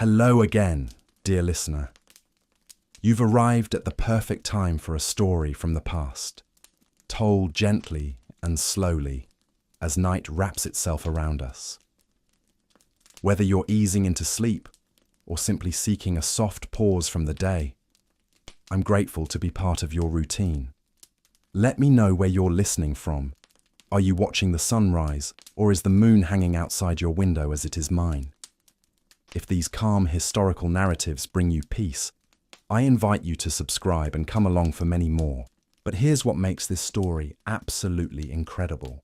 Hello again, dear listener. You've arrived at the perfect time for a story from the past, told gently and slowly as night wraps itself around us. Whether you're easing into sleep or simply seeking a soft pause from the day, I'm grateful to be part of your routine. Let me know where you're listening from. Are you watching the sunrise, or is the moon hanging outside your window as it is mine? If these calm historical narratives bring you peace, I invite you to subscribe and come along for many more. But here's what makes this story absolutely incredible.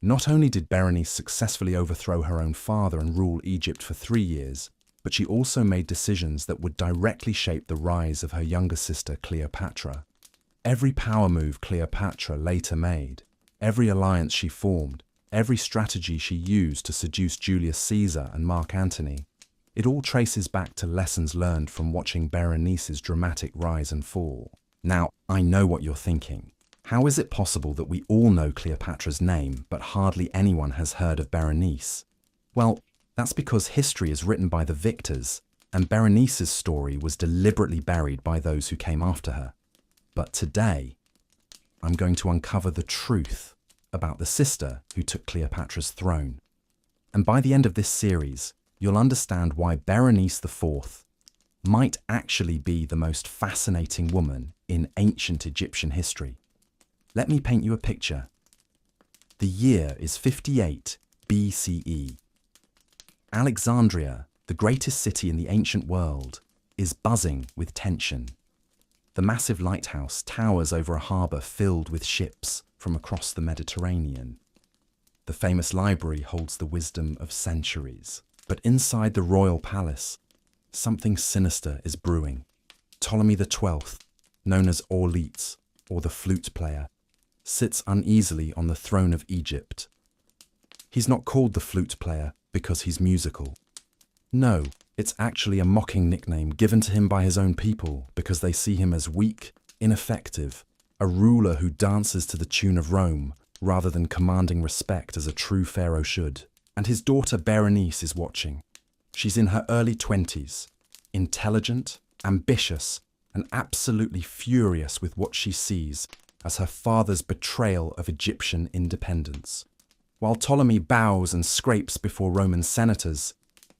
Not only did Berenice successfully overthrow her own father and rule Egypt for 3 years, but she also made decisions that would directly shape the rise of her younger sister Cleopatra. Every power move Cleopatra later made, every alliance she formed, every strategy she used to seduce Julius Caesar and Mark Antony, it all traces back to lessons learned from watching Berenice's dramatic rise and fall. Now, I know what you're thinking. How is it possible that we all know Cleopatra's name, but hardly anyone has heard of Berenice? Well, that's because history is written by the victors, and Berenice's story was deliberately buried by those who came after her. But today, I'm going to uncover the truth about the sister who took Cleopatra's throne. And by the end of this series, you'll understand why Berenice IV might actually be the most fascinating woman in ancient Egyptian history. Let me paint you a picture. The year is 58 BCE. Alexandria, the greatest city in the ancient world, is buzzing with tension. The massive lighthouse towers over a harbour filled with ships from across the Mediterranean. The famous library holds the wisdom of centuries. But inside the royal palace, something sinister is brewing. Ptolemy XII, known as Auletes, or the flute player, sits uneasily on the throne of Egypt. He's not called the flute player because he's musical. No, it's actually a mocking nickname given to him by his own people because they see him as weak, ineffective, a ruler who dances to the tune of Rome rather than commanding respect as a true pharaoh should. And his daughter Berenice is watching. She's in her early 20s, intelligent, ambitious, and absolutely furious with what she sees as her father's betrayal of Egyptian independence. While Ptolemy bows and scrapes before Roman senators,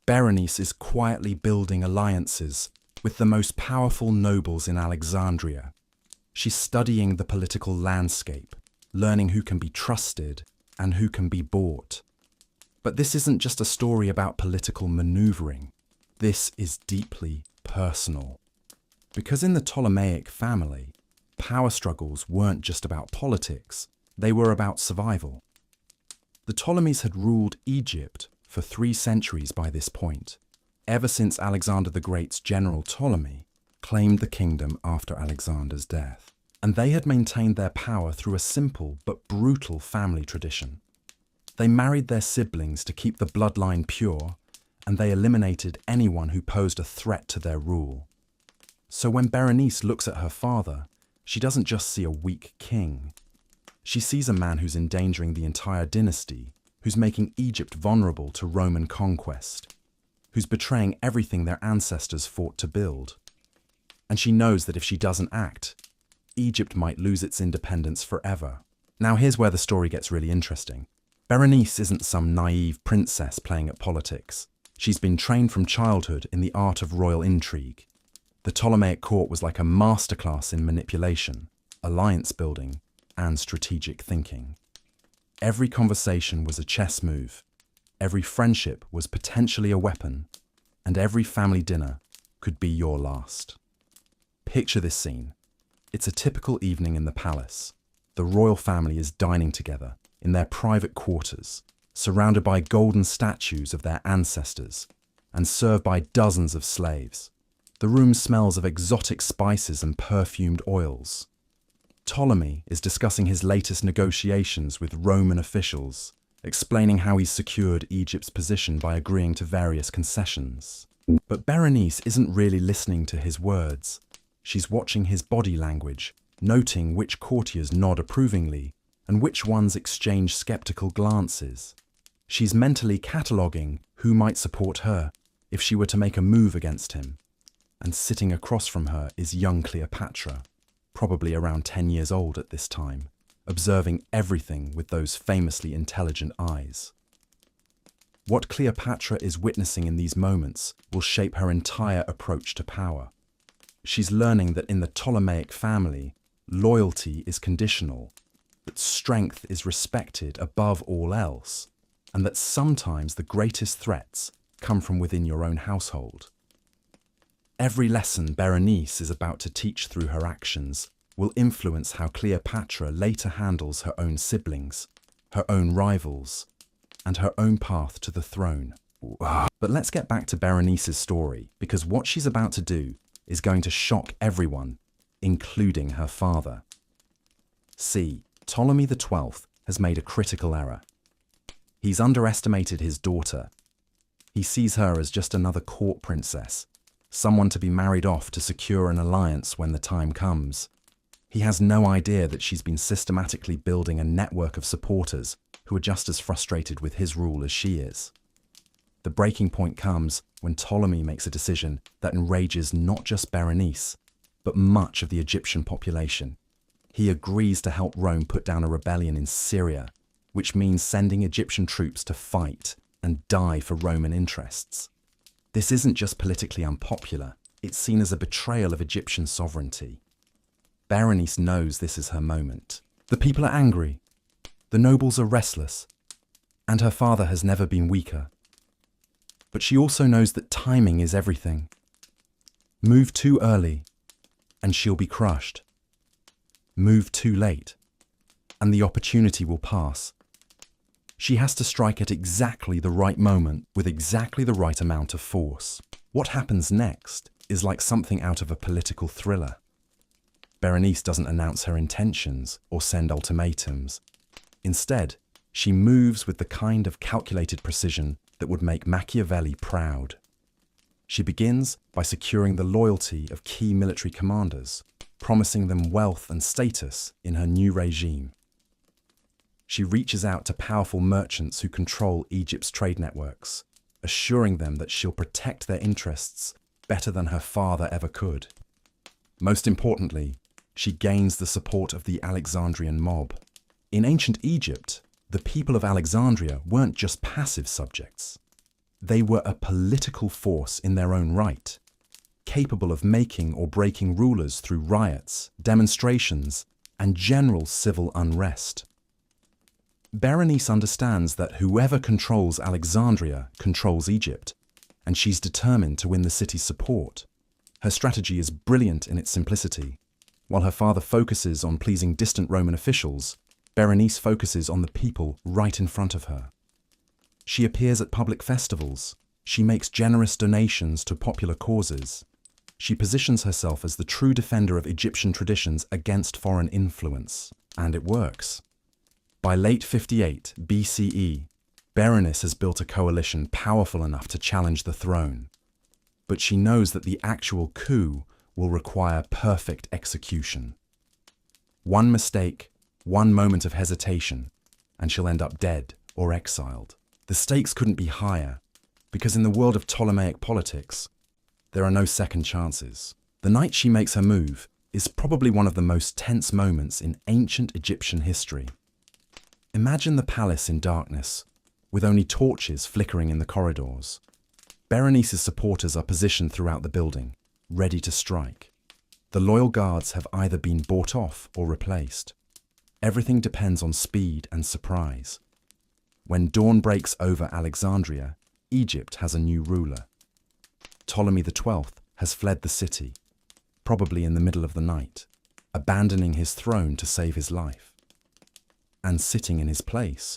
Berenice is quietly building alliances with the most powerful nobles in Alexandria. She's studying the political landscape, learning who can be trusted and who can be bought. But this isn't just a story about political maneuvering. This is deeply personal. Because in the Ptolemaic family, power struggles weren't just about politics, they were about survival. The Ptolemies had ruled Egypt for 3 centuries by this point, ever since Alexander the Great's general Ptolemy claimed the kingdom after Alexander's death. And they had maintained their power through a simple but brutal family tradition. They married their siblings to keep the bloodline pure, and they eliminated anyone who posed a threat to their rule. So when Berenice looks at her father, she doesn't just see a weak king. She sees a man who's endangering the entire dynasty, who's making Egypt vulnerable to Roman conquest, who's betraying everything their ancestors fought to build. And she knows that if she doesn't act, Egypt might lose its independence forever. Now here's where the story gets really interesting. Berenice isn't some naive princess playing at politics. She's been trained from childhood in the art of royal intrigue. The Ptolemaic court was like a masterclass in manipulation, alliance building, and strategic thinking. Every conversation was a chess move, every friendship was potentially a weapon, and every family dinner could be your last. Picture this scene. It's a typical evening in the palace. The royal family is dining together in their private quarters, surrounded by golden statues of their ancestors, and served by dozens of slaves. The room smells of exotic spices and perfumed oils. Ptolemy is discussing his latest negotiations with Roman officials, explaining how he's secured Egypt's position by agreeing to various concessions. But Berenice isn't really listening to his words. She's watching his body language, noting which courtiers nod approvingly and which ones exchange skeptical glances. She's mentally cataloguing who might support her if she were to make a move against him. And sitting across from her is young Cleopatra, probably around 10 years old at this time, observing everything with those famously intelligent eyes. What Cleopatra is witnessing in these moments will shape her entire approach to power. She's learning that in the Ptolemaic family, loyalty is conditional, that strength is respected above all else, and that sometimes the greatest threats come from within your own household. Every lesson Berenice is about to teach through her actions will influence how Cleopatra later handles her own siblings, her own rivals, and her own path to the throne. But let's get back to Berenice's story, because what she's about to do is going to shock everyone, including her father. See, Ptolemy XII has made a critical error. He's underestimated his daughter. He sees her as just another court princess, someone to be married off to secure an alliance when the time comes. He has no idea that she's been systematically building a network of supporters who are just as frustrated with his rule as she is. The breaking point comes when Ptolemy makes a decision that enrages not just Berenice, but much of the Egyptian population. He agrees to help Rome put down a rebellion in Syria, which means sending Egyptian troops to fight and die for Roman interests. This isn't just politically unpopular, it's seen as a betrayal of Egyptian sovereignty. Berenice knows this is her moment. The people are angry, the nobles are restless, and her father has never been weaker. But she also knows that timing is everything. Move too early, and she'll be crushed. Move too late, and the opportunity will pass. She has to strike at exactly the right moment with exactly the right amount of force. What happens next is like something out of a political thriller. Berenice doesn't announce her intentions or send ultimatums. Instead, she moves with the kind of calculated precision that would make Machiavelli proud. She begins by securing the loyalty of key military commanders, promising them wealth and status in her new regime. She reaches out to powerful merchants who control Egypt's trade networks, assuring them that she'll protect their interests better than her father ever could. Most importantly, she gains the support of the Alexandrian mob. In ancient Egypt, the people of Alexandria weren't just passive subjects. They were a political force in their own right, capable of making or breaking rulers through riots, demonstrations, and general civil unrest. Berenice understands that whoever controls Alexandria controls Egypt, and she's determined to win the city's support. Her strategy is brilliant in its simplicity. While her father focuses on pleasing distant Roman officials, Berenice focuses on the people right in front of her. She appears at public festivals. She makes generous donations to popular causes. She positions herself as the true defender of Egyptian traditions against foreign influence. And it works. By late 58 BCE, Berenice has built a coalition powerful enough to challenge the throne. But she knows that the actual coup will require perfect execution. One mistake, one moment of hesitation, and she'll end up dead or exiled. The stakes couldn't be higher, because in the world of Ptolemaic politics, there are no second chances. The night she makes her move is probably one of the most tense moments in ancient Egyptian history. Imagine the palace in darkness, with only torches flickering in the corridors. Berenice's supporters are positioned throughout the building, ready to strike. The loyal guards have either been bought off or replaced. Everything depends on speed and surprise. When dawn breaks over Alexandria, Egypt has a new ruler. Ptolemy XII has fled the city, probably in the middle of the night, abandoning his throne to save his life. And sitting in his place,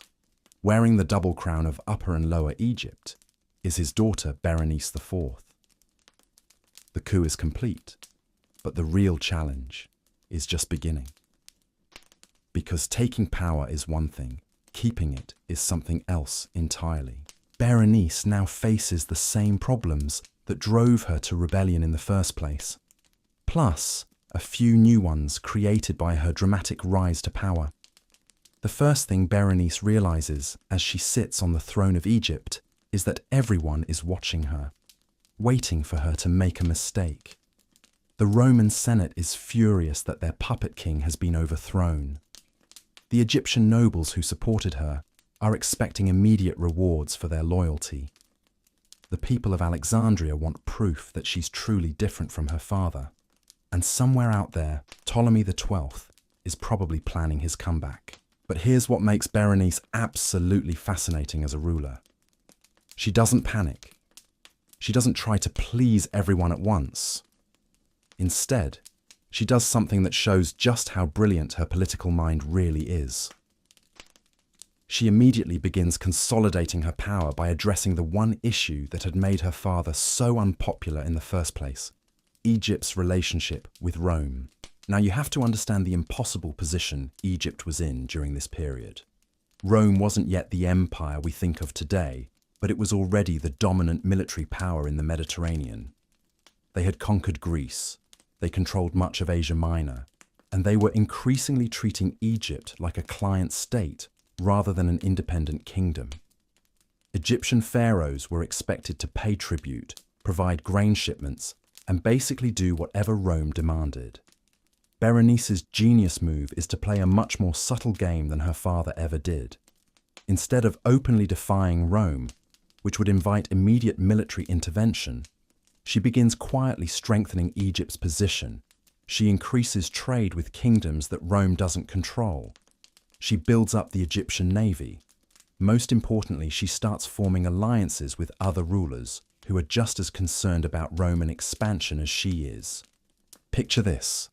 wearing the double crown of Upper and Lower Egypt, is his daughter Berenice IV. The coup is complete, but the real challenge is just beginning. Because taking power is one thing, keeping it is something else entirely. Berenice now faces the same problems that drove her to rebellion in the first place, plus a few new ones created by her dramatic rise to power. The first thing Berenice realizes as she sits on the throne of Egypt is that everyone is watching her. waiting for her to make a mistake. The Roman Senate is furious that their puppet king has been overthrown. The Egyptian nobles who supported her are expecting immediate rewards for their loyalty. The people of Alexandria want proof that she's truly different from her father. And somewhere out there, Ptolemy XII is probably planning his comeback. But here's what makes Berenice absolutely fascinating as a ruler. She doesn't panic. She doesn't try to please everyone at once. Instead, she does something that shows just how brilliant her political mind really is. She immediately begins consolidating her power by addressing the one issue that had made her father so unpopular in the first place: Egypt's relationship with Rome. Now you have to understand the impossible position Egypt was in during this period. Rome wasn't yet the empire we think of today, but it was already the dominant military power in the Mediterranean. They had conquered Greece, they controlled much of Asia Minor, and they were increasingly treating Egypt like a client state rather than an independent kingdom. Egyptian pharaohs were expected to pay tribute, provide grain shipments, and basically do whatever Rome demanded. Berenice's genius move is to play a much more subtle game than her father ever did. Instead of openly defying Rome, which would invite immediate military intervention, she begins quietly strengthening Egypt's position. She increases trade with kingdoms that Rome doesn't control. She builds up the Egyptian navy. Most importantly, she starts forming alliances with other rulers who are just as concerned about Roman expansion as she is. Picture this.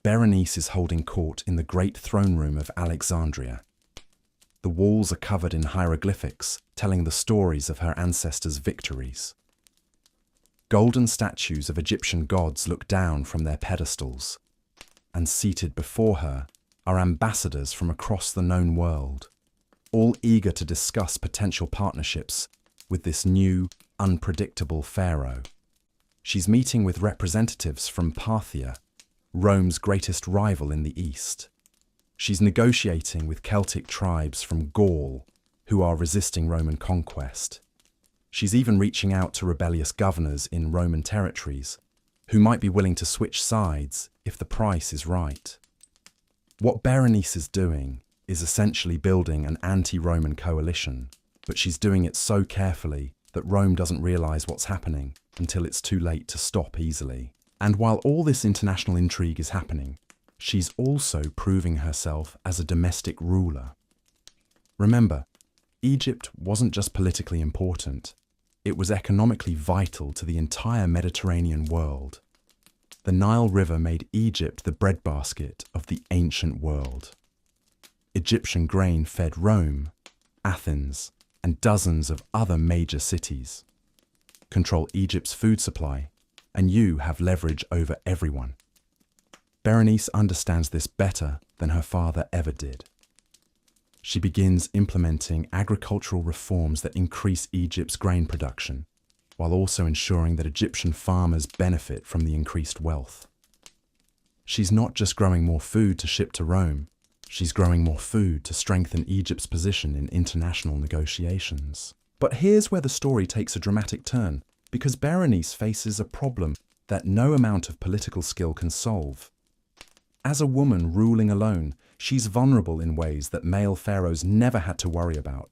Berenice is holding court in the great throne room of Alexandria. The walls are covered in hieroglyphics, telling the stories of her ancestors' victories. Golden statues of Egyptian gods look down from their pedestals, and seated before her are ambassadors from across the known world, all eager to discuss potential partnerships with this new, unpredictable pharaoh. She's meeting with representatives from Parthia, Rome's greatest rival in the east. She's negotiating with Celtic tribes from Gaul, who are resisting Roman conquest. She's even reaching out to rebellious governors in Roman territories, who might be willing to switch sides if the price is right. What Berenice is doing is essentially building an anti-Roman coalition, but she's doing it so carefully that Rome doesn't realize what's happening until it's too late to stop easily. And while all this international intrigue is happening, she's also proving herself as a domestic ruler. Remember, Egypt wasn't just politically important, it was economically vital to the entire Mediterranean world. The Nile River made Egypt the breadbasket of the ancient world. Egyptian grain fed Rome, Athens, and dozens of other major cities. Control Egypt's food supply, and you have leverage over everyone. Berenice understands this better than her father ever did. She begins implementing agricultural reforms that increase Egypt's grain production, while also ensuring that Egyptian farmers benefit from the increased wealth. She's not just growing more food to ship to Rome, she's growing more food to strengthen Egypt's position in international negotiations. But here's where the story takes a dramatic turn, because Berenice faces a problem that no amount of political skill can solve. As a woman ruling alone, she's vulnerable in ways that male pharaohs never had to worry about.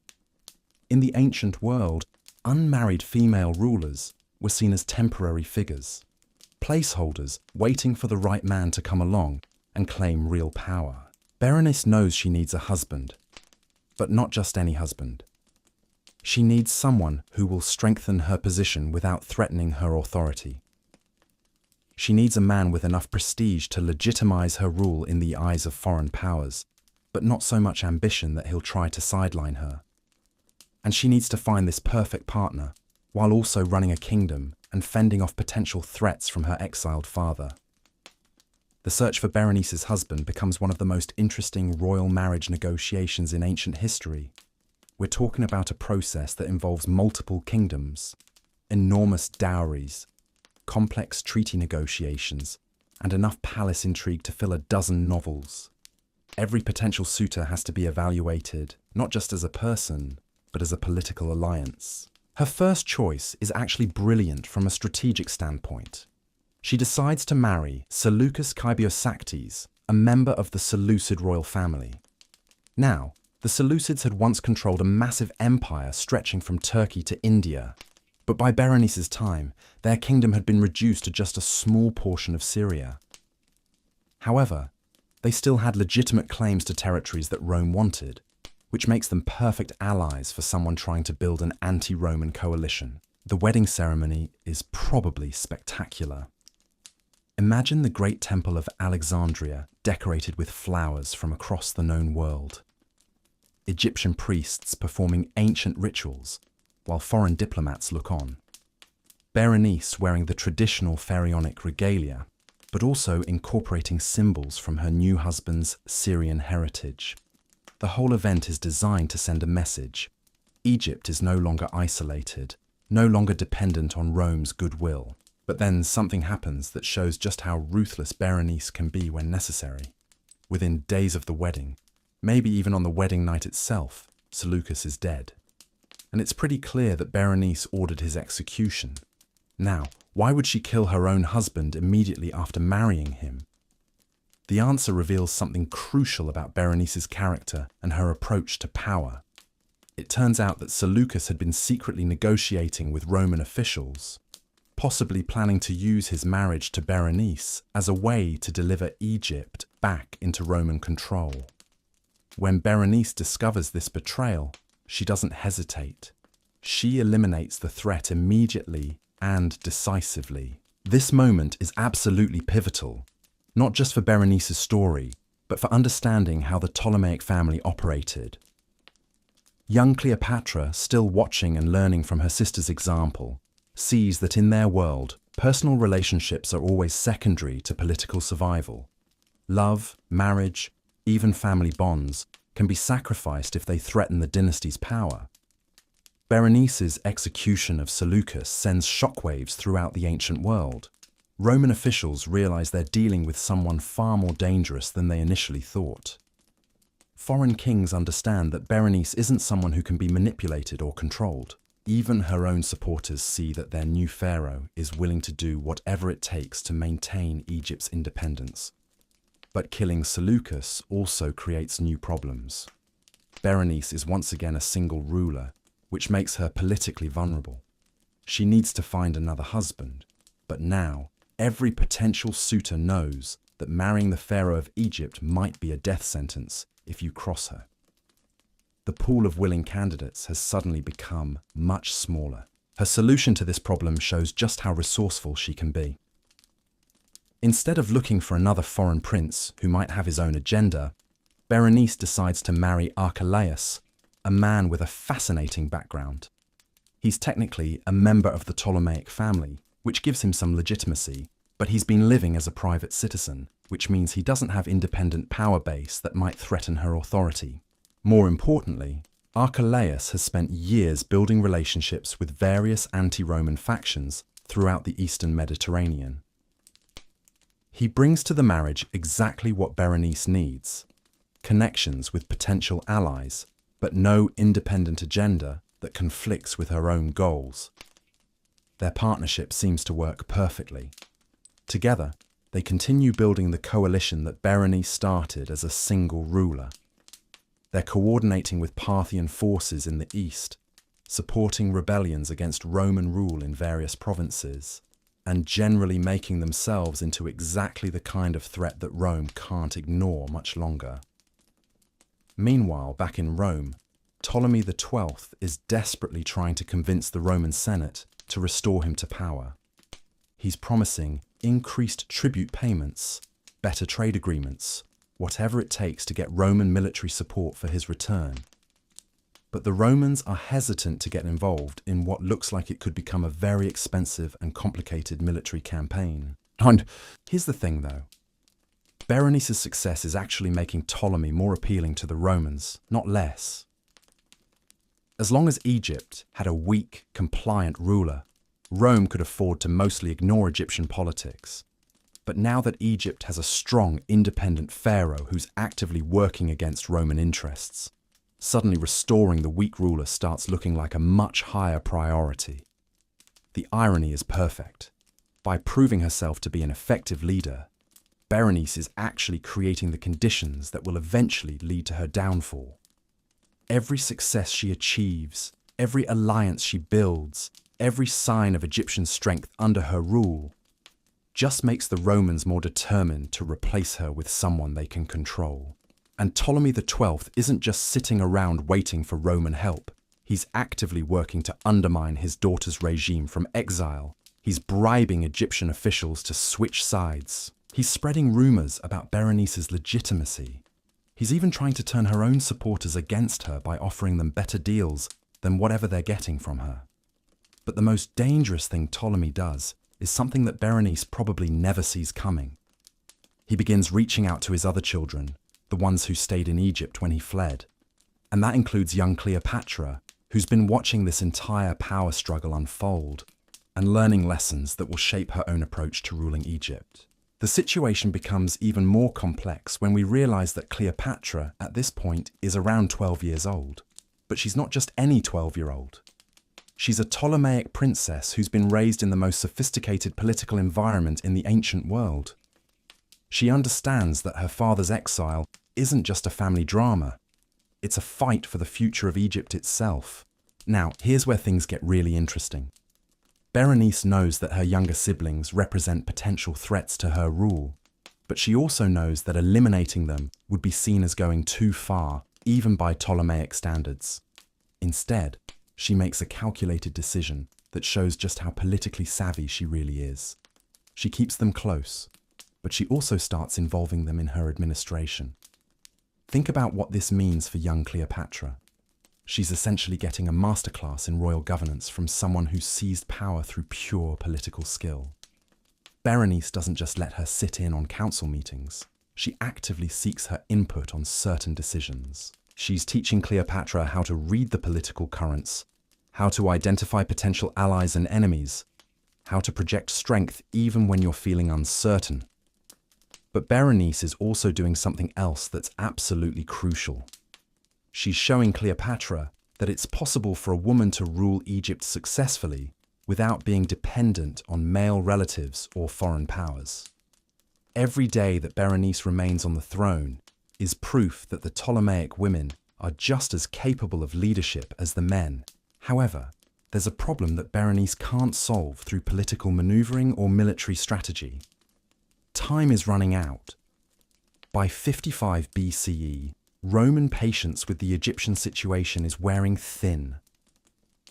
In the ancient world, unmarried female rulers were seen as temporary figures, placeholders waiting for the right man to come along and claim real power. Berenice knows she needs a husband, but not just any husband. She needs someone who will strengthen her position without threatening her authority. She needs a man with enough prestige to legitimize her rule in the eyes of foreign powers, but not so much ambition that he'll try to sideline her. And she needs to find this perfect partner, while also running a kingdom and fending off potential threats from her exiled father. The search for Berenice's husband becomes one of the most interesting royal marriage negotiations in ancient history. We're talking about a process that involves multiple kingdoms, enormous dowries, complex treaty negotiations, and enough palace intrigue to fill a dozen novels. Every potential suitor has to be evaluated, not just as a person, but as a political alliance. Her first choice is actually brilliant from a strategic standpoint. She decides to marry Seleucus Kaibiosactes, a member of the Seleucid royal family. Now, the Seleucids had once controlled a massive empire stretching from Turkey to India, but by Berenice's time, their kingdom had been reduced to just a small portion of Syria. However, they still had legitimate claims to territories that Rome wanted, which makes them perfect allies for someone trying to build an anti-Roman coalition. The wedding ceremony is probably spectacular. Imagine the great temple of Alexandria decorated with flowers from across the known world. Egyptian priests performing ancient rituals, while foreign diplomats look on. Berenice wearing the traditional pharaonic regalia, but also incorporating symbols from her new husband's Syrian heritage. The whole event is designed to send a message. Egypt is no longer isolated, no longer dependent on Rome's goodwill. But then something happens that shows just how ruthless Berenice can be when necessary. Within days of the wedding, maybe even on the wedding night itself, Seleucus is dead. And it's pretty clear that Berenice ordered his execution. Now, why would she kill her own husband immediately after marrying him? The answer reveals something crucial about Berenice's character and her approach to power. It turns out that Seleucus had been secretly negotiating with Roman officials, possibly planning to use his marriage to Berenice as a way to deliver Egypt back into Roman control. When Berenice discovers this betrayal, she doesn't hesitate. She eliminates the threat immediately and decisively. This moment is absolutely pivotal, not just for Berenice's story, but for understanding how the Ptolemaic family operated. Young Cleopatra, still watching and learning from her sister's example, sees that in their world, personal relationships are always secondary to political survival. Love, marriage, even family bonds can be sacrificed if they threaten the dynasty's power. Berenice's execution of Seleucus sends shockwaves throughout the ancient world. Roman officials realize they're dealing with someone far more dangerous than they initially thought. Foreign kings understand that Berenice isn't someone who can be manipulated or controlled. Even her own supporters see that their new pharaoh is willing to do whatever it takes to maintain Egypt's independence. But killing Seleucus also creates new problems. Berenice is once again a single ruler, which makes her politically vulnerable. She needs to find another husband, but now every potential suitor knows that marrying the pharaoh of Egypt might be a death sentence if you cross her. The pool of willing candidates has suddenly become much smaller. Her solution to this problem shows just how resourceful she can be. Instead of looking for another foreign prince who might have his own agenda, Berenice decides to marry Archelaus, a man with a fascinating background. He's technically a member of the Ptolemaic family, which gives him some legitimacy, but he's been living as a private citizen, which means he doesn't have independent power base that might threaten her authority. More importantly, Archelaus has spent years building relationships with various anti-Roman factions throughout the Eastern Mediterranean. He brings to the marriage exactly what Berenice needs: connections with potential allies, but no independent agenda that conflicts with her own goals. Their partnership seems to work perfectly. Together, they continue building the coalition that Berenice started as a single ruler. They're coordinating with Parthian forces in the east, supporting rebellions against Roman rule in various provinces, and generally making themselves into exactly the kind of threat that Rome can't ignore much longer. Meanwhile, back in Rome, Ptolemy XII is desperately trying to convince the Roman Senate to restore him to power. He's promising increased tribute payments, better trade agreements, whatever it takes to get Roman military support for his return. But the Romans are hesitant to get involved in what looks like it could become a very expensive and complicated military campaign. And here's the thing though. Berenice's success is actually making Ptolemy more appealing to the Romans, not less. As long as Egypt had a weak, compliant ruler, Rome could afford to mostly ignore Egyptian politics. But now that Egypt has a strong, independent pharaoh who's actively working against Roman interests, Suddenly restoring the weak ruler starts looking like a much higher priority. The irony is perfect. By proving herself to be an effective leader, Berenice is actually creating the conditions that will eventually lead to her downfall. Every success she achieves, every alliance she builds, every sign of Egyptian strength under her rule, just makes the Romans more determined to replace her with someone they can control. And Ptolemy XII isn't just sitting around waiting for Roman help. He's actively working to undermine his daughter's regime from exile. He's bribing Egyptian officials to switch sides. He's spreading rumors about Berenice's legitimacy. He's even trying to turn her own supporters against her by offering them better deals than whatever they're getting from her. But the most dangerous thing Ptolemy does is something that Berenice probably never sees coming. He begins reaching out to his other children, the ones who stayed in Egypt when he fled. And that includes young Cleopatra, who's been watching this entire power struggle unfold and learning lessons that will shape her own approach to ruling Egypt. The situation becomes even more complex when we realize that Cleopatra, at this point, is around 12 years old. But she's not just any 12-year-old. She's a Ptolemaic princess who's been raised in the most sophisticated political environment in the ancient world. She understands that her father's exile isn't just a family drama. It's a fight for the future of Egypt itself. Now, here's where things get really interesting. Berenice knows that her younger siblings represent potential threats to her rule, but she also knows that eliminating them would be seen as going too far, even by Ptolemaic standards. Instead, she makes a calculated decision that shows just how politically savvy she really is. She keeps them close, but she also starts involving them in her administration. Think about what this means for young Cleopatra. She's essentially getting a masterclass in royal governance from someone who's seized power through pure political skill. Berenice doesn't just let her sit in on council meetings. She actively seeks her input on certain decisions. She's teaching Cleopatra how to read the political currents, how to identify potential allies and enemies, how to project strength even when you're feeling uncertain. But Berenice is also doing something else that's absolutely crucial. She's showing Cleopatra that it's possible for a woman to rule Egypt successfully without being dependent on male relatives or foreign powers. Every day that Berenice remains on the throne is proof that the Ptolemaic women are just as capable of leadership as the men. However, there's a problem that Berenice can't solve through political maneuvering or military strategy. Time is running out. By 55 BCE, Roman patience with the Egyptian situation is wearing thin.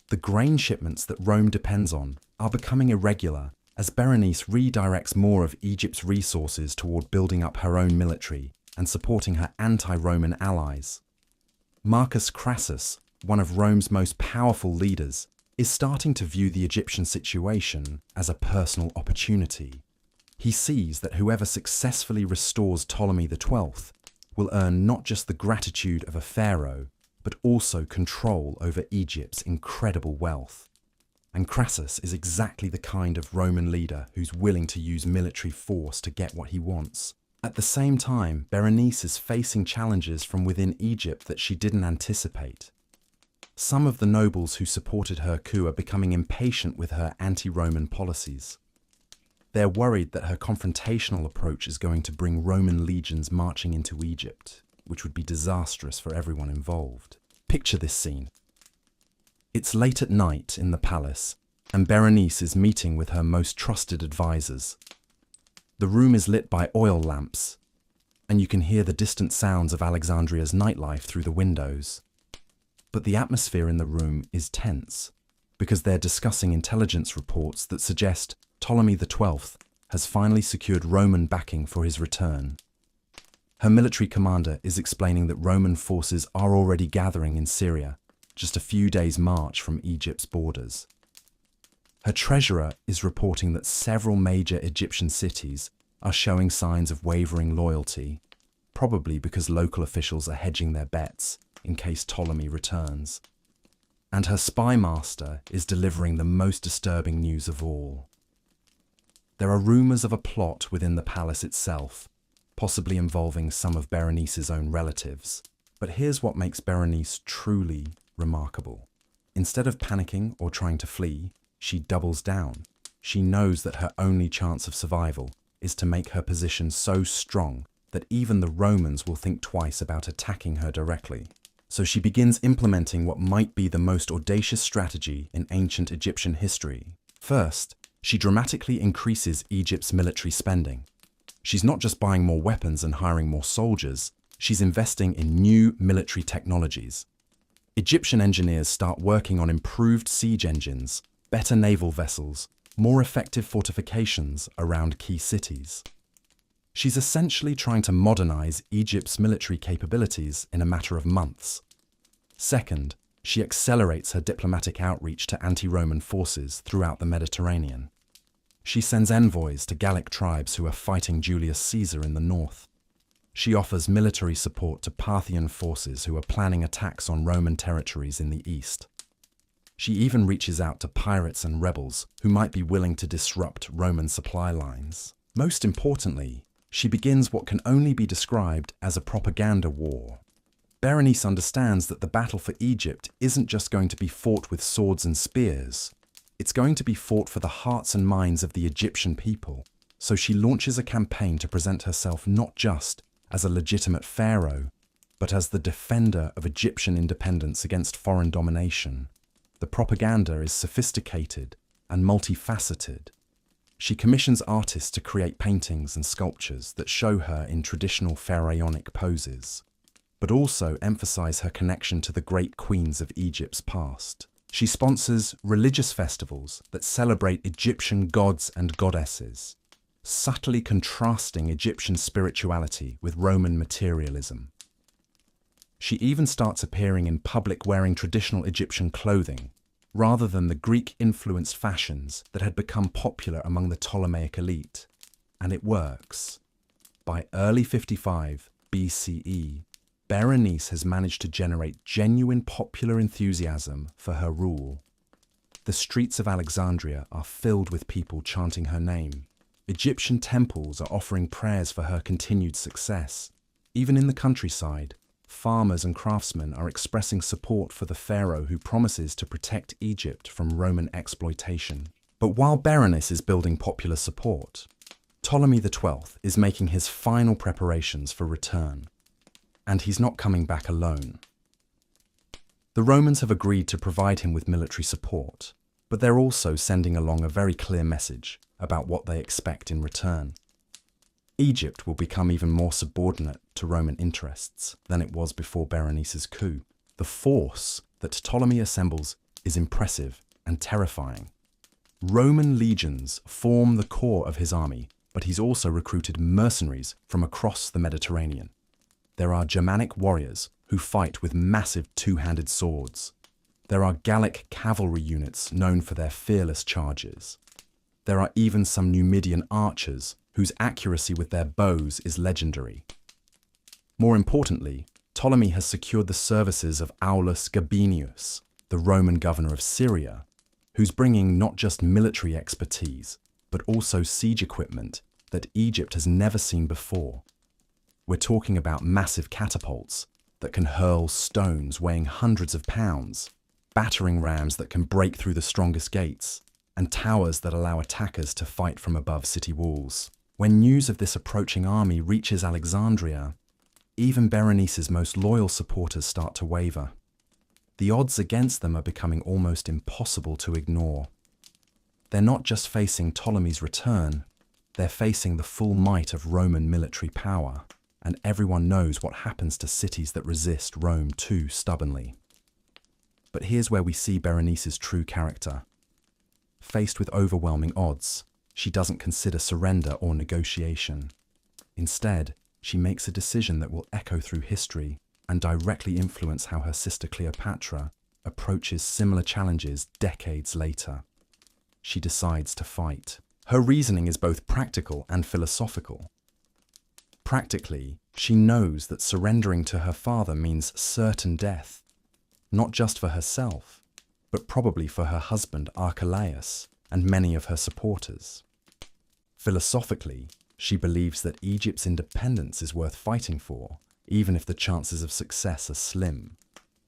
The grain shipments that Rome depends on are becoming irregular as Berenice redirects more of Egypt's resources toward building up her own military and supporting her anti-Roman allies. Marcus Crassus, one of Rome's most powerful leaders, is starting to view the Egyptian situation as a personal opportunity. He sees that whoever successfully restores Ptolemy XII will earn not just the gratitude of a pharaoh, but also control over Egypt's incredible wealth. And Crassus is exactly the kind of Roman leader who's willing to use military force to get what he wants. At the same time, Berenice is facing challenges from within Egypt that she didn't anticipate. Some of the nobles who supported her coup are becoming impatient with her anti-Roman policies. They're worried that her confrontational approach is going to bring Roman legions marching into Egypt, which would be disastrous for everyone involved. Picture this scene. It's late at night in the palace, and Berenice is meeting with her most trusted advisors. The room is lit by oil lamps, and you can hear the distant sounds of Alexandria's nightlife through the windows. But the atmosphere in the room is tense, because they're discussing intelligence reports that suggest Ptolemy XII has finally secured Roman backing for his return. Her military commander is explaining that Roman forces are already gathering in Syria, just a few days' march from Egypt's borders. Her treasurer is reporting that several major Egyptian cities are showing signs of wavering loyalty, probably because local officials are hedging their bets in case Ptolemy returns. And her spy master is delivering the most disturbing news of all. There are rumors of a plot within the palace itself, possibly involving some of Berenice's own relatives. But here's what makes Berenice truly remarkable. Instead of panicking or trying to flee, she doubles down. She knows that her only chance of survival is to make her position so strong that even the Romans will think twice about attacking her directly. So she begins implementing what might be the most audacious strategy in ancient Egyptian history. First, she dramatically increases Egypt's military spending. She's not just buying more weapons and hiring more soldiers, she's investing in new military technologies. Egyptian engineers start working on improved siege engines, better naval vessels, more effective fortifications around key cities. She's essentially trying to modernize Egypt's military capabilities in a matter of months. Second, she accelerates her diplomatic outreach to anti-Roman forces throughout the Mediterranean. She sends envoys to Gallic tribes who are fighting Julius Caesar in the north. She offers military support to Parthian forces who are planning attacks on Roman territories in the east. She even reaches out to pirates and rebels who might be willing to disrupt Roman supply lines. Most importantly, she begins what can only be described as a propaganda war. Berenice understands that the battle for Egypt isn't just going to be fought with swords and spears. It's going to be fought for the hearts and minds of the Egyptian people. So she launches a campaign to present herself not just as a legitimate pharaoh, but as the defender of Egyptian independence against foreign domination. The propaganda is sophisticated and multifaceted. She commissions artists to create paintings and sculptures that show her in traditional pharaonic poses, but also emphasize her connection to the great queens of Egypt's past. She sponsors religious festivals that celebrate Egyptian gods and goddesses, subtly contrasting Egyptian spirituality with Roman materialism. She even starts appearing in public wearing traditional Egyptian clothing, rather than the Greek-influenced fashions that had become popular among the Ptolemaic elite. And it works. By early 55 BCE, Berenice has managed to generate genuine popular enthusiasm for her rule. The streets of Alexandria are filled with people chanting her name. Egyptian temples are offering prayers for her continued success. Even in the countryside, farmers and craftsmen are expressing support for the pharaoh who promises to protect Egypt from Roman exploitation. But while Berenice is building popular support, Ptolemy XII is making his final preparations for return. And he's not coming back alone. The Romans have agreed to provide him with military support, but they're also sending along a very clear message about what they expect in return. Egypt will become even more subordinate to Roman interests than it was before Berenice's coup. The force that Ptolemy assembles is impressive and terrifying. Roman legions form the core of his army, but he's also recruited mercenaries from across the Mediterranean. There are Germanic warriors who fight with massive two-handed swords. There are Gallic cavalry units known for their fearless charges. There are even some Numidian archers whose accuracy with their bows is legendary. More importantly, Ptolemy has secured the services of Aulus Gabinius, the Roman governor of Syria, who's bringing not just military expertise, but also siege equipment that Egypt has never seen before. We're talking about massive catapults that can hurl stones weighing hundreds of pounds, battering rams that can break through the strongest gates, and towers that allow attackers to fight from above city walls. When news of this approaching army reaches Alexandria, even Berenice's most loyal supporters start to waver. The odds against them are becoming almost impossible to ignore. They're not just facing Ptolemy's return, they're facing the full might of Roman military power, and everyone knows what happens to cities that resist Rome too stubbornly. But here's where we see Berenice's true character. Faced with overwhelming odds, she doesn't consider surrender or negotiation. Instead, she makes a decision that will echo through history and directly influence how her sister Cleopatra approaches similar challenges decades later. She decides to fight. Her reasoning is both practical and philosophical. Practically, she knows that surrendering to her father means certain death, not just for herself, but probably for her husband Archelaus and many of her supporters. Philosophically, she believes that Egypt's independence is worth fighting for, even if the chances of success are slim.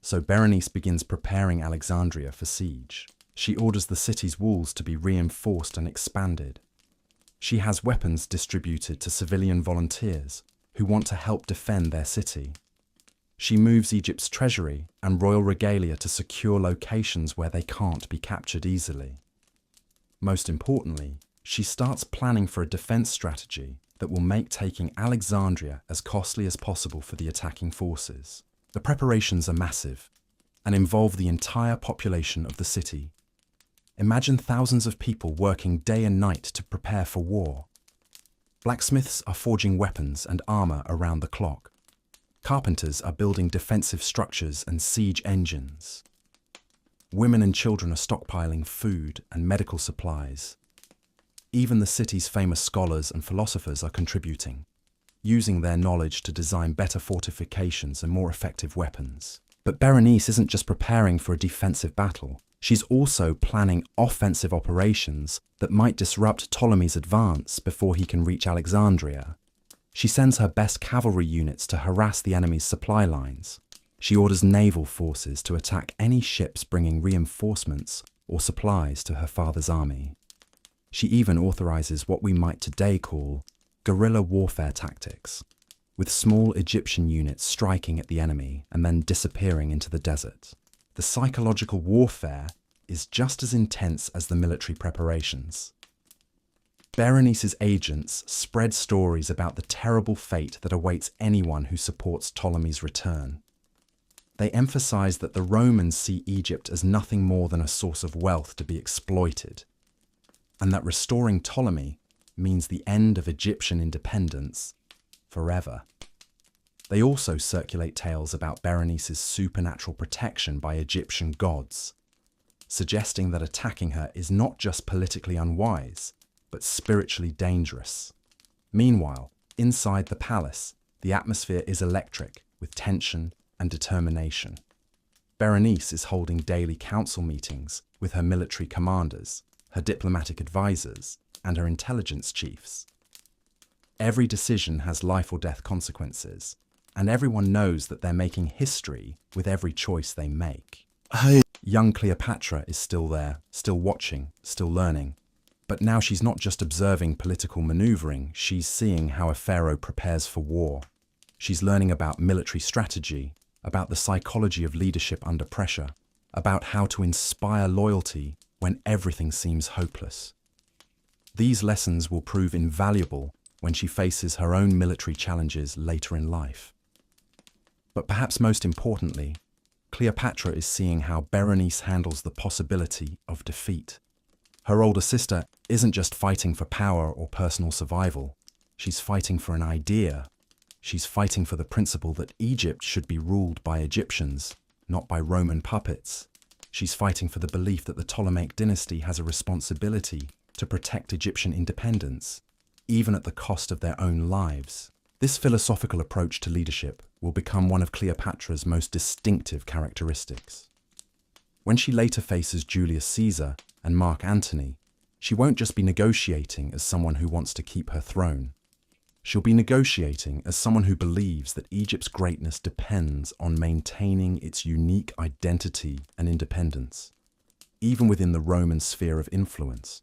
So Berenice begins preparing Alexandria for siege. She orders the city's walls to be reinforced and expanded. She has weapons distributed to civilian volunteers who want to help defend their city. She moves Egypt's treasury and royal regalia to secure locations where they can't be captured easily. Most importantly, she starts planning for a defense strategy that will make taking Alexandria as costly as possible for the attacking forces. The preparations are massive and involve the entire population of the city. Imagine thousands of people working day and night to prepare for war. Blacksmiths are forging weapons and armor around the clock. Carpenters are building defensive structures and siege engines. Women and children are stockpiling food and medical supplies. Even the city's famous scholars and philosophers are contributing, using their knowledge to design better fortifications and more effective weapons. But Berenice isn't just preparing for a defensive battle. She's also planning offensive operations that might disrupt Ptolemy's advance before he can reach Alexandria. She sends her best cavalry units to harass the enemy's supply lines. She orders naval forces to attack any ships bringing reinforcements or supplies to her father's army. She even authorizes what we might today call guerrilla warfare tactics, with small Egyptian units striking at the enemy and then disappearing into the desert. The psychological warfare is just as intense as the military preparations. Berenice's agents spread stories about the terrible fate that awaits anyone who supports Ptolemy's return. They emphasize that the Romans see Egypt as nothing more than a source of wealth to be exploited, and that restoring Ptolemy means the end of Egyptian independence forever. They also circulate tales about Berenice's supernatural protection by Egyptian gods, suggesting that attacking her is not just politically unwise, but spiritually dangerous. Meanwhile, inside the palace, the atmosphere is electric with tension and determination. Berenice is holding daily council meetings with her military commanders, her diplomatic advisors, and her intelligence chiefs. Every decision has life or death consequences, and everyone knows that they're making history with every choice they make. Young Cleopatra is still there, still watching, still learning. But now she's not just observing political maneuvering, she's seeing how a pharaoh prepares for war. She's learning about military strategy, about the psychology of leadership under pressure, about how to inspire loyalty when everything seems hopeless. These lessons will prove invaluable when she faces her own military challenges later in life. But perhaps most importantly, Cleopatra is seeing how Berenice handles the possibility of defeat. Her older sister isn't just fighting for power or personal survival. She's fighting for an idea. She's fighting for the principle that Egypt should be ruled by Egyptians, not by Roman puppets. She's fighting for the belief that the Ptolemaic dynasty has a responsibility to protect Egyptian independence, even at the cost of their own lives. This philosophical approach to leadership will become one of Cleopatra's most distinctive characteristics. When she later faces Julius Caesar and Mark Antony, she won't just be negotiating as someone who wants to keep her throne. She'll be negotiating as someone who believes that Egypt's greatness depends on maintaining its unique identity and independence, even within the Roman sphere of influence.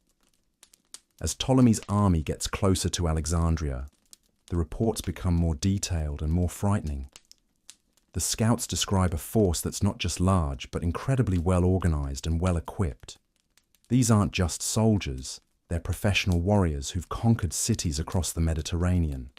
As Ptolemy's army gets closer to Alexandria, the reports become more detailed and more frightening. The scouts describe a force that's not just large, but incredibly well organized and well equipped. These aren't just soldiers, they're professional warriors who've conquered cities across the Mediterranean.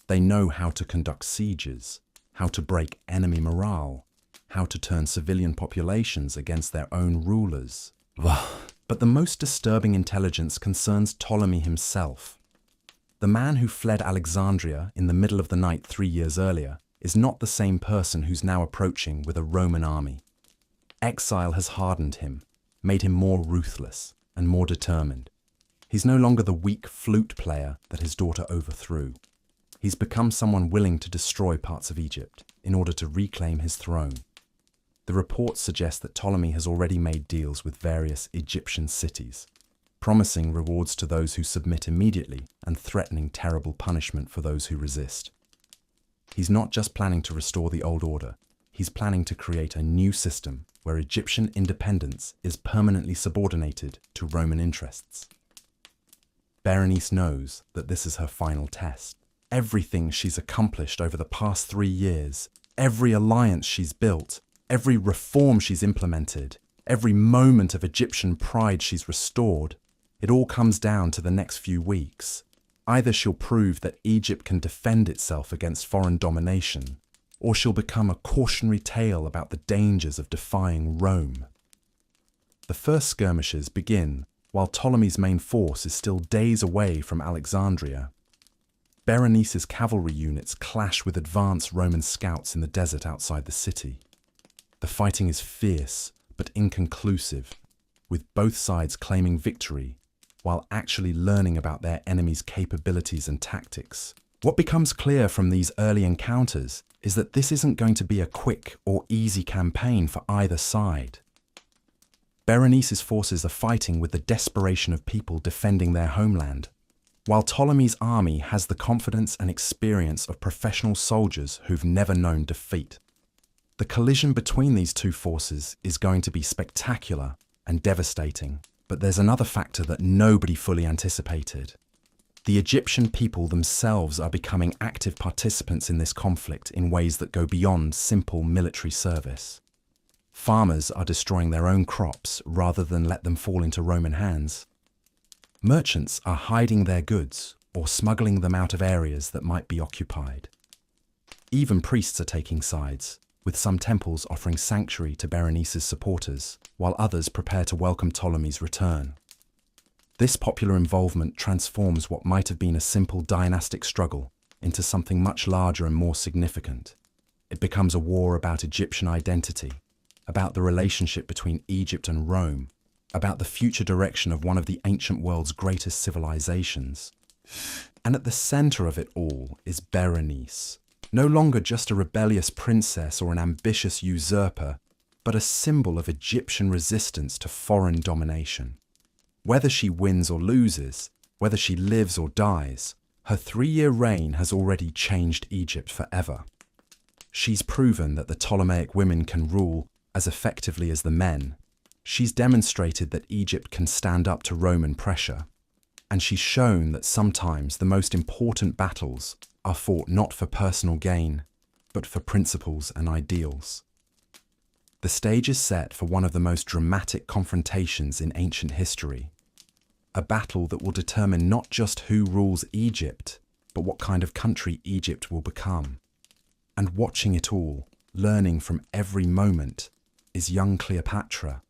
They know how to conduct sieges, how to break enemy morale, how to turn civilian populations against their own rulers. But the most disturbing intelligence concerns Ptolemy himself. The man who fled Alexandria in the middle of the night 3 years earlier is not the same person who's now approaching with a Roman army. Exile has hardened him, made him more ruthless and more determined. He's no longer the weak flute player that his daughter overthrew. He's become someone willing to destroy parts of Egypt in order to reclaim his throne. The reports suggest that Ptolemy has already made deals with various Egyptian cities, promising rewards to those who submit immediately and threatening terrible punishment for those who resist. He's not just planning to restore the old order, he's planning to create a new system where Egyptian independence is permanently subordinated to Roman interests. Berenice knows that this is her final test. Everything she's accomplished over the past 3 years, every alliance she's built, every reform she's implemented, every moment of Egyptian pride she's restored, it all comes down to the next few weeks. Either she'll prove that Egypt can defend itself against foreign domination, or she'll become a cautionary tale about the dangers of defying Rome. The first skirmishes begin while Ptolemy's main force is still days away from Alexandria. Berenice's cavalry units clash with advanced Roman scouts in the desert outside the city. The fighting is fierce but inconclusive, with both sides claiming victory while actually learning about their enemy's capabilities and tactics. What becomes clear from these early encounters is that this isn't going to be a quick or easy campaign for either side. Berenice's forces are fighting with the desperation of people defending their homeland, while Ptolemy's army has the confidence and experience of professional soldiers who've never known defeat. The collision between these two forces is going to be spectacular and devastating, but there's another factor that nobody fully anticipated. The Egyptian people themselves are becoming active participants in this conflict in ways that go beyond simple military service. Farmers are destroying their own crops rather than let them fall into Roman hands. Merchants are hiding their goods or smuggling them out of areas that might be occupied. Even priests are taking sides, with some temples offering sanctuary to Berenice's supporters, while others prepare to welcome Ptolemy's return. This popular involvement transforms what might have been a simple dynastic struggle into something much larger and more significant. It becomes a war about Egyptian identity, about the relationship between Egypt and Rome, about the future direction of one of the ancient world's greatest civilizations. And at the center of it all is Berenice, no longer just a rebellious princess or an ambitious usurper, but a symbol of Egyptian resistance to foreign domination. Whether she wins or loses, whether she lives or dies, her 3-year reign has already changed Egypt forever. She's proven that the Ptolemaic women can rule as effectively as the men. She's demonstrated that Egypt can stand up to Roman pressure. And she's shown that sometimes the most important battles are fought not for personal gain, but for principles and ideals. The stage is set for one of the most dramatic confrontations in ancient history, a battle that will determine not just who rules Egypt, but what kind of country Egypt will become. And watching it all, learning from every moment, is young Cleopatra,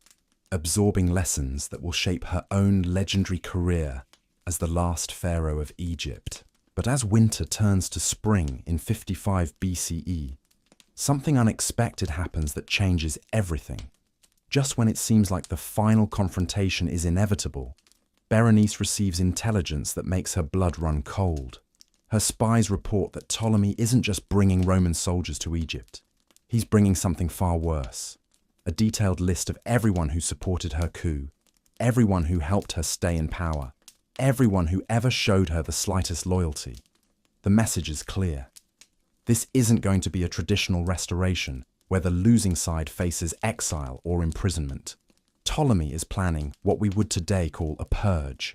absorbing lessons that will shape her own legendary career as the last pharaoh of Egypt. But as winter turns to spring in 55 BCE, something unexpected happens that changes everything. Just when it seems like the final confrontation is inevitable, Berenice receives intelligence that makes her blood run cold. Her spies report that Ptolemy isn't just bringing Roman soldiers to Egypt. He's bringing something far worse. A detailed list of everyone who supported her coup, everyone who helped her stay in power, everyone who ever showed her the slightest loyalty. The message is clear. This isn't going to be a traditional restoration where the losing side faces exile or imprisonment. Ptolemy is planning what we would today call a purge.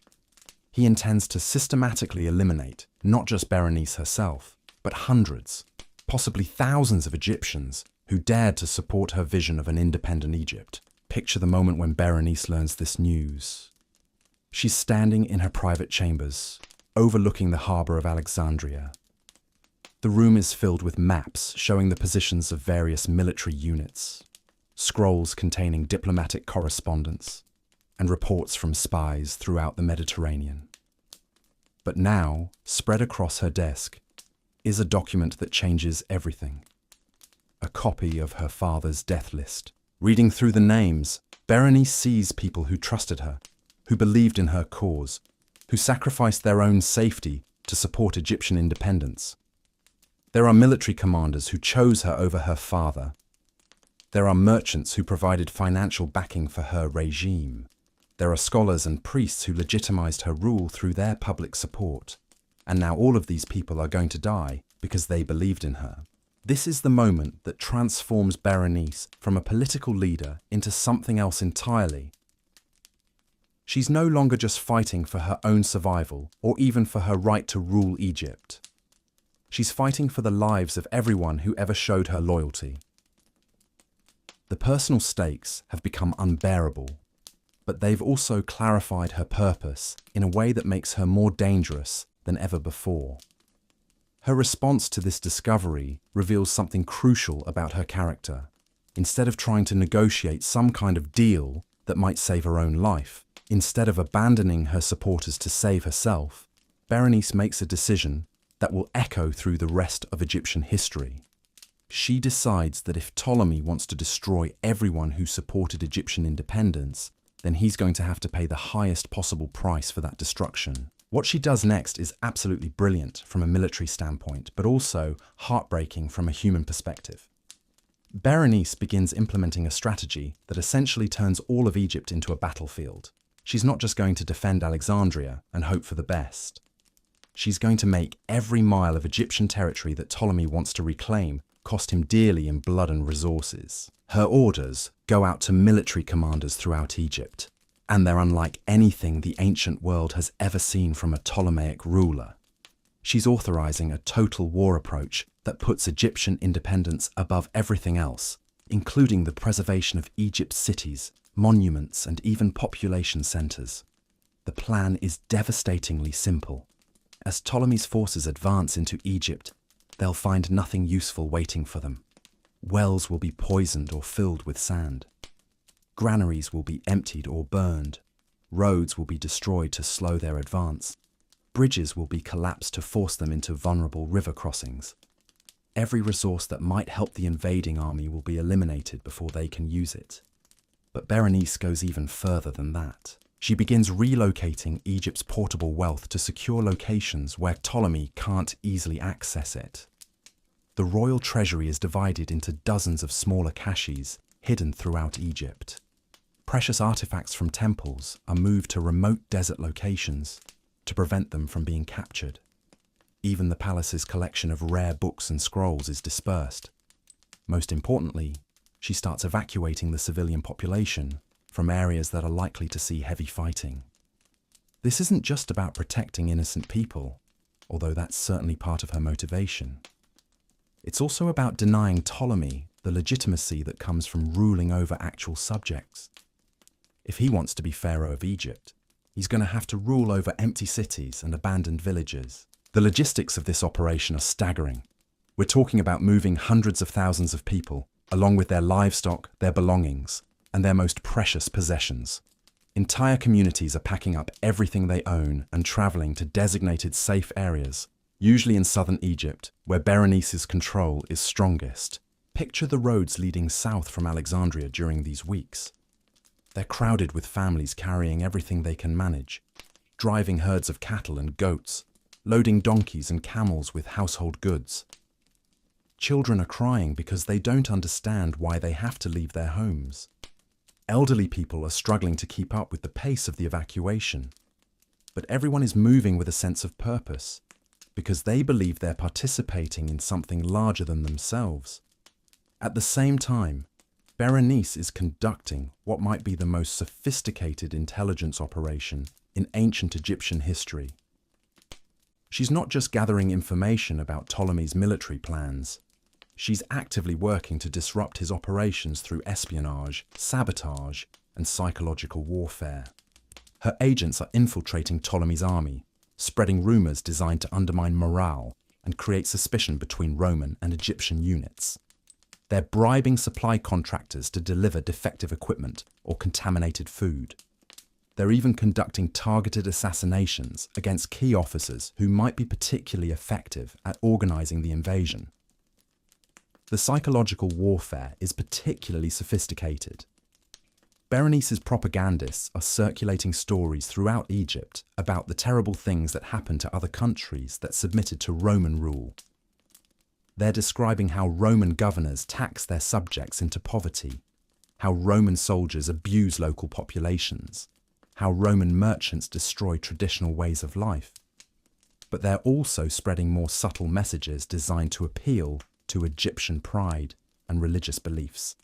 He intends to systematically eliminate not just Berenice herself, but hundreds, possibly thousands of Egyptians who dared to support her vision of an independent Egypt. Picture the moment when Berenice learns this news. She's standing in her private chambers, overlooking the harbour of Alexandria. The room is filled with maps showing the positions of various military units, scrolls containing diplomatic correspondence, and reports from spies throughout the Mediterranean. But now, spread across her desk, is a document that changes everything. A copy of her father's death list. Reading through the names, Berenice sees people who trusted her, who believed in her cause, who sacrificed their own safety to support Egyptian independence. There are military commanders who chose her over her father. There are merchants who provided financial backing for her regime. There are scholars and priests who legitimized her rule through their public support. And now all of these people are going to die because they believed in her. This is the moment that transforms Berenice from a political leader into something else entirely. She's no longer just fighting for her own survival or even for her right to rule Egypt. She's fighting for the lives of everyone who ever showed her loyalty. The personal stakes have become unbearable, but they've also clarified her purpose in a way that makes her more dangerous than ever before. Her response to this discovery reveals something crucial about her character. Instead of trying to negotiate some kind of deal that might save her own life, instead of abandoning her supporters to save herself, Berenice makes a decision that will echo through the rest of Egyptian history. She decides that if Ptolemy wants to destroy everyone who supported Egyptian independence, then he's going to have to pay the highest possible price for that destruction. What she does next is absolutely brilliant from a military standpoint, but also heartbreaking from a human perspective. Berenice begins implementing a strategy that essentially turns all of Egypt into a battlefield. She's not just going to defend Alexandria and hope for the best. She's going to make every mile of Egyptian territory that Ptolemy wants to reclaim cost him dearly in blood and resources. Her orders go out to military commanders throughout Egypt, and they're unlike anything the ancient world has ever seen from a Ptolemaic ruler. She's authorizing a total war approach that puts Egyptian independence above everything else, including the preservation of Egypt's cities, monuments, and even population centers. The plan is devastatingly simple. As Ptolemy's forces advance into Egypt, they'll find nothing useful waiting for them. Wells will be poisoned or filled with sand. Granaries will be emptied or burned. Roads will be destroyed to slow their advance. Bridges will be collapsed to force them into vulnerable river crossings. Every resource that might help the invading army will be eliminated before they can use it. But Berenice goes even further than that. She begins relocating Egypt's portable wealth to secure locations where Ptolemy can't easily access it. The royal treasury is divided into dozens of smaller caches hidden throughout Egypt. Precious artifacts from temples are moved to remote desert locations to prevent them from being captured. Even the palace's collection of rare books and scrolls is dispersed. Most importantly, she starts evacuating the civilian population from areas that are likely to see heavy fighting. This isn't just about protecting innocent people, although that's certainly part of her motivation. It's also about denying Ptolemy the legitimacy that comes from ruling over actual subjects. If he wants to be pharaoh of Egypt, he's going to have to rule over empty cities and abandoned villages. The logistics of this operation are staggering. We're talking about moving hundreds of thousands of people, along with their livestock, their belongings, and their most precious possessions. Entire communities are packing up everything they own and traveling to designated safe areas, usually in southern Egypt, where Berenice's control is strongest. Picture the roads leading south from Alexandria during these weeks. They're crowded with families carrying everything they can manage, driving herds of cattle and goats, loading donkeys and camels with household goods. Children are crying because they don't understand why they have to leave their homes. Elderly people are struggling to keep up with the pace of the evacuation. But everyone is moving with a sense of purpose, because they believe they're participating in something larger than themselves. At the same time, Berenice is conducting what might be the most sophisticated intelligence operation in ancient Egyptian history. She's not just gathering information about Ptolemy's military plans. She's actively working to disrupt his operations through espionage, sabotage, and psychological warfare. Her agents are infiltrating Ptolemy's army, spreading rumors designed to undermine morale and create suspicion between Roman and Egyptian units. They're bribing supply contractors to deliver defective equipment or contaminated food. They're even conducting targeted assassinations against key officers who might be particularly effective at organizing the invasion. The psychological warfare is particularly sophisticated. Berenice's propagandists are circulating stories throughout Egypt about the terrible things that happened to other countries that submitted to Roman rule. They're describing how Roman governors tax their subjects into poverty, how Roman soldiers abuse local populations, how Roman merchants destroy traditional ways of life. but they're also spreading more subtle messages designed to appeal to Egyptian pride and religious beliefs.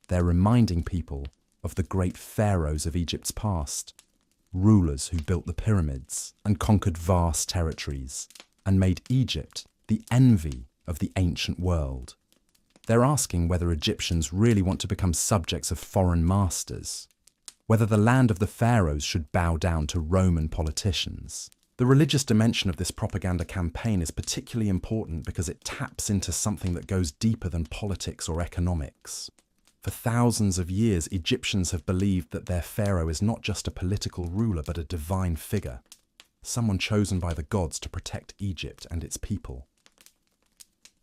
They're reminding people of the great pharaohs of Egypt's past, rulers who built the pyramids and conquered vast territories and made Egypt the envy of the ancient world. They're asking whether Egyptians really want to become subjects of foreign masters, whether the land of the pharaohs should bow down to Roman politicians. The religious dimension of this propaganda campaign is particularly important because it taps into something that goes deeper than politics or economics. For thousands of years, Egyptians have believed that their pharaoh is not just a political ruler but a divine figure, someone chosen by the gods to protect Egypt and its people.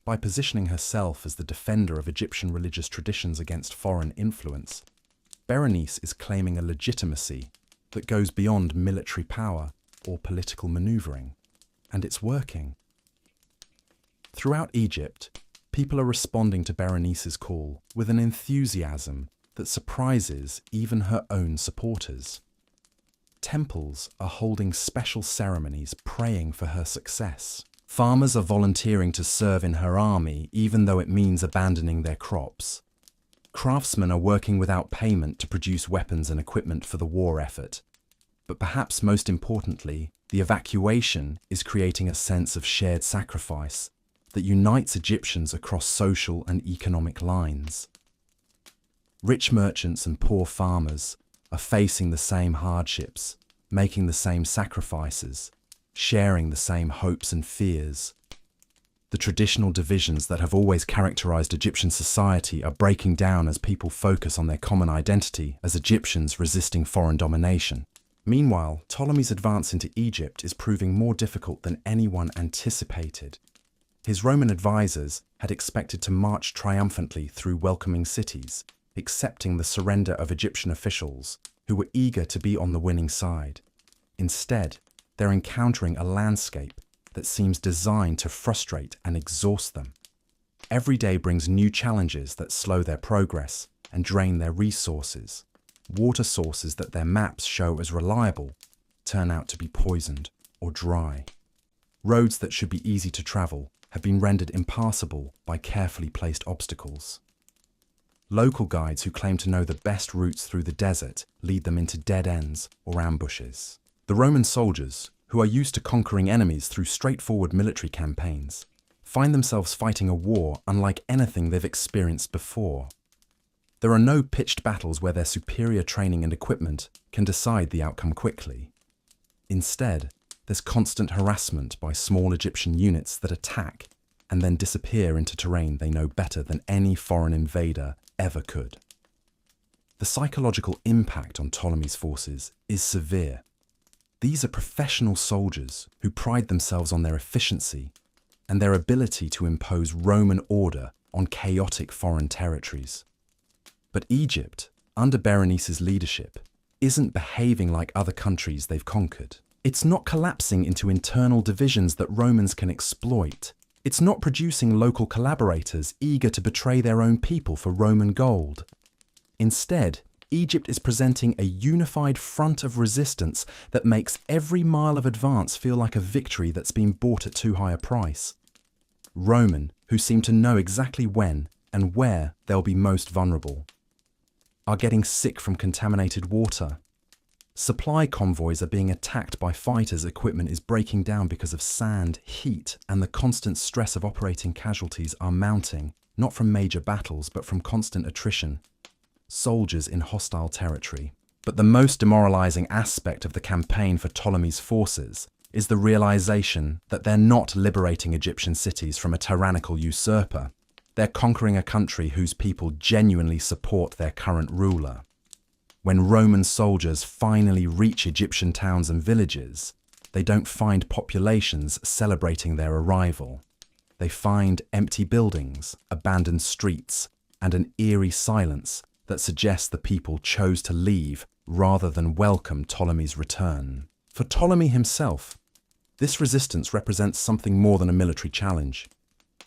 By positioning herself as the defender of Egyptian religious traditions against foreign influence, Berenice is claiming a legitimacy that goes beyond military power or political maneuvering, and it's working. Throughout Egypt, people are responding to Berenice's call with an enthusiasm that surprises even her own supporters. Temples are holding special ceremonies praying for her success. Farmers are volunteering to serve in her army even though it means abandoning their crops. Craftsmen are working without payment to produce weapons and equipment for the war effort. But perhaps most importantly, the evacuation is creating a sense of shared sacrifice that unites Egyptians across social and economic lines. Rich merchants and poor farmers are facing the same hardships, making the same sacrifices, sharing the same hopes and fears. The traditional divisions that have always characterized Egyptian society are breaking down as people focus on their common identity as Egyptians resisting foreign domination. Meanwhile, Ptolemy's advance into Egypt is proving more difficult than anyone anticipated. His Roman advisors had expected to march triumphantly through welcoming cities, accepting the surrender of Egyptian officials who were eager to be on the winning side. Instead, they're encountering a landscape that seems designed to frustrate and exhaust them. Every day brings new challenges that slow their progress and drain their resources. Water sources that their maps show as reliable turn out to be poisoned or dry. Roads that should be easy to travel have been rendered impassable by carefully placed obstacles. Local guides who claim to know the best routes through the desert lead them into dead ends or ambushes. The Roman soldiers, who are used to conquering enemies through straightforward military campaigns, find themselves fighting a war unlike anything they've experienced before. There are no pitched battles where their superior training and equipment can decide the outcome quickly. Instead, there's constant harassment by small Egyptian units that attack and then disappear into terrain they know better than any foreign invader ever could. The psychological impact on Ptolemy's forces is severe. These are professional soldiers who pride themselves on their efficiency and their ability to impose Roman order on chaotic foreign territories. But Egypt, under Berenice's leadership, isn't behaving like other countries they've conquered. It's not collapsing into internal divisions that Romans can exploit. It's not producing local collaborators eager to betray their own people for Roman gold. Instead, Egypt is presenting a unified front of resistance that makes every mile of advance feel like a victory that's been bought at too high a price. Roman, who seem to know exactly when and where they'll be most vulnerable, are getting sick from contaminated water. Supply convoys are being attacked by fighters' equipment is breaking down because of sand, heat, and the constant stress of operating casualties are mounting, not from major battles but from constant attrition. Soldiers in hostile territory. But the most demoralizing aspect of the campaign for Ptolemy's forces is the realization that they're not liberating Egyptian cities from a tyrannical usurper. They're conquering a country whose people genuinely support their current ruler. When Roman soldiers finally reach Egyptian towns and villages, they don't find populations celebrating their arrival. They find empty buildings, abandoned streets, and an eerie silence that suggests the people chose to leave rather than welcome Ptolemy's return. For Ptolemy himself, this resistance represents something more than a military challenge.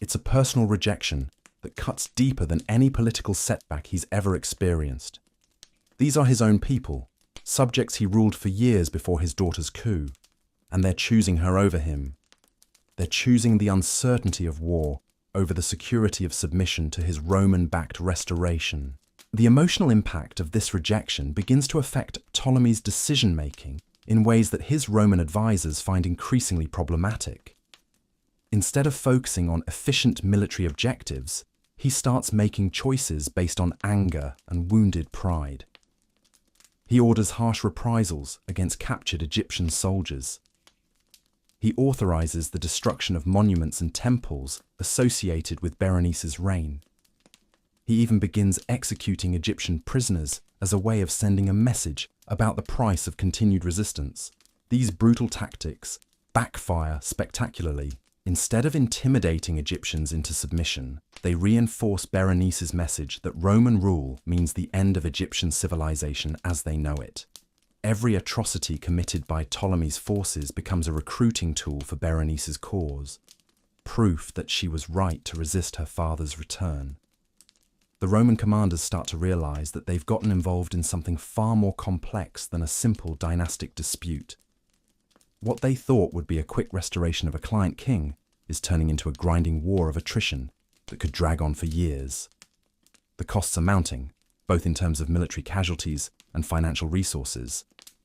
It's a personal rejection that cuts deeper than any political setback he's ever experienced. These are his own people, subjects he ruled for years before his daughter's coup. and they're choosing her over him. They're choosing the uncertainty of war over the security of submission to his Roman-backed restoration. The emotional impact of this rejection begins to affect Ptolemy's decision-making in ways that his Roman advisors find increasingly problematic. Instead of focusing on efficient military objectives, he starts making choices based on anger and wounded pride. He orders harsh reprisals against captured Egyptian soldiers. He authorizes the destruction of monuments and temples associated with Berenice's reign. He even begins executing Egyptian prisoners as a way of sending a message about the price of continued resistance. These brutal tactics backfire spectacularly. Instead of intimidating Egyptians into submission, they reinforce Berenice's message that Roman rule means the end of Egyptian civilization as they know it. Every atrocity committed by Ptolemy's forces becomes a recruiting tool for Berenice's cause, proof that she was right to resist her father's return. The Roman commanders start to realize that they've gotten involved in something far more complex than a simple dynastic dispute. What they thought would be a quick restoration of a client king is turning into a grinding war of attrition that could drag on for years. The costs are mounting, both in terms of military casualties and financial resources,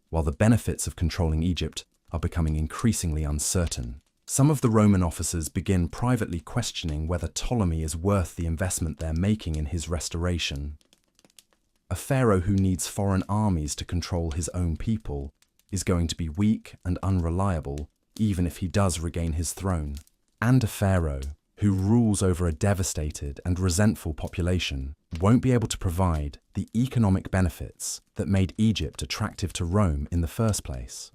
while the benefits of controlling Egypt are becoming increasingly uncertain. Some of the Roman officers begin privately questioning whether Ptolemy is worth the investment they're making in his restoration. A pharaoh who needs foreign armies to control his own people is going to be weak and unreliable even if he does regain his throne. And a pharaoh who rules over a devastated and resentful population won't be able to provide the economic benefits that made Egypt attractive to Rome in the first place.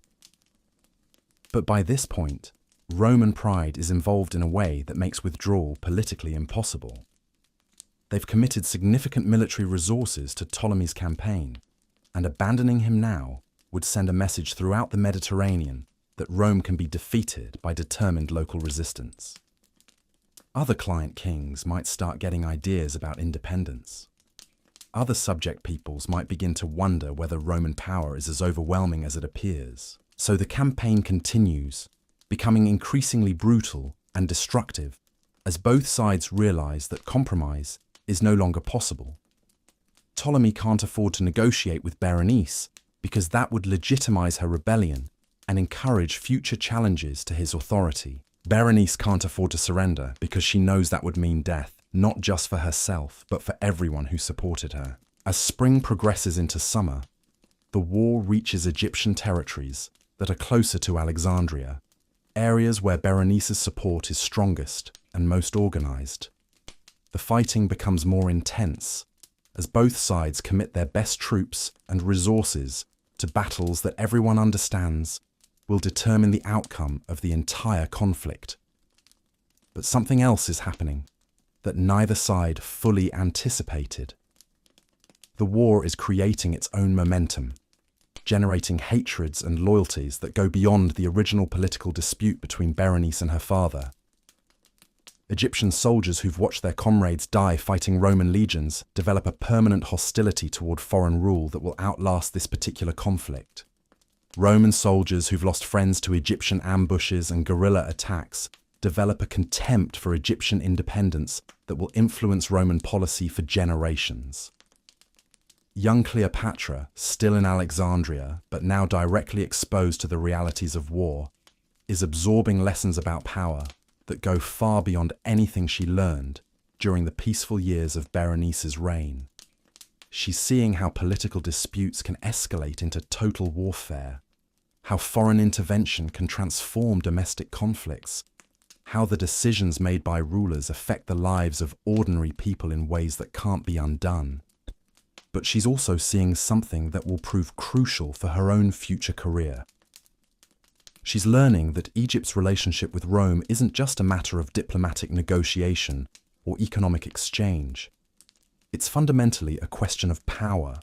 But by this point, Roman pride is involved in a way that makes withdrawal politically impossible. They've committed significant military resources to Ptolemy's campaign, and abandoning him now would send a message throughout the Mediterranean that Rome can be defeated by determined local resistance. Other client kings might start getting ideas about independence. Other subject peoples might begin to wonder whether Roman power is as overwhelming as it appears. So the campaign continues, becoming increasingly brutal and destructive as both sides realize that compromise is no longer possible. Ptolemy can't afford to negotiate with Berenice because that would legitimize her rebellion and encourage future challenges to his authority. Berenice can't afford to surrender because she knows that would mean death, not just for herself, but for everyone who supported her. As spring progresses into summer, the war reaches Egyptian territories that are closer to Alexandria, areas where Berenice's support is strongest and most organized. The fighting becomes more intense as both sides commit their best troops and resources to battles that everyone understands will determine the outcome of the entire conflict. But something else is happening that neither side fully anticipated. The war is creating its own momentum, generating hatreds and loyalties that go beyond the original political dispute between Berenice and her father. Egyptian soldiers who've watched their comrades die fighting Roman legions develop a permanent hostility toward foreign rule that will outlast this particular conflict. Roman soldiers who've lost friends to Egyptian ambushes and guerrilla attacks develop a contempt for Egyptian independence that will influence Roman policy for generations. Young Cleopatra, still in Alexandria, but now directly exposed to the realities of war, is absorbing lessons about power that go far beyond anything she learned during the peaceful years of Berenice's reign. She's seeing how political disputes can escalate into total warfare, how foreign intervention can transform domestic conflicts, how the decisions made by rulers affect the lives of ordinary people in ways that can't be undone. But she's also seeing something that will prove crucial for her own future career. She's learning that Egypt's relationship with Rome isn't just a matter of diplomatic negotiation or economic exchange. It's fundamentally a question of power,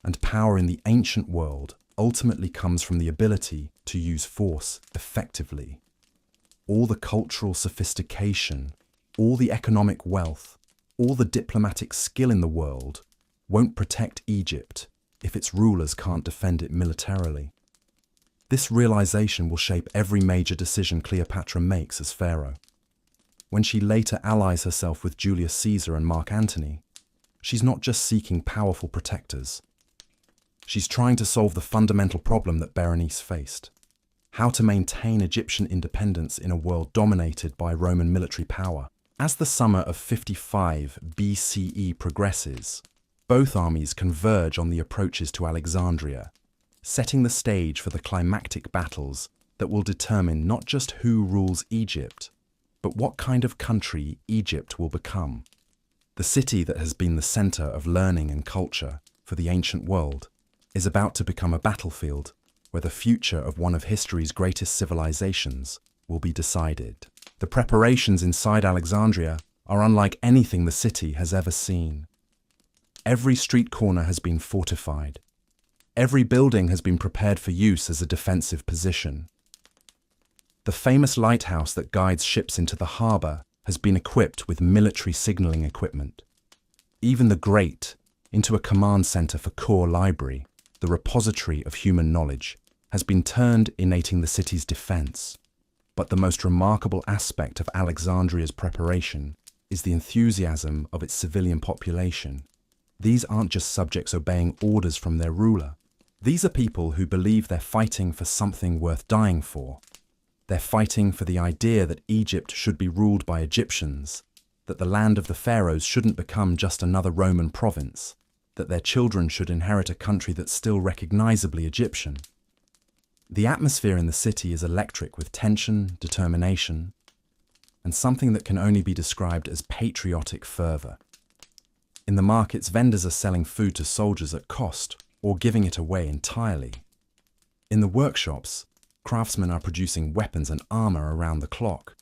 and power in the ancient world ultimately comes from the ability to use force effectively. All the cultural sophistication, all the economic wealth, all the diplomatic skill in the world won't protect Egypt if its rulers can't defend it militarily. This realization will shape every major decision Cleopatra makes as pharaoh. When she later allies herself with Julius Caesar and Mark Antony, she's not just seeking powerful protectors. She's trying to solve the fundamental problem that Berenice faced: how to maintain Egyptian independence in a world dominated by Roman military power. As the summer of 55 BCE progresses, both armies converge on the approaches to Alexandria, setting the stage for the climactic battles that will determine not just who rules Egypt, but what kind of country Egypt will become. The city that has been the center of learning and culture for the ancient world is about to become a battlefield where the future of one of history's greatest civilizations will be decided. The preparations inside Alexandria are unlike anything the city has ever seen. Every street corner has been fortified. Every building has been prepared for use as a defensive position. The famous lighthouse that guides ships into the harbor has been equipped with military signaling equipment. Even the grate into a command center for core library, the repository of human knowledge, has been turned, innating the city's defense. But the most remarkable aspect of Alexandria's preparation is the enthusiasm of its civilian population. These aren't just subjects obeying orders from their ruler. These are people who believe they're fighting for something worth dying for. They're fighting for the idea that Egypt should be ruled by Egyptians, that the land of the pharaohs shouldn't become just another Roman province, that their children should inherit a country that's still recognizably Egyptian. The atmosphere in the city is electric with tension, determination, and something that can only be described as patriotic fervor. In the markets, vendors are selling food to soldiers at cost or giving it away entirely. In the workshops, craftsmen are producing weapons and armor around the clock.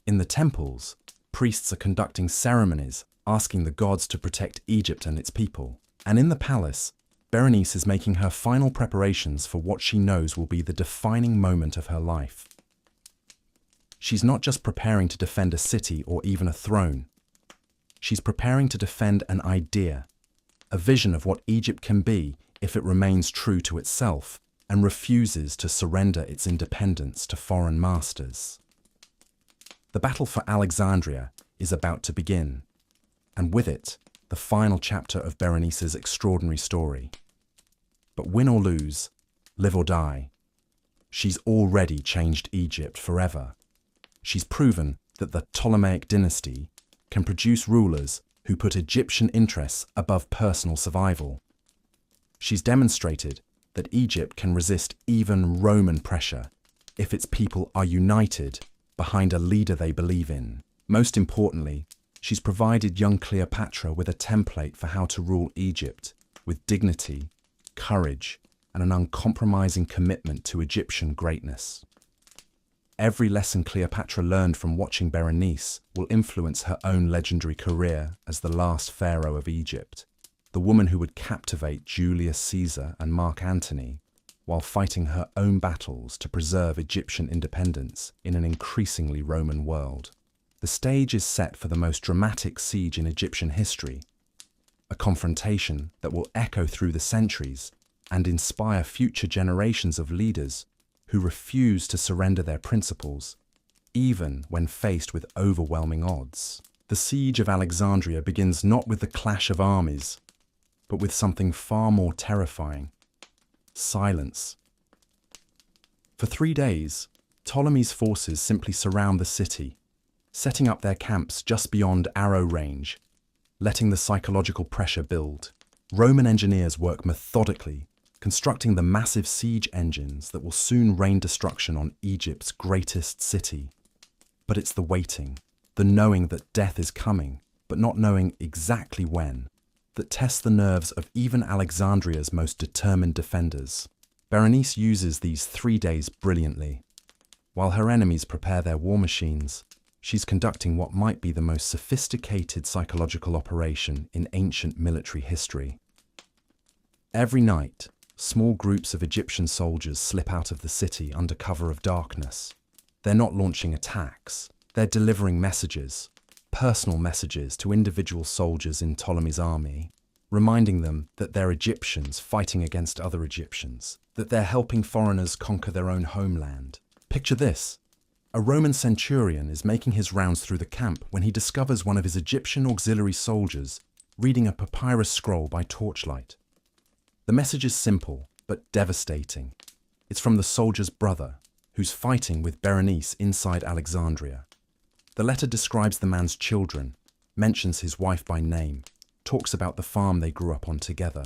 In the temples, priests are conducting ceremonies, asking the gods to protect Egypt and its people. And in the palace, Berenice is making her final preparations for what she knows will be the defining moment of her life. She's not just preparing to defend a city or even a throne. She's preparing to defend an idea, a vision of what Egypt can be if it remains true to itself and refuses to surrender its independence to foreign masters. The battle for Alexandria is about to begin, and with it, the final chapter of Berenice's extraordinary story. But win or lose, live or die, she's already changed Egypt forever. She's proven that the Ptolemaic dynasty can produce rulers who put Egyptian interests above personal survival. She's demonstrated that Egypt can resist even Roman pressure if its people are united behind a leader they believe in. Most importantly, she's provided young Cleopatra with a template for how to rule Egypt with dignity, courage, and an uncompromising commitment to Egyptian greatness. Every lesson Cleopatra learned from watching Berenice will influence her own legendary career as the last pharaoh of Egypt, the woman who would captivate Julius Caesar and Mark Antony while fighting her own battles to preserve Egyptian independence in an increasingly Roman world. The stage is set for the most dramatic siege in Egyptian history, a confrontation that will echo through the centuries and inspire future generations of leaders who refuse to surrender their principles, even when faced with overwhelming odds. The siege of Alexandria begins not with the clash of armies, but with something far more terrifying: silence. For 3 days, Ptolemy's forces simply surround the city, setting up their camps just beyond arrow range, letting the psychological pressure build. Roman engineers work methodically, constructing the massive siege engines that will soon rain destruction on Egypt's greatest city. But it's the waiting, the knowing that death is coming, but not knowing exactly when, that tests the nerves of even Alexandria's most determined defenders. Berenice uses these 3 days brilliantly. While her enemies prepare their war machines, she's conducting what might be the most sophisticated psychological operation in ancient military history. Every night, small groups of Egyptian soldiers slip out of the city under cover of darkness. They're not launching attacks, they're delivering messages, personal messages to individual soldiers in Ptolemy's army. reminding them that they're Egyptians fighting against other Egyptians, that they're helping foreigners conquer their own homeland. Picture this. A Roman centurion is making his rounds through the camp when he discovers one of his Egyptian auxiliary soldiers reading a papyrus scroll by torchlight. The message is simple, but devastating. It's from the soldier's brother, who's fighting with Berenice inside Alexandria. The letter describes the man's children, mentions his wife by name, talks about the farm they grew up on together.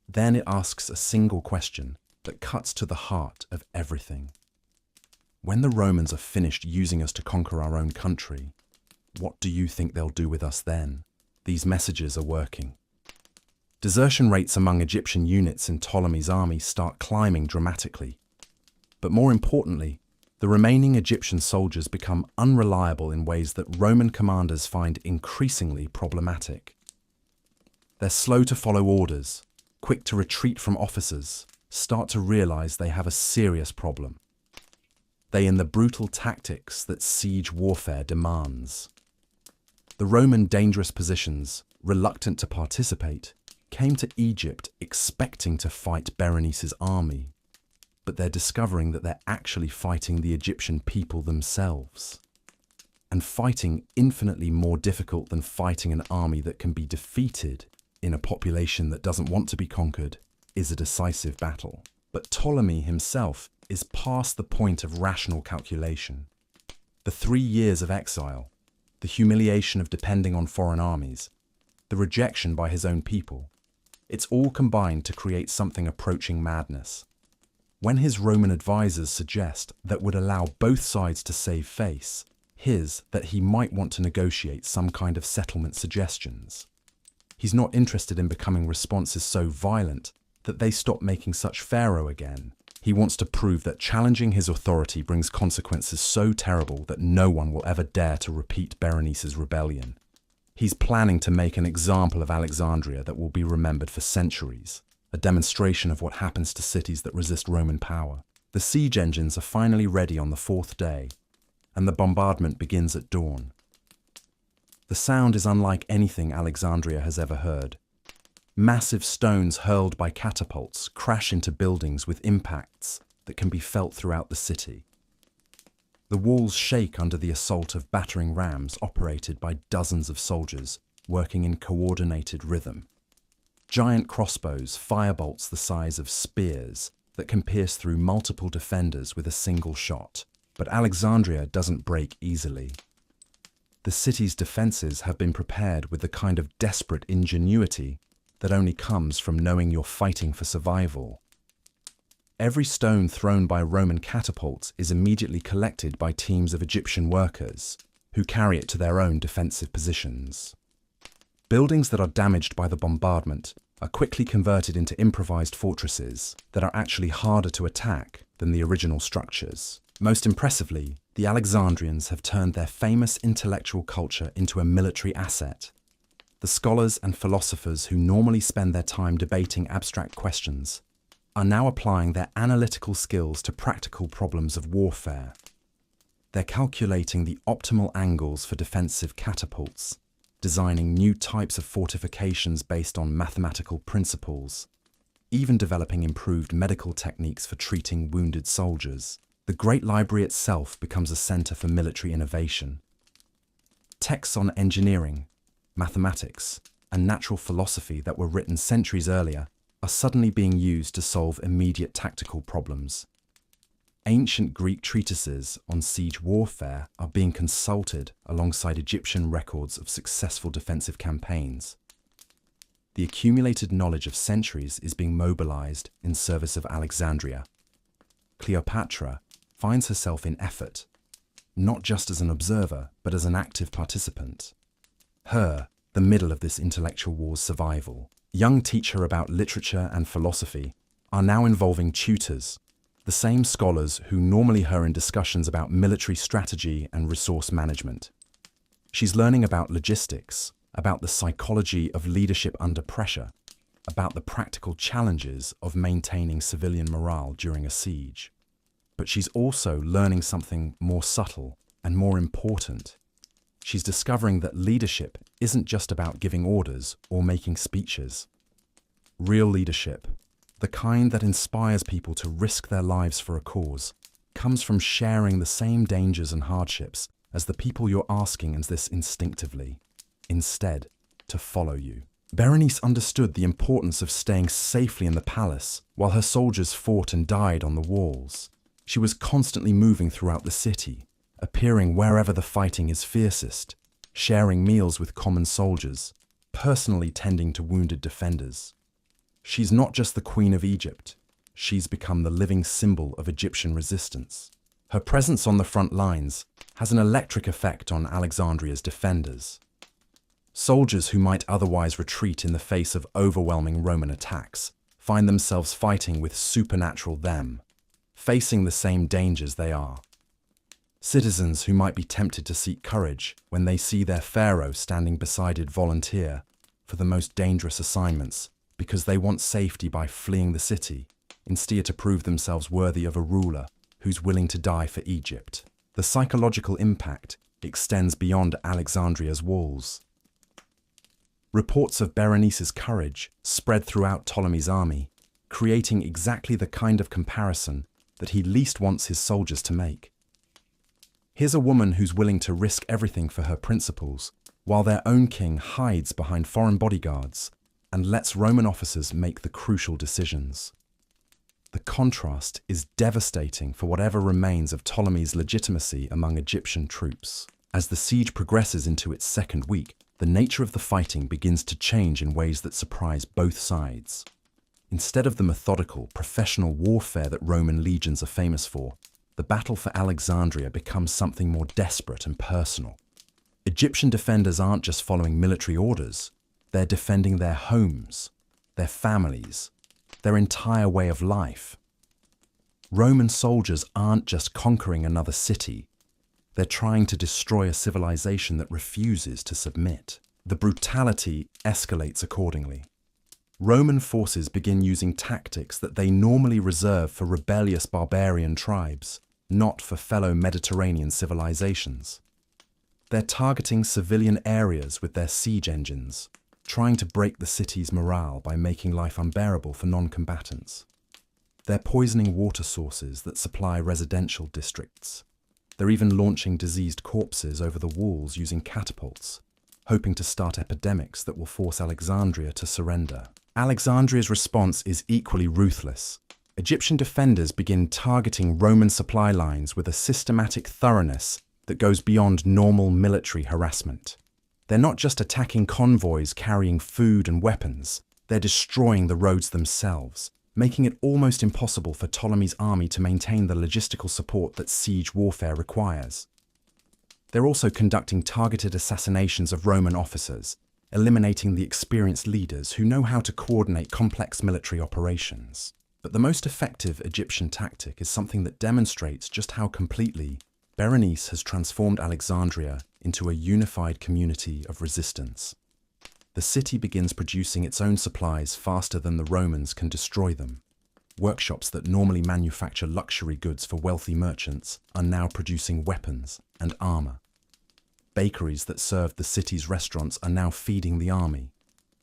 Then it asks a single question that cuts to the heart of everything. When the Romans are finished using us to conquer our own country, what do you think they'll do with us then? These messages are working. Desertion rates among Egyptian units in Ptolemy's army start climbing dramatically. But more importantly, the remaining Egyptian soldiers become unreliable in ways that Roman commanders find increasingly problematic. They're slow to follow orders, quick to retreat from officers, start to realize they have a serious problem. They in the brutal tactics that siege warfare demands. The Roman dangerous positions, reluctant to participate, came to Egypt expecting to fight Berenice's army, but they're discovering that they're actually fighting the Egyptian people themselves. And fighting infinitely more difficult than fighting an army that can be defeated in a population that doesn't want to be conquered is a decisive battle. But Ptolemy himself is past the point of rational calculation. The 3 years of exile, the humiliation of depending on foreign armies, the rejection by his own people, it's all combined to create something approaching madness. When his Roman advisors suggest that would allow both sides to save face, his that he might want to negotiate some kind of settlement suggestions. He's not interested in becoming responses so violent that they stop making such pharaoh again. He wants to prove that challenging his authority brings consequences so terrible that no one will ever dare to repeat Berenice's rebellion. He's planning to make an example of Alexandria that will be remembered for centuries, a demonstration of what happens to cities that resist Roman power. The siege engines are finally ready on the 4th day, and the bombardment begins at dawn. The sound is unlike anything Alexandria has ever heard. Massive stones hurled by catapults crash into buildings with impacts that can be felt throughout the city. The walls shake under the assault of battering rams operated by dozens of soldiers working in coordinated rhythm. Giant crossbows fire bolts the size of spears that can pierce through multiple defenders with a single shot. But Alexandria doesn't break easily. The city's defenses have been prepared with the kind of desperate ingenuity that only comes from knowing you're fighting for survival. Every stone thrown by Roman catapults is immediately collected by teams of Egyptian workers, who carry it to their own defensive positions. Buildings that are damaged by the bombardment are quickly converted into improvised fortresses that are actually harder to attack than the original structures. Most impressively, the Alexandrians have turned their famous intellectual culture into a military asset. The scholars and philosophers who normally spend their time debating abstract questions are now applying their analytical skills to practical problems of warfare. They're calculating the optimal angles for defensive catapults, designing new types of fortifications based on mathematical principles, even developing improved medical techniques for treating wounded soldiers. The Great Library itself becomes a center for military innovation. Texts on engineering, mathematics, and natural philosophy that were written centuries earlier are suddenly being used to solve immediate tactical problems. Ancient Greek treatises on siege warfare are being consulted alongside Egyptian records of successful defensive campaigns. The accumulated knowledge of centuries is being mobilized in service of Alexandria. Cleopatra finds herself in effort, not just as an observer, but as an active participant. Her, the middle of this intellectual war's survival. Young teach her about literature and philosophy are now involving tutors, the same scholars who normally her in discussions about military strategy and resource management. She's learning about logistics, about the psychology of leadership under pressure, about the practical challenges of maintaining civilian morale during a siege. But she's also learning something more subtle and more important. She's discovering that leadership isn't just about giving orders or making speeches. Real leadership, the kind that inspires people to risk their lives for a cause, comes from sharing the same dangers and hardships as the people you're asking this instinctively, instead, to follow you. Berenice understood the importance of staying safely in the palace while her soldiers fought and died on the walls. She was constantly moving throughout the city, appearing wherever the fighting is fiercest, sharing meals with common soldiers, personally tending to wounded defenders. She's not just the Queen of Egypt, she's become the living symbol of Egyptian resistance. Her presence on the front lines has an electric effect on Alexandria's defenders. Soldiers who might otherwise retreat in the face of overwhelming Roman attacks find themselves fighting with supernatural them, facing the same dangers they are. Citizens who might be tempted to seek courage when they see their pharaoh standing beside it volunteer for the most dangerous assignments because they want safety by fleeing the city, instead to prove themselves worthy of a ruler who's willing to die for Egypt. The psychological impact extends beyond Alexandria's walls. Reports of Berenice's courage spread throughout Ptolemy's army, creating exactly the kind of comparison that he least wants his soldiers to make. Here's a woman who's willing to risk everything for her principles, while their own king hides behind foreign bodyguards and lets Roman officers make the crucial decisions. The contrast is devastating for whatever remains of Ptolemy's legitimacy among Egyptian troops. As the siege progresses into its second week, the nature of the fighting begins to change in ways that surprise both sides. Instead of the methodical, professional warfare that Roman legions are famous for, the battle for Alexandria becomes something more desperate and personal. Egyptian defenders aren't just following military orders, they're defending their homes, their families, their entire way of life. Roman soldiers aren't just conquering another city, they're trying to destroy a civilization that refuses to submit. The brutality escalates accordingly. Roman forces begin using tactics that they normally reserve for rebellious barbarian tribes, not for fellow Mediterranean civilizations. They're targeting civilian areas with their siege engines, trying to break the city's morale by making life unbearable for non-combatants. They're poisoning water sources that supply residential districts. They're even launching diseased corpses over the walls using catapults, hoping to start epidemics that will force Alexandria to surrender. Alexandria's response is equally ruthless. Egyptian defenders begin targeting Roman supply lines with a systematic thoroughness that goes beyond normal military harassment. They're not just attacking convoys carrying food and weapons, they're destroying the roads themselves, making it almost impossible for Ptolemy's army to maintain the logistical support that siege warfare requires. They're also conducting targeted assassinations of Roman officers, eliminating the experienced leaders who know how to coordinate complex military operations. But the most effective Egyptian tactic is something that demonstrates just how completely Berenice has transformed Alexandria into a unified community of resistance. The city begins producing its own supplies faster than the Romans can destroy them. Workshops that normally manufacture luxury goods for wealthy merchants are now producing weapons and armor. Bakeries that served the city's restaurants are now feeding the army.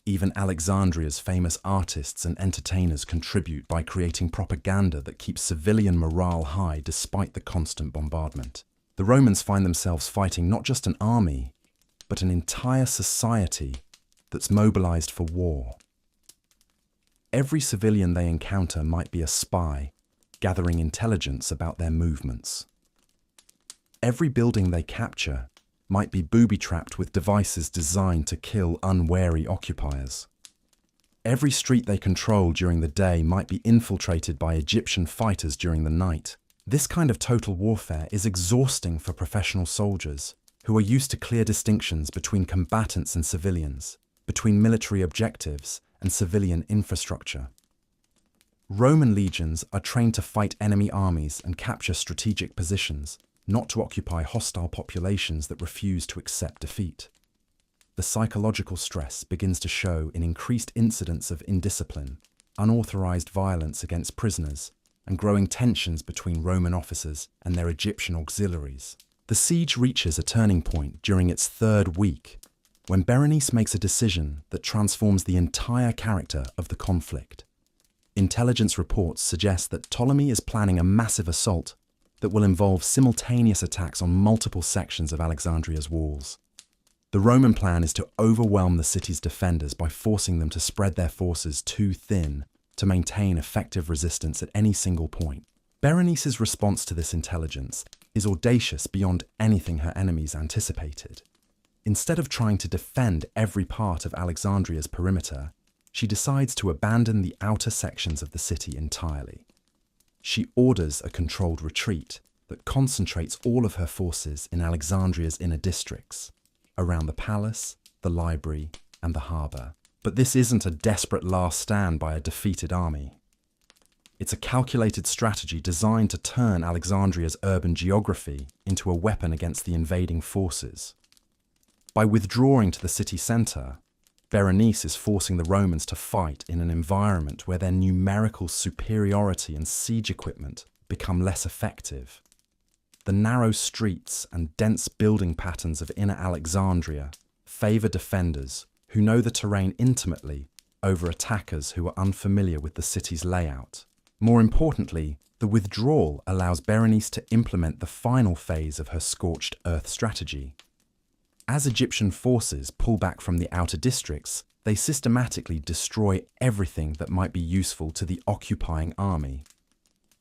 Even Alexandria's famous artists and entertainers contribute by creating propaganda that keeps civilian morale high despite the constant bombardment. The Romans find themselves fighting not just an army, but an entire society that's mobilized for war. Every civilian they encounter might be a spy, gathering intelligence about their movements. Every building they capture might be booby-trapped with devices designed to kill unwary occupiers. Every street they control during the day might be infiltrated by Egyptian fighters during the night. This kind of total warfare is exhausting for professional soldiers, who are used to clear distinctions between combatants and civilians, between military objectives and civilian infrastructure. Roman legions are trained to fight enemy armies and capture strategic positions, not to occupy hostile populations that refuse to accept defeat. The psychological stress begins to show in increased incidents of indiscipline, unauthorized violence against prisoners, and growing tensions between Roman officers and their Egyptian auxiliaries. The siege reaches a turning point during its third week, when Berenice makes a decision that transforms the entire character of the conflict. Intelligence reports suggest that Ptolemy is planning a massive assault that will involve simultaneous attacks on multiple sections of Alexandria's walls. The Roman plan is to overwhelm the city's defenders by forcing them to spread their forces too thin to maintain effective resistance at any single point. Berenice's response to this intelligence is audacious beyond anything her enemies anticipated. Instead of trying to defend every part of Alexandria's perimeter, she decides to abandon the outer sections of the city entirely. She orders a controlled retreat that concentrates all of her forces in Alexandria's inner districts, around the palace, the library, and the harbour. But this isn't a desperate last stand by a defeated army. It's a calculated strategy designed to turn Alexandria's urban geography into a weapon against the invading forces. By withdrawing to the city centre, Berenice is forcing the Romans to fight in an environment where their numerical superiority and siege equipment become less effective. The narrow streets and dense building patterns of inner Alexandria favour defenders who know the terrain intimately over attackers who are unfamiliar with the city's layout. More importantly, the withdrawal allows Berenice to implement the final phase of her scorched earth strategy. As Egyptian forces pull back from the outer districts, they systematically destroy everything that might be useful to the occupying army.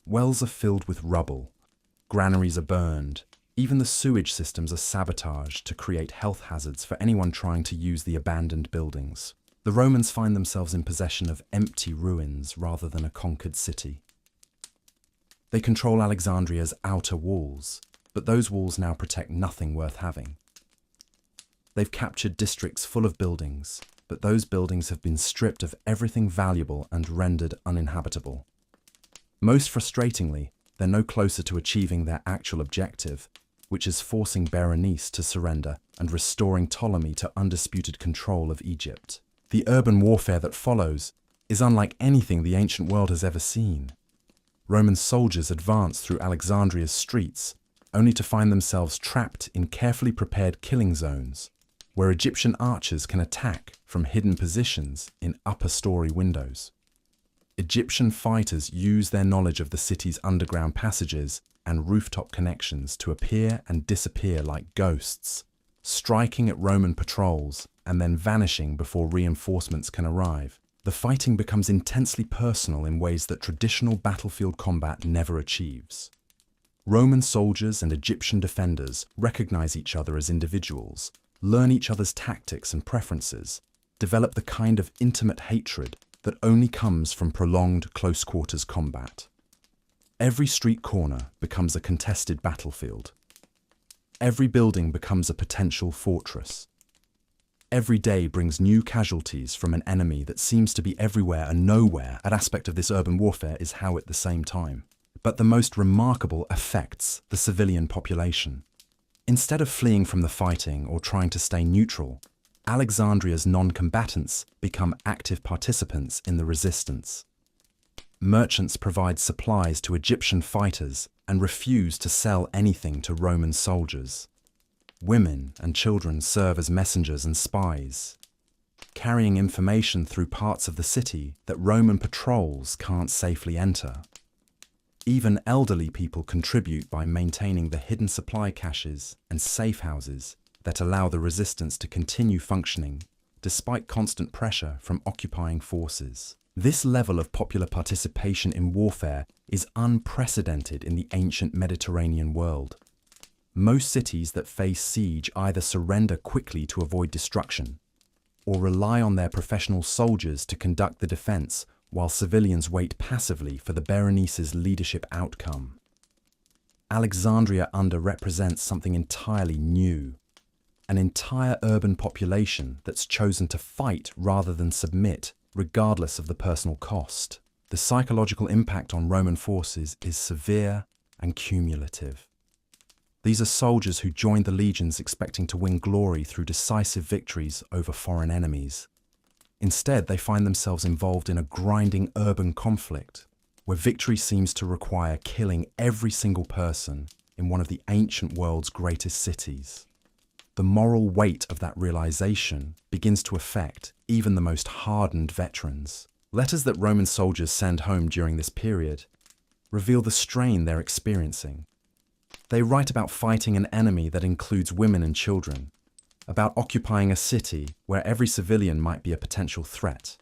Wells are filled with rubble, granaries are burned, even the sewage systems are sabotaged to create health hazards for anyone trying to use the abandoned buildings. The Romans find themselves in possession of empty ruins rather than a conquered city. They control Alexandria's outer walls, but those walls now protect nothing worth having. They've captured districts full of buildings, but those buildings have been stripped of everything valuable and rendered uninhabitable. Most frustratingly, they're no closer to achieving their actual objective, which is forcing Berenice to surrender and restoring Ptolemy to undisputed control of Egypt. The urban warfare that follows is unlike anything the ancient world has ever seen. Roman soldiers advance through Alexandria's streets, only to find themselves trapped in carefully prepared killing zones, where Egyptian archers can attack from hidden positions in upper-story windows. Egyptian fighters use their knowledge of the city's underground passages and rooftop connections to appear and disappear like ghosts, striking at Roman patrols and then vanishing before reinforcements can arrive. The fighting becomes intensely personal in ways that traditional battlefield combat never achieves. Roman soldiers and Egyptian defenders recognize each other as individuals, learn each other's tactics and preferences, develop the kind of intimate hatred that only comes from prolonged close-quarters combat. Every street corner becomes a contested battlefield. Every building becomes a potential fortress. Every day brings new casualties from an enemy that seems to be everywhere and nowhere. An aspect of this urban warfare is how at the same time. But the most remarkable affects the civilian population. Instead of fleeing from the fighting or trying to stay neutral, Alexandria's non-combatants become active participants in the resistance. Merchants provide supplies to Egyptian fighters and refuse to sell anything to Roman soldiers. Women and children serve as messengers and spies, carrying information through parts of the city that Roman patrols can't safely enter. Even elderly people contribute by maintaining the hidden supply caches and safe houses that allow the resistance to continue functioning despite constant pressure from occupying forces. This level of popular participation in warfare is unprecedented in the ancient Mediterranean world. Most cities that face siege either surrender quickly to avoid destruction or rely on their professional soldiers to conduct the defense while civilians wait passively for the Berenice's leadership outcome. Alexandria underrepresents something entirely new, an entire urban population that's chosen to fight rather than submit, regardless of the personal cost. The psychological impact on Roman forces is severe and cumulative. These are soldiers who joined the legions expecting to win glory through decisive victories over foreign enemies. Instead, they find themselves involved in a grinding urban conflict, where victory seems to require killing every single person in one of the ancient world's greatest cities. The moral weight of that realization begins to affect even the most hardened veterans. Letters that Roman soldiers send home during this period reveal the strain they're experiencing. They write about fighting an enemy that includes women and children, about occupying a city where every civilian might be a potential threat,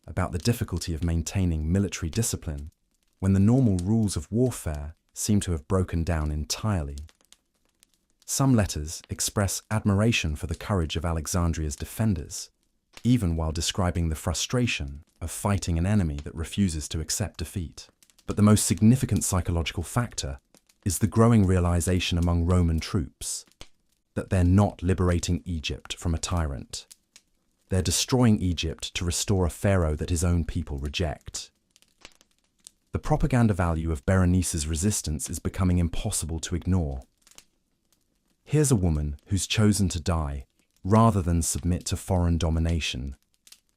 about the difficulty of maintaining military discipline when the normal rules of warfare seem to have broken down entirely. Some letters express admiration for the courage of Alexandria's defenders, even while describing the frustration of fighting an enemy that refuses to accept defeat. But the most significant psychological factor is the growing realization among Roman troops that they're not liberating Egypt from a tyrant. They're destroying Egypt to restore a pharaoh that his own people reject. The propaganda value of Berenice's resistance is becoming impossible to ignore. Here's a woman who's chosen to die rather than submit to foreign domination,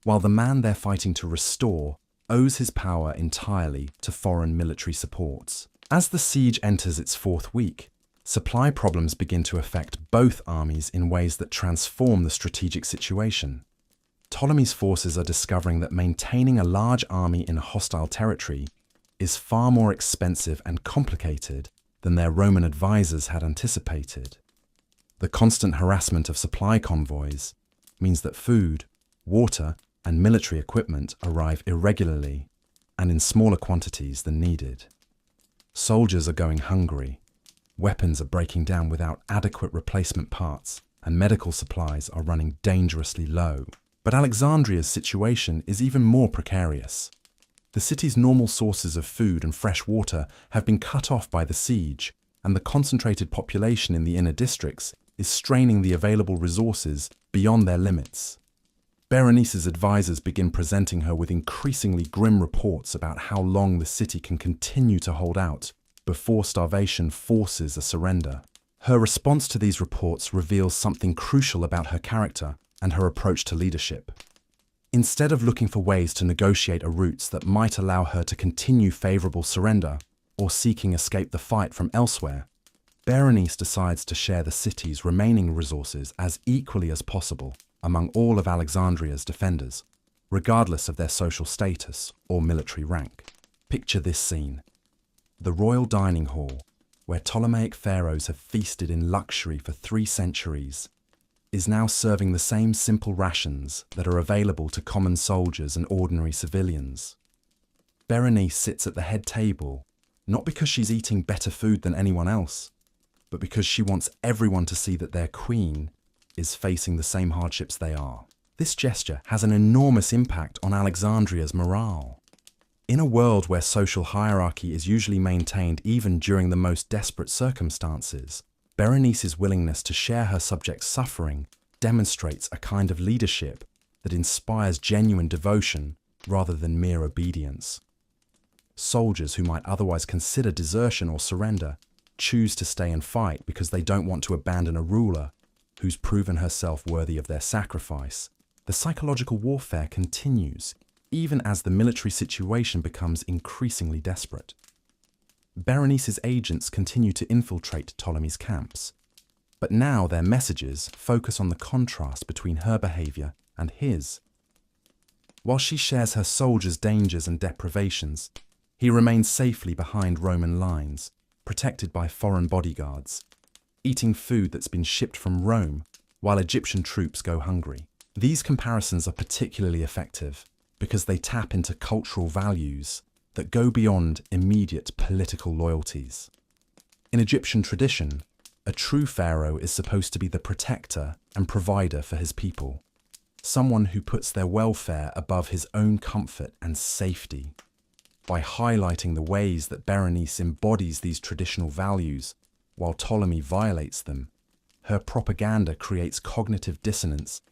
while the man they're fighting to restore owes his power entirely to foreign military supports. As the siege enters its fourth week, supply problems begin to affect both armies in ways that transform the strategic situation. Ptolemy's forces are discovering that maintaining a large army in a hostile territory is far more expensive and complicated than their Roman advisors had anticipated. The constant harassment of supply convoys means that food, water, and military equipment arrive irregularly and in smaller quantities than needed. Soldiers are going hungry, weapons are breaking down without adequate replacement parts, and medical supplies are running dangerously low. But Alexandria's situation is even more precarious. The city's normal sources of food and fresh water have been cut off by the siege, and the concentrated population in the inner districts is straining the available resources beyond their limits. Berenice's advisors begin presenting her with increasingly grim reports about how long the city can continue to hold out before starvation forces a surrender. Her response to these reports reveals something crucial about her character and her approach to leadership. Instead of looking for ways to negotiate a route that might allow her to continue favorable surrender or seeking escape the fight from elsewhere, Berenice decides to share the city's remaining resources as equally as possible among all of Alexandria's defenders, regardless of their social status or military rank. Picture this scene: the royal dining hall, where Ptolemaic pharaohs have feasted in luxury for 3 centuries, is now serving the same simple rations that are available to common soldiers and ordinary civilians. Berenice sits at the head table, not because she's eating better food than anyone else, but because she wants everyone to see that their queen is facing the same hardships they are. This gesture has an enormous impact on Alexandria's morale. In a world where social hierarchy is usually maintained even during the most desperate circumstances, Berenice's willingness to share her subjects' suffering demonstrates a kind of leadership that inspires genuine devotion rather than mere obedience. Soldiers who might otherwise consider desertion or surrender choose to stay and fight because they don't want to abandon a ruler who's proven herself worthy of their sacrifice. The psychological warfare continues, even as the military situation becomes increasingly desperate. Berenice's agents continue to infiltrate Ptolemy's camps, but now their messages focus on the contrast between her behavior and his. While she shares her soldiers' dangers and deprivations, he remains safely behind Roman lines, protected by foreign bodyguards, eating food that's been shipped from Rome while Egyptian troops go hungry. These comparisons are particularly effective because they tap into cultural values that go beyond immediate political loyalties. In Egyptian tradition, a true pharaoh is supposed to be the protector and provider for his people, someone who puts their welfare above his own comfort and safety. By highlighting the ways that Berenice embodies these traditional values while Ptolemy violates them, her propaganda creates cognitive dissonance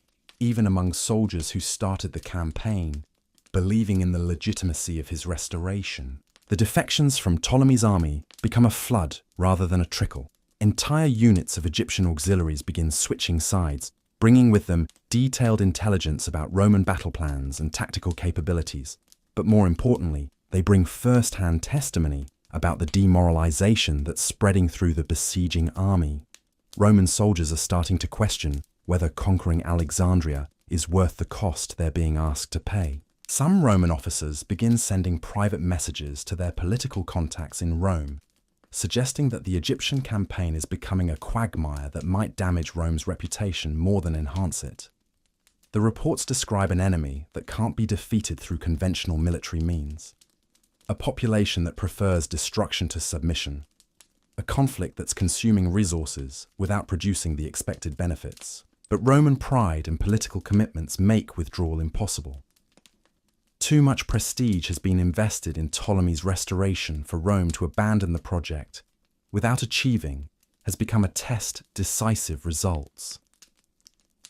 even among soldiers who started the campaign, believing in the legitimacy of his restoration. The defections from Ptolemy's army become a flood rather than a trickle. Entire units of Egyptian auxiliaries begin switching sides, bringing with them detailed intelligence about Roman battle plans and tactical capabilities. But more importantly, they bring first-hand testimony about the demoralization that's spreading through the besieging army. Roman soldiers are starting to question whether conquering Alexandria is worth the cost they're being asked to pay. Some Roman officers begin sending private messages to their political contacts in Rome, suggesting that the Egyptian campaign is becoming a quagmire that might damage Rome's reputation more than enhance it. The reports describe an enemy that can't be defeated through conventional military means, a population that prefers destruction to submission, a conflict that's consuming resources without producing the expected benefits. But Roman pride and political commitments make withdrawal impossible. Too much prestige has been invested in Ptolemy's restoration for Rome to abandon the project without achieving has become a test decisive results.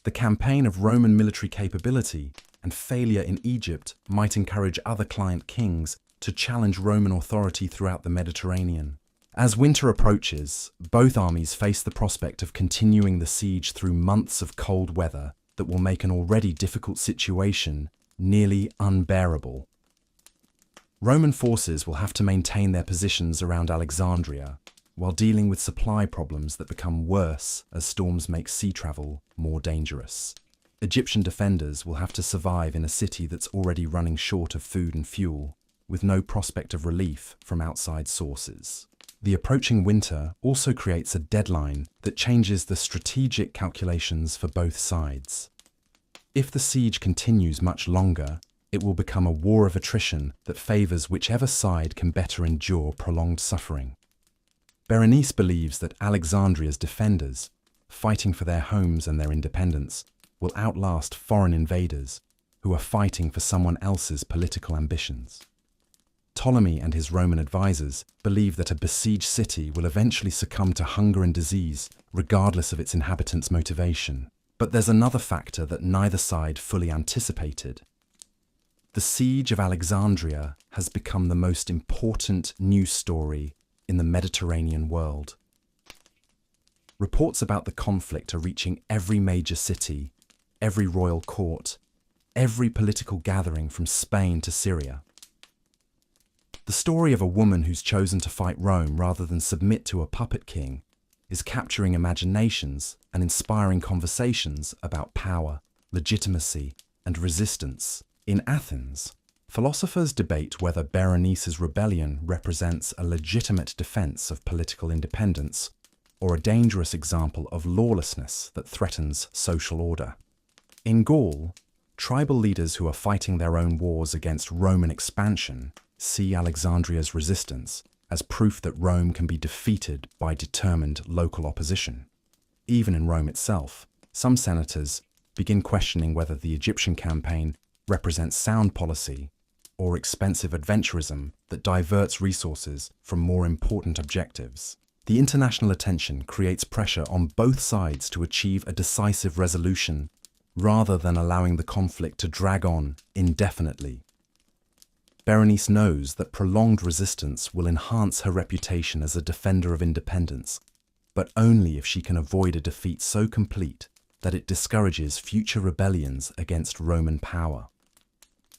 The campaign of Roman military capability and failure in Egypt might encourage other client kings to challenge Roman authority throughout the Mediterranean. As winter approaches, both armies face the prospect of continuing the siege through months of cold weather that will make an already difficult situation nearly unbearable. Roman forces will have to maintain their positions around Alexandria while dealing with supply problems that become worse as storms make sea travel more dangerous. Egyptian defenders will have to survive in a city that's already running short of food and fuel, with no prospect of relief from outside sources. The approaching winter also creates a deadline that changes the strategic calculations for both sides. If the siege continues much longer, it will become a war of attrition that favors whichever side can better endure prolonged suffering. Berenice believes that Alexandria's defenders, fighting for their homes and their independence, will outlast foreign invaders who are fighting for someone else's political ambitions. Ptolemy and his Roman advisors believe that a besieged city will eventually succumb to hunger and disease, regardless of its inhabitants' motivation. But there's another factor that neither side fully anticipated. The siege of Alexandria has become the most important news story in the Mediterranean world. Reports about the conflict are reaching every major city, every royal court, every political gathering from Spain to Syria. The story of a woman who's chosen to fight Rome rather than submit to a puppet king is capturing imaginations and inspiring conversations about power, legitimacy, and resistance. In Athens, philosophers debate whether Berenice's rebellion represents a legitimate defense of political independence or a dangerous example of lawlessness that threatens social order. In Gaul, tribal leaders who are fighting their own wars against Roman expansion see Alexandria's resistance as proof that Rome can be defeated by determined local opposition. Even in Rome itself, some senators begin questioning whether the Egyptian campaign represents sound policy or expensive adventurism that diverts resources from more important objectives. The international attention creates pressure on both sides to achieve a decisive resolution rather than allowing the conflict to drag on indefinitely. Berenice knows that prolonged resistance will enhance her reputation as a defender of independence, but only if she can avoid a defeat so complete that it discourages future rebellions against Roman power.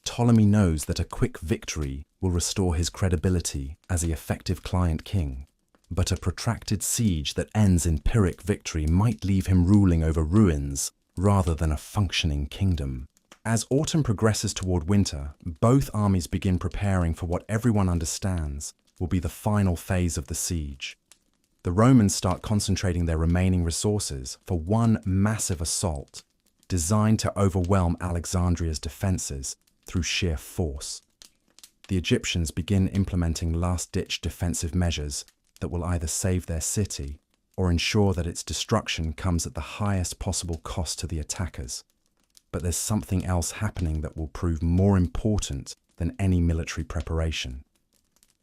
Ptolemy knows that a quick victory will restore his credibility as the effective client king, but a protracted siege that ends in Pyrrhic victory might leave him ruling over ruins rather than a functioning kingdom. As autumn progresses toward winter, both armies begin preparing for what everyone understands will be the final phase of the siege. The Romans start concentrating their remaining resources for one massive assault, designed to overwhelm Alexandria's defenses through sheer force. The Egyptians begin implementing last-ditch defensive measures that will either save their city or ensure that its destruction comes at the highest possible cost to the attackers. But there's something else happening that will prove more important than any military preparation.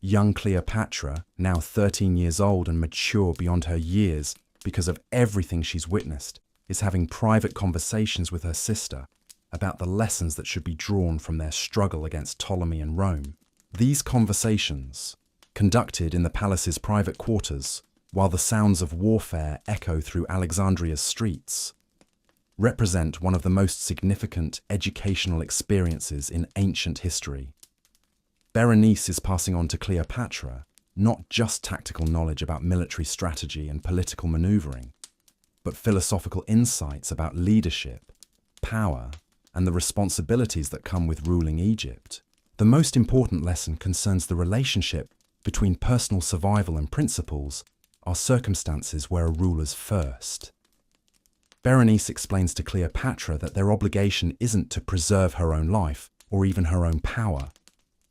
Young Cleopatra, now 13 years old and mature beyond her years because of everything she's witnessed, is having private conversations with her sister about the lessons that should be drawn from their struggle against Ptolemy and Rome. These conversations, conducted in the palace's private quarters, while the sounds of warfare echo through Alexandria's streets, represent one of the most significant educational experiences in ancient history. Berenice is passing on to Cleopatra not just tactical knowledge about military strategy and political maneuvering, but philosophical insights about leadership, power, and the responsibilities that come with ruling Egypt. The most important lesson concerns the relationship between personal survival and principles are circumstances where a ruler's first. Berenice explains to Cleopatra that their obligation isn't to preserve her own life or even her own power,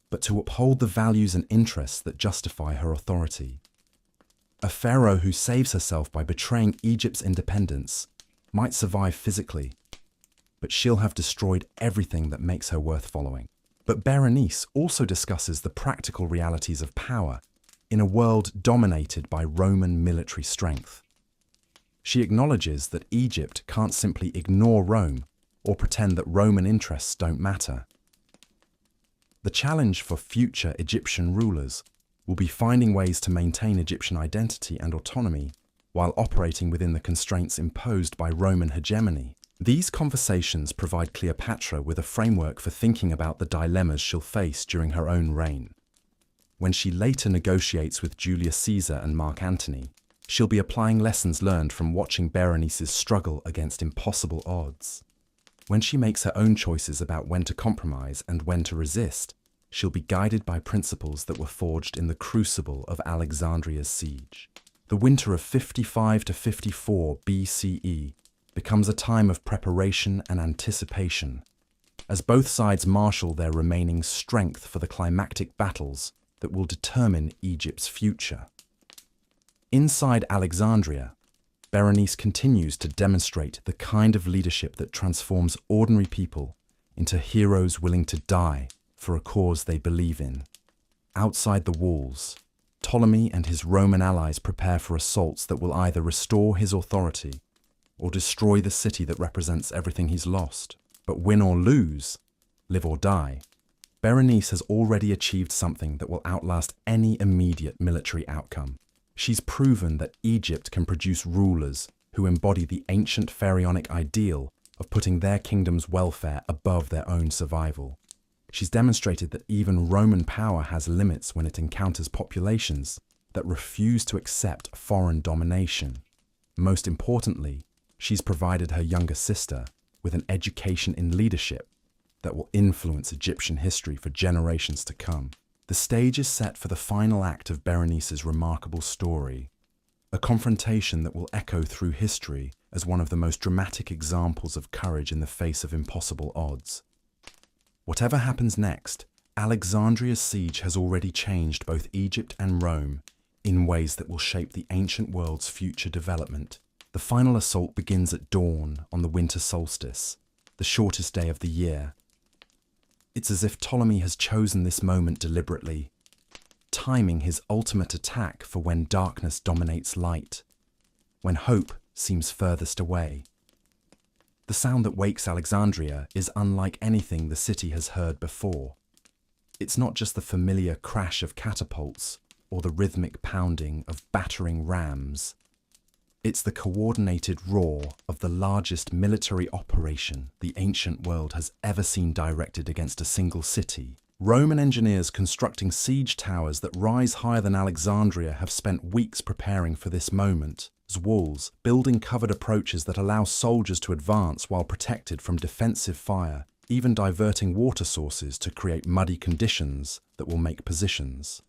but to uphold the values and interests that justify her authority. A pharaoh who saves herself by betraying Egypt's independence might survive physically, but she'll have destroyed everything that makes her worth following. But Berenice also discusses the practical realities of power in a world dominated by Roman military strength. She acknowledges that Egypt can't simply ignore Rome or pretend that Roman interests don't matter. The challenge for future Egyptian rulers will be finding ways to maintain Egyptian identity and autonomy while operating within the constraints imposed by Roman hegemony. These conversations provide Cleopatra with a framework for thinking about the dilemmas she'll face during her own reign. When she later negotiates with Julius Caesar and Mark Antony, she'll be applying lessons learned from watching Berenice's struggle against impossible odds. When she makes her own choices about when to compromise and when to resist, she'll be guided by principles that were forged in the crucible of Alexandria's siege. The winter of 55 to 54 BCE becomes a time of preparation and anticipation, as both sides marshal their remaining strength for the climactic battles that will determine Egypt's future. Inside Alexandria, Berenice continues to demonstrate the kind of leadership that transforms ordinary people into heroes willing to die for a cause they believe in. Outside the walls, Ptolemy and his Roman allies prepare for assaults that will either restore his authority or destroy the city that represents everything he's lost. But win or lose, live or die, Berenice has already achieved something that will outlast any immediate military outcome. She's proven that Egypt can produce rulers who embody the ancient pharaonic ideal of putting their kingdom's welfare above their own survival. She's demonstrated that even Roman power has limits when it encounters populations that refuse to accept foreign domination. Most importantly, she's provided her younger sister with an education in leadership that will influence Egyptian history for generations to come. The stage is set for the final act of Berenice's remarkable story, a confrontation that will echo through history as one of the most dramatic examples of courage in the face of impossible odds. Whatever happens next, Alexandria's siege has already changed both Egypt and Rome in ways that will shape the ancient world's future development. The final assault begins at dawn on the winter solstice, the shortest day of the year. It's as if Ptolemy has chosen this moment deliberately, timing his ultimate attack for when darkness dominates light, when hope seems furthest away. The sound that wakes Alexandria is unlike anything the city has heard before. It's not just the familiar crash of catapults or the rhythmic pounding of battering rams. It's the coordinated roar of the largest military operation the ancient world has ever seen directed against a single city. Roman engineers constructing siege towers that rise higher than Alexandria have spent weeks preparing for this moment. As walls, building covered approaches that allow soldiers to advance while protected from defensive fire, even diverting water sources to create muddy conditions that will make positions.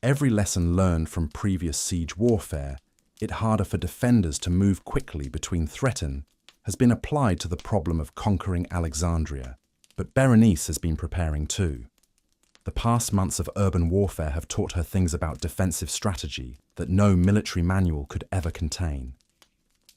Every lesson learned from previous siege warfare, it harder for defenders to move quickly between threats, has been applied to the problem of conquering Alexandria. But Berenice has been preparing too. The past months of urban warfare have taught her things about defensive strategy that no military manual could ever contain.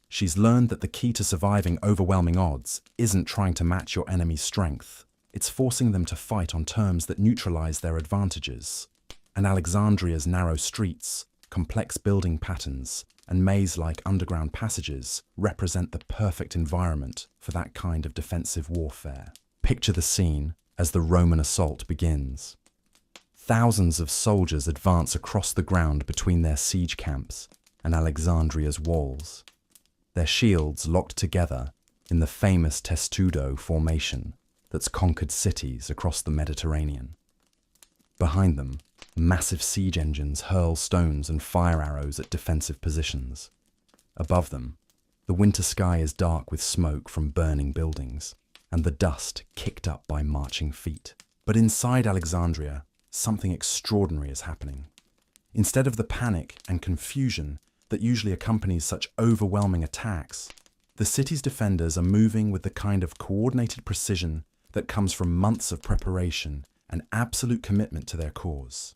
She's learned that the key to surviving overwhelming odds isn't trying to match your enemy's strength. It's forcing them to fight on terms that neutralize their advantages. And Alexandria's narrow streets, complex building patterns, and maze-like underground passages represent the perfect environment for that kind of defensive warfare. Picture the scene as the Roman assault begins. Thousands of soldiers advance across the ground between their siege camps and Alexandria's walls, their shields locked together in the famous testudo formation that's conquered cities across the Mediterranean. Behind them, massive siege engines hurl stones and fire arrows at defensive positions. Above them, The winter sky is dark with smoke from burning buildings, and the dust kicked up by marching feet. But inside Alexandria, something extraordinary is happening. Instead of the panic and confusion that usually accompanies such overwhelming attacks, the city's defenders are moving with the kind of coordinated precision that comes from months of preparation and absolute commitment to their cause.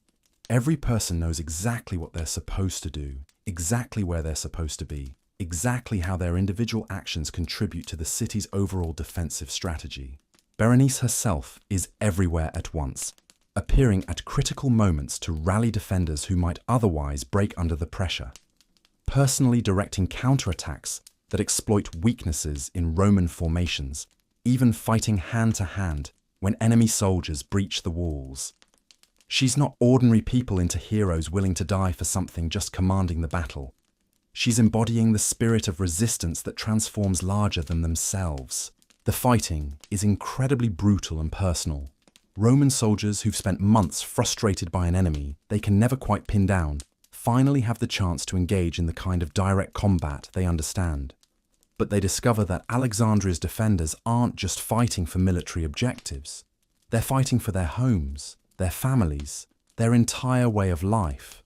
Every person knows exactly what they're supposed to do, exactly where they're supposed to be, exactly how their individual actions contribute to the city's overall defensive strategy. Berenice herself is everywhere at once, appearing at critical moments to rally defenders who might otherwise break under the pressure, personally directing counterattacks that exploit weaknesses in Roman formations, even fighting hand-to-hand when enemy soldiers breach the walls. She's not ordinary people into heroes willing to die for something just commanding the battle. She's embodying the spirit of resistance that transforms larger than themselves. The fighting is incredibly brutal and personal. Roman soldiers who've spent months frustrated by an enemy they can never quite pin down finally have the chance to engage in the kind of direct combat they understand. But they discover that Alexandria's defenders aren't just fighting for military objectives. They're fighting for their homes, their families, their entire way of life.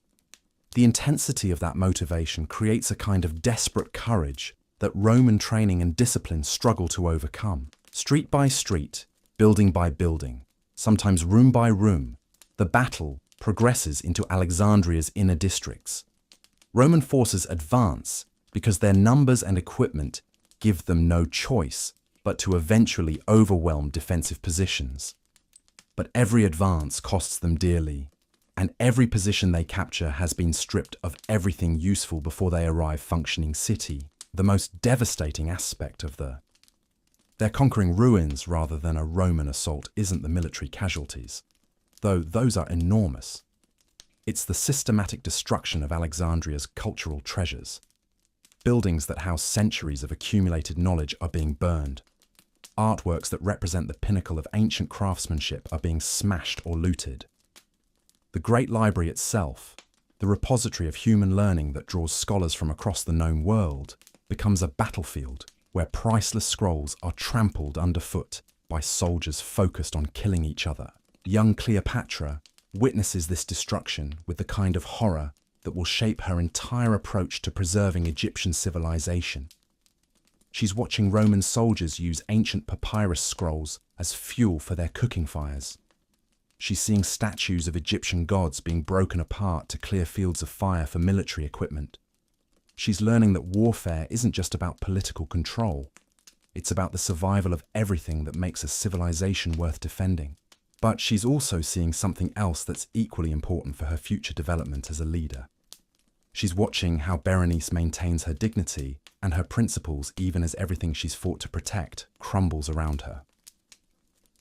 The intensity of that motivation creates a kind of desperate courage that Roman training and discipline struggle to overcome. Street by street, building by building, sometimes room by room, the battle progresses into Alexandria's inner districts. Roman forces advance because their numbers and equipment give them no choice but to eventually overwhelm defensive positions. But every advance costs them dearly, and every position they capture has been stripped of everything useful before they arrive functioning city. The most devastating aspect of they're conquering ruins rather than a Roman assault isn't the military casualties, though those are enormous. It's the systematic destruction of Alexandria's cultural treasures. Buildings that house centuries of accumulated knowledge are being burned. Artworks that represent the pinnacle of ancient craftsmanship are being smashed or looted. The Great Library itself, the repository of human learning that draws scholars from across the known world, becomes a battlefield where priceless scrolls are trampled underfoot by soldiers focused on killing each other. Young Cleopatra witnesses this destruction with the kind of horror that will shape her entire approach to preserving Egyptian civilization. She's watching Roman soldiers use ancient papyrus scrolls as fuel for their cooking fires. She's seeing statues of Egyptian gods being broken apart to clear fields of fire for military equipment. She's learning that warfare isn't just about political control. It's about the survival of everything that makes a civilization worth defending. But she's also seeing something else that's equally important for her future development as a leader. She's watching how Berenice maintains her dignity and her principles even as everything she's fought to protect crumbles around her.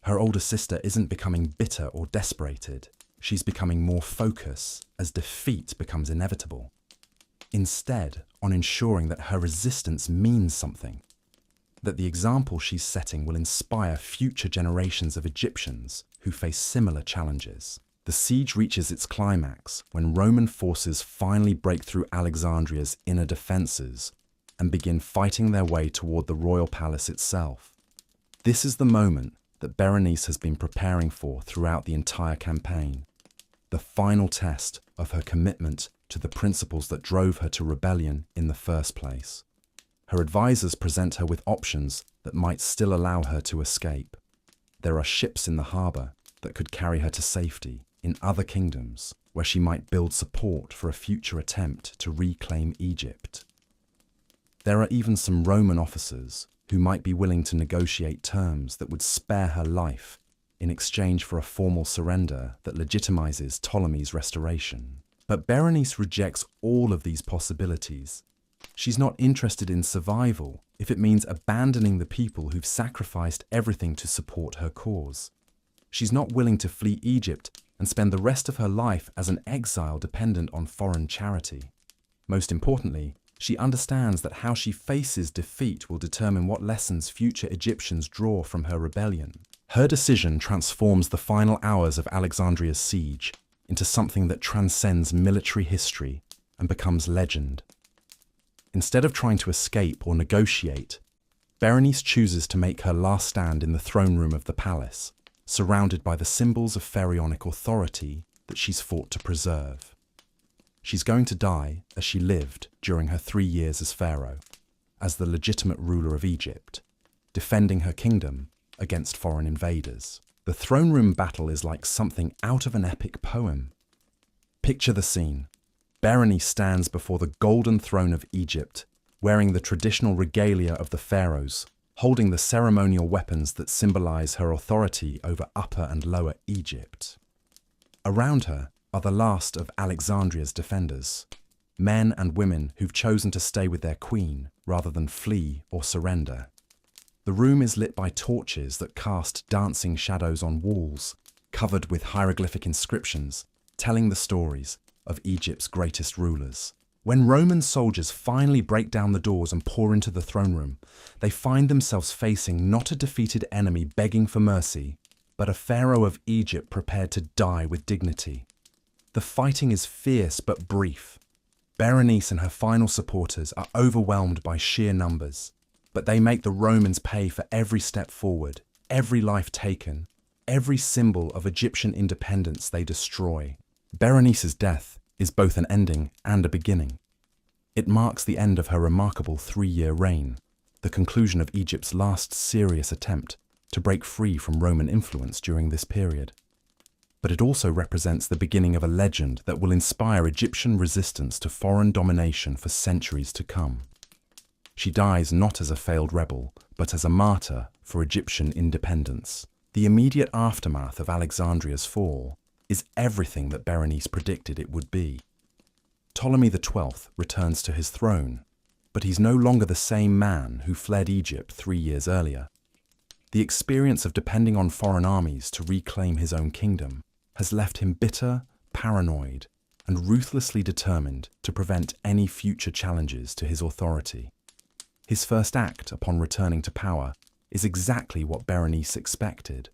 Her older sister isn't becoming bitter or desperated. She's becoming more focused as defeat becomes inevitable. Instead, on ensuring that her resistance means something, that the example she's setting will inspire future generations of Egyptians who face similar challenges. The siege reaches its climax when Roman forces finally break through Alexandria's inner defenses and begin fighting their way toward the royal palace itself. This is the moment that Berenice has been preparing for throughout the entire campaign, the final test of her commitment to the principles that drove her to rebellion in the first place. Her advisors present her with options that might still allow her to escape. There are ships in the harbour that could carry her to safety in other kingdoms where she might build support for a future attempt to reclaim Egypt. There are even some Roman officers who might be willing to negotiate terms that would spare her life in exchange for a formal surrender that legitimizes Ptolemy's restoration. But Berenice rejects all of these possibilities. She's not interested in survival if it means abandoning the people who've sacrificed everything to support her cause. She's not willing to flee Egypt and spend the rest of her life as an exile dependent on foreign charity. Most importantly, she understands that how she faces defeat will determine what lessons future Egyptians draw from her rebellion. Her decision transforms the final hours of Alexandria's siege into something that transcends military history and becomes legend. Instead of trying to escape or negotiate, Berenice chooses to make her last stand in the throne room of the palace, surrounded by the symbols of pharaonic authority that she's fought to preserve. She's going to die as she lived during her 3 years as pharaoh, as the legitimate ruler of Egypt, defending her kingdom against foreign invaders. The throne room battle is like something out of an epic poem. Picture the scene. Berenice stands before the golden throne of Egypt, wearing the traditional regalia of the pharaohs, holding the ceremonial weapons that symbolize her authority over Upper and Lower Egypt. Around her are the last of Alexandria's defenders, men and women who've chosen to stay with their queen rather than flee or surrender. The room is lit by torches that cast dancing shadows on walls, covered with hieroglyphic inscriptions, telling the stories of Egypt's greatest rulers. When Roman soldiers finally break down the doors and pour into the throne room, they find themselves facing not a defeated enemy begging for mercy, but a pharaoh of Egypt prepared to die with dignity. The fighting is fierce but brief. Berenice and her final supporters are overwhelmed by sheer numbers, but they make the Romans pay for every step forward, every life taken, every symbol of Egyptian independence they destroy. Berenice's death is both an ending and a beginning. It marks the end of her remarkable 3-year reign, the conclusion of Egypt's last serious attempt to break free from Roman influence during this period. But it also represents the beginning of a legend that will inspire Egyptian resistance to foreign domination for centuries to come. She dies not as a failed rebel, but as a martyr for Egyptian independence. The immediate aftermath of Alexandria's fall is everything that Berenice predicted it would be. Ptolemy XII returns to his throne, but he's no longer the same man who fled Egypt 3 years earlier. The experience of depending on foreign armies to reclaim his own kingdom has left him bitter, paranoid, and ruthlessly determined to prevent any future challenges to his authority. His first act upon returning to power is exactly what Berenice expected: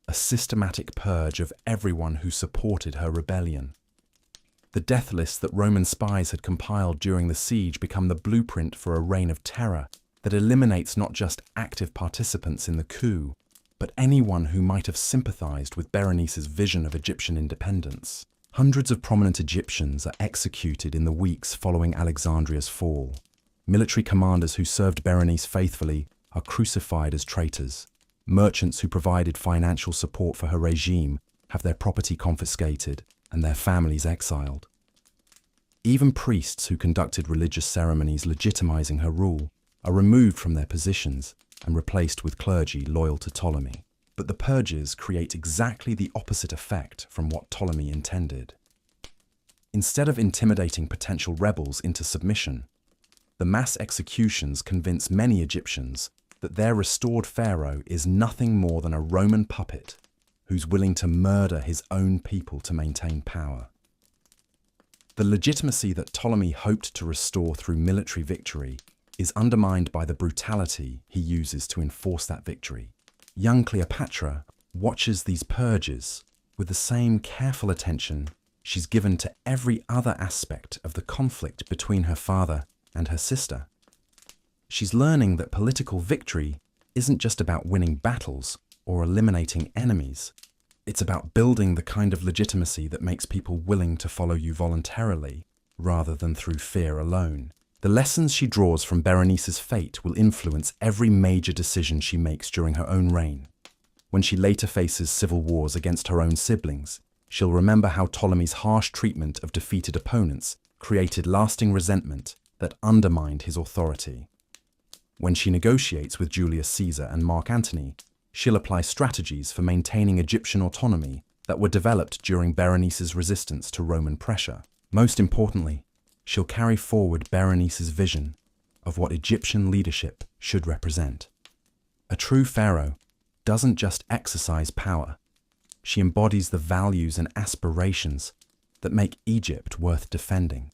a systematic purge of everyone who supported her rebellion. The death lists that Roman spies had compiled during the siege become the blueprint for a reign of terror that eliminates not just active participants in the coup, but anyone who might have sympathized with Berenice's vision of Egyptian independence. Hundreds of prominent Egyptians are executed in the weeks following Alexandria's fall. Military commanders who served Berenice faithfully are crucified as traitors. Merchants who provided financial support for her regime have their property confiscated and their families exiled. Even priests who conducted religious ceremonies legitimizing her rule are removed from their positions and replaced with clergy loyal to Ptolemy. But the purges create exactly the opposite effect from what Ptolemy intended. Instead of intimidating potential rebels into submission, the mass executions convince many Egyptians that their restored pharaoh is nothing more than a Roman puppet who's willing to murder his own people to maintain power. The legitimacy that Ptolemy hoped to restore through military victory is undermined by the brutality he uses to enforce that victory. Young Cleopatra watches these purges with the same careful attention she's given to every other aspect of the conflict between her father and her sister. She's learning that political victory isn't just about winning battles or eliminating enemies. It's about building the kind of legitimacy that makes people willing to follow you voluntarily rather than through fear alone. The lessons she draws from Berenice's fate will influence every major decision she makes during her own reign. When she later faces civil wars against her own siblings, she'll remember how Ptolemy's harsh treatment of defeated opponents created lasting resentment that undermined his authority. When she negotiates with Julius Caesar and Mark Antony, she'll apply strategies for maintaining Egyptian autonomy that were developed during Berenice's resistance to Roman pressure. Most importantly, she'll carry forward Berenice's vision of what Egyptian leadership should represent. A true pharaoh doesn't just exercise power, she embodies the values and aspirations that make Egypt worth defending.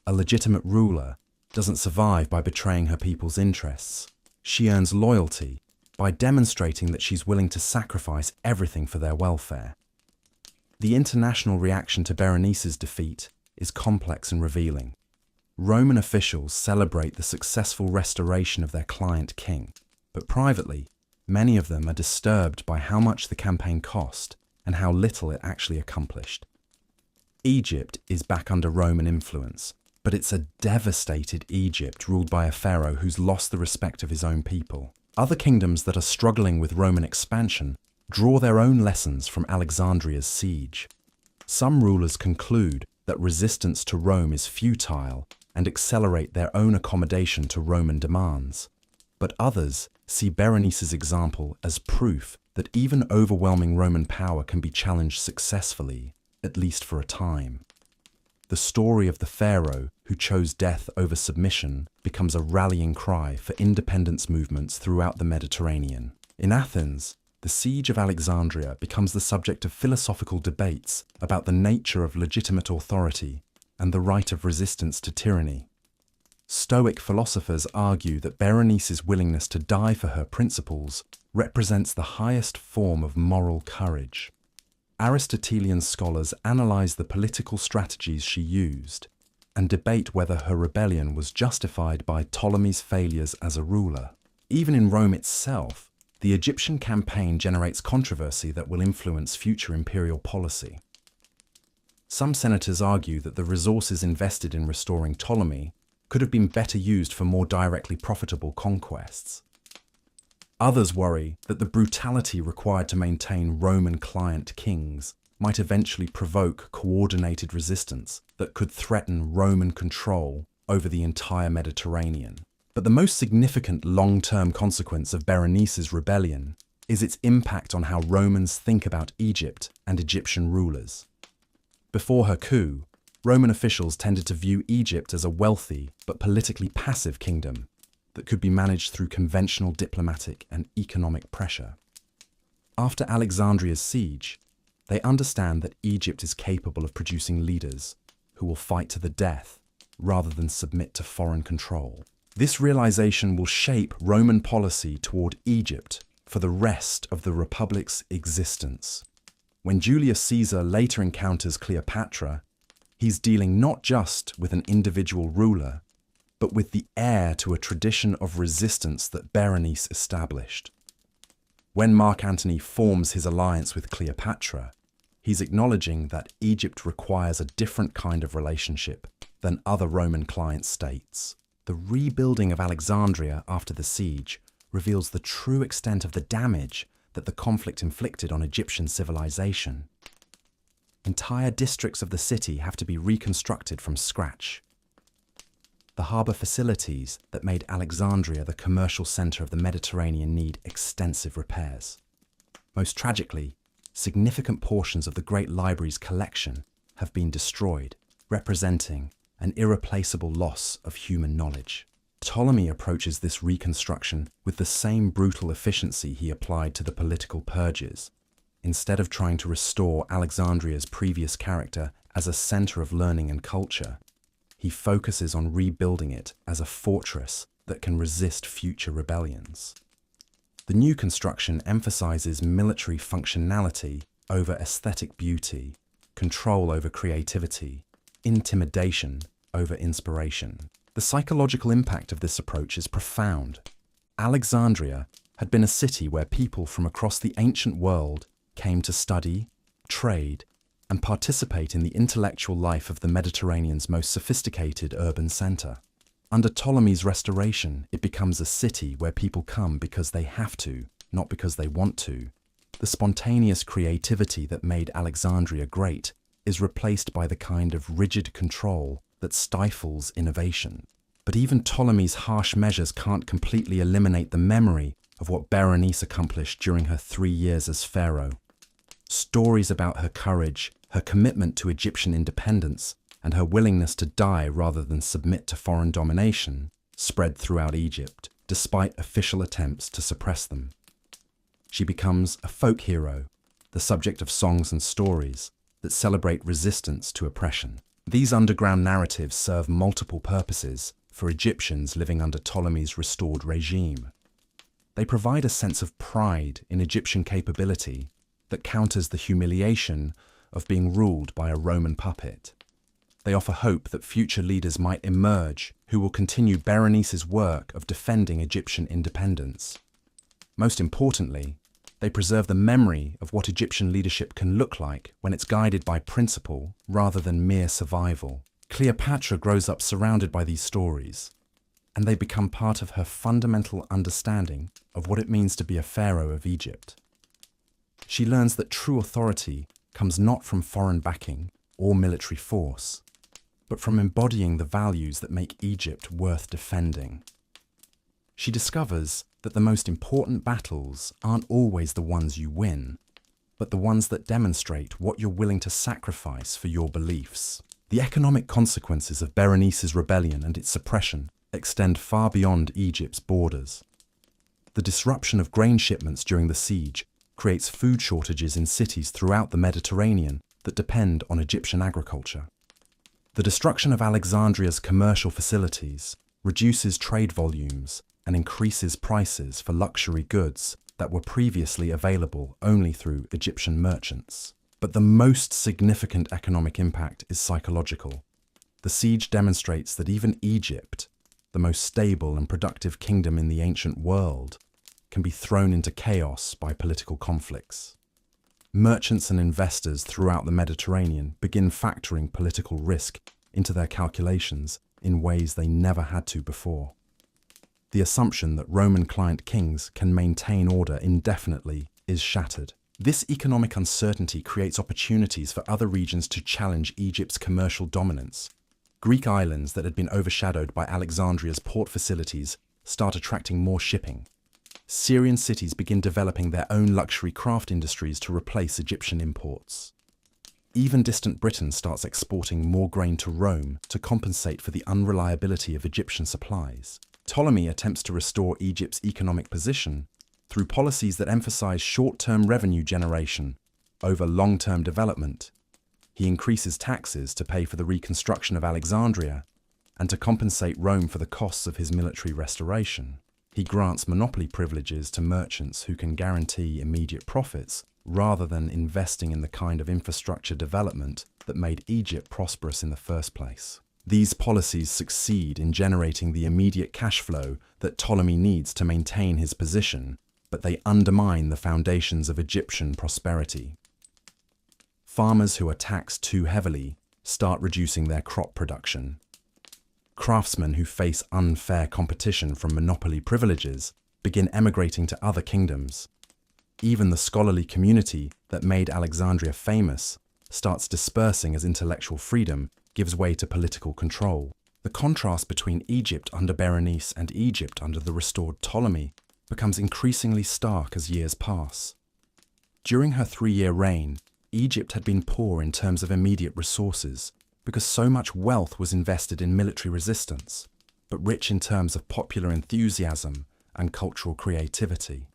A legitimate ruler doesn't survive by betraying her people's interests. She earns loyalty by demonstrating that she's willing to sacrifice everything for their welfare. The international reaction to Berenice's defeat is complex and revealing. Roman officials celebrate the successful restoration of their client king, but privately, many of them are disturbed by how much the campaign cost and how little it actually accomplished. Egypt is back under Roman influence, but it's a devastated Egypt ruled by a pharaoh who's lost the respect of his own people. Other kingdoms that are struggling with Roman expansion draw their own lessons from Alexandria's siege. Some rulers conclude that resistance to Rome is futile and accelerate their own accommodation to Roman demands. But others see Berenice's example as proof that even overwhelming Roman power can be challenged successfully, at least for a time. The story of the pharaoh who chose death over submission becomes a rallying cry for independence movements throughout the Mediterranean. In Athens, the siege of Alexandria becomes the subject of philosophical debates about the nature of legitimate authority and the right of resistance to tyranny. Stoic philosophers argue that Berenice's willingness to die for her principles represents the highest form of moral courage. Aristotelian scholars analyze the political strategies she used and debate whether her rebellion was justified by Ptolemy's failures as a ruler. Even in Rome itself, the Egyptian campaign generates controversy that will influence future imperial policy. Some senators argue that the resources invested in restoring Ptolemy could have been better used for more directly profitable conquests. Others worry that the brutality required to maintain Roman client kings might eventually provoke coordinated resistance that could threaten Roman control over the entire Mediterranean. But the most significant long-term consequence of Berenice's rebellion is its impact on how Romans think about Egypt and Egyptian rulers. Before her coup, Roman officials tended to view Egypt as a wealthy but politically passive kingdom that could be managed through conventional diplomatic and economic pressure. After Alexandria's siege, they understand that Egypt is capable of producing leaders who will fight to the death rather than submit to foreign control. This realization will shape Roman policy toward Egypt for the rest of the Republic's existence. When Julius Caesar later encounters Cleopatra, he's dealing not just with an individual ruler, but with the heir to a tradition of resistance that Berenice established. When Mark Antony forms his alliance with Cleopatra, he's acknowledging that Egypt requires a different kind of relationship than other Roman client states. The rebuilding of Alexandria after the siege reveals the true extent of the damage that the conflict inflicted on Egyptian civilization. Entire districts of the city have to be reconstructed from scratch. The harbour facilities that made Alexandria the commercial centre of the Mediterranean need extensive repairs. Most tragically, significant portions of the Great Library's collection have been destroyed, representing an irreplaceable loss of human knowledge. Ptolemy approaches this reconstruction with the same brutal efficiency he applied to the political purges. Instead of trying to restore Alexandria's previous character as a centre of learning and culture, he focuses on rebuilding it as a fortress that can resist future rebellions. The new construction emphasizes military functionality over aesthetic beauty, control over creativity, intimidation over inspiration. The psychological impact of this approach is profound. Alexandria had been a city where people from across the ancient world came to study, trade, and participate in the intellectual life of the Mediterranean's most sophisticated urban centre. Under Ptolemy's restoration, it becomes a city where people come because they have to, not because they want to. The spontaneous creativity that made Alexandria great is replaced by the kind of rigid control that stifles innovation. But even Ptolemy's harsh measures can't completely eliminate the memory of what Berenice accomplished during her 3 years as pharaoh. Stories about her courage, her commitment to Egyptian independence, and her willingness to die rather than submit to foreign domination spread throughout Egypt, despite official attempts to suppress them. She becomes a folk hero, the subject of songs and stories that celebrate resistance to oppression. These underground narratives serve multiple purposes for Egyptians living under Ptolemy's restored regime. They provide a sense of pride in Egyptian capability that counters the humiliation of being ruled by a Roman puppet. They offer hope that future leaders might emerge who will continue Berenice's work of defending Egyptian independence. Most importantly, they preserve the memory of what Egyptian leadership can look like when it's guided by principle rather than mere survival. Cleopatra grows up surrounded by these stories, and they become part of her fundamental understanding of what it means to be a pharaoh of Egypt. She learns that true authority comes not from foreign backing or military force, but from embodying the values that make Egypt worth defending. She discovers that the most important battles aren't always the ones you win, but the ones that demonstrate what you're willing to sacrifice for your beliefs. The economic consequences of Berenice's rebellion and its suppression extend far beyond Egypt's borders. The disruption of grain shipments during the siege creates food shortages in cities throughout the Mediterranean that depend on Egyptian agriculture. The destruction of Alexandria's commercial facilities reduces trade volumes and increases prices for luxury goods that were previously available only through Egyptian merchants. But the most significant economic impact is psychological. The siege demonstrates that even Egypt, the most stable and productive kingdom in the ancient world, can be thrown into chaos by political conflicts. Merchants and investors throughout the Mediterranean begin factoring political risk into their calculations in ways they never had to before. The assumption that Roman client kings can maintain order indefinitely is shattered. This economic uncertainty creates opportunities for other regions to challenge Egypt's commercial dominance. Greek islands that had been overshadowed by Alexandria's port facilities start attracting more shipping. Syrian cities begin developing their own luxury craft industries to replace Egyptian imports. Even distant Britain starts exporting more grain to Rome to compensate for the unreliability of Egyptian supplies. Ptolemy attempts to restore Egypt's economic position through policies that emphasize short-term revenue generation over long-term development. He increases taxes to pay for the reconstruction of Alexandria and to compensate Rome for the costs of his military restoration. He grants monopoly privileges to merchants who can guarantee immediate profits rather than investing in the kind of infrastructure development that made Egypt prosperous in the first place. These policies succeed in generating the immediate cash flow that Ptolemy needs to maintain his position, but they undermine the foundations of Egyptian prosperity. Farmers who are taxed too heavily start reducing their crop production. Craftsmen who face unfair competition from monopoly privileges begin emigrating to other kingdoms. Even the scholarly community that made Alexandria famous starts dispersing as intellectual freedom gives way to political control. The contrast between Egypt under Berenice and Egypt under the restored Ptolemy becomes increasingly stark as years pass. During her 3-year reign, Egypt had been poor in terms of immediate resources because so much wealth was invested in military resistance, but rich in terms of popular enthusiasm and cultural creativity.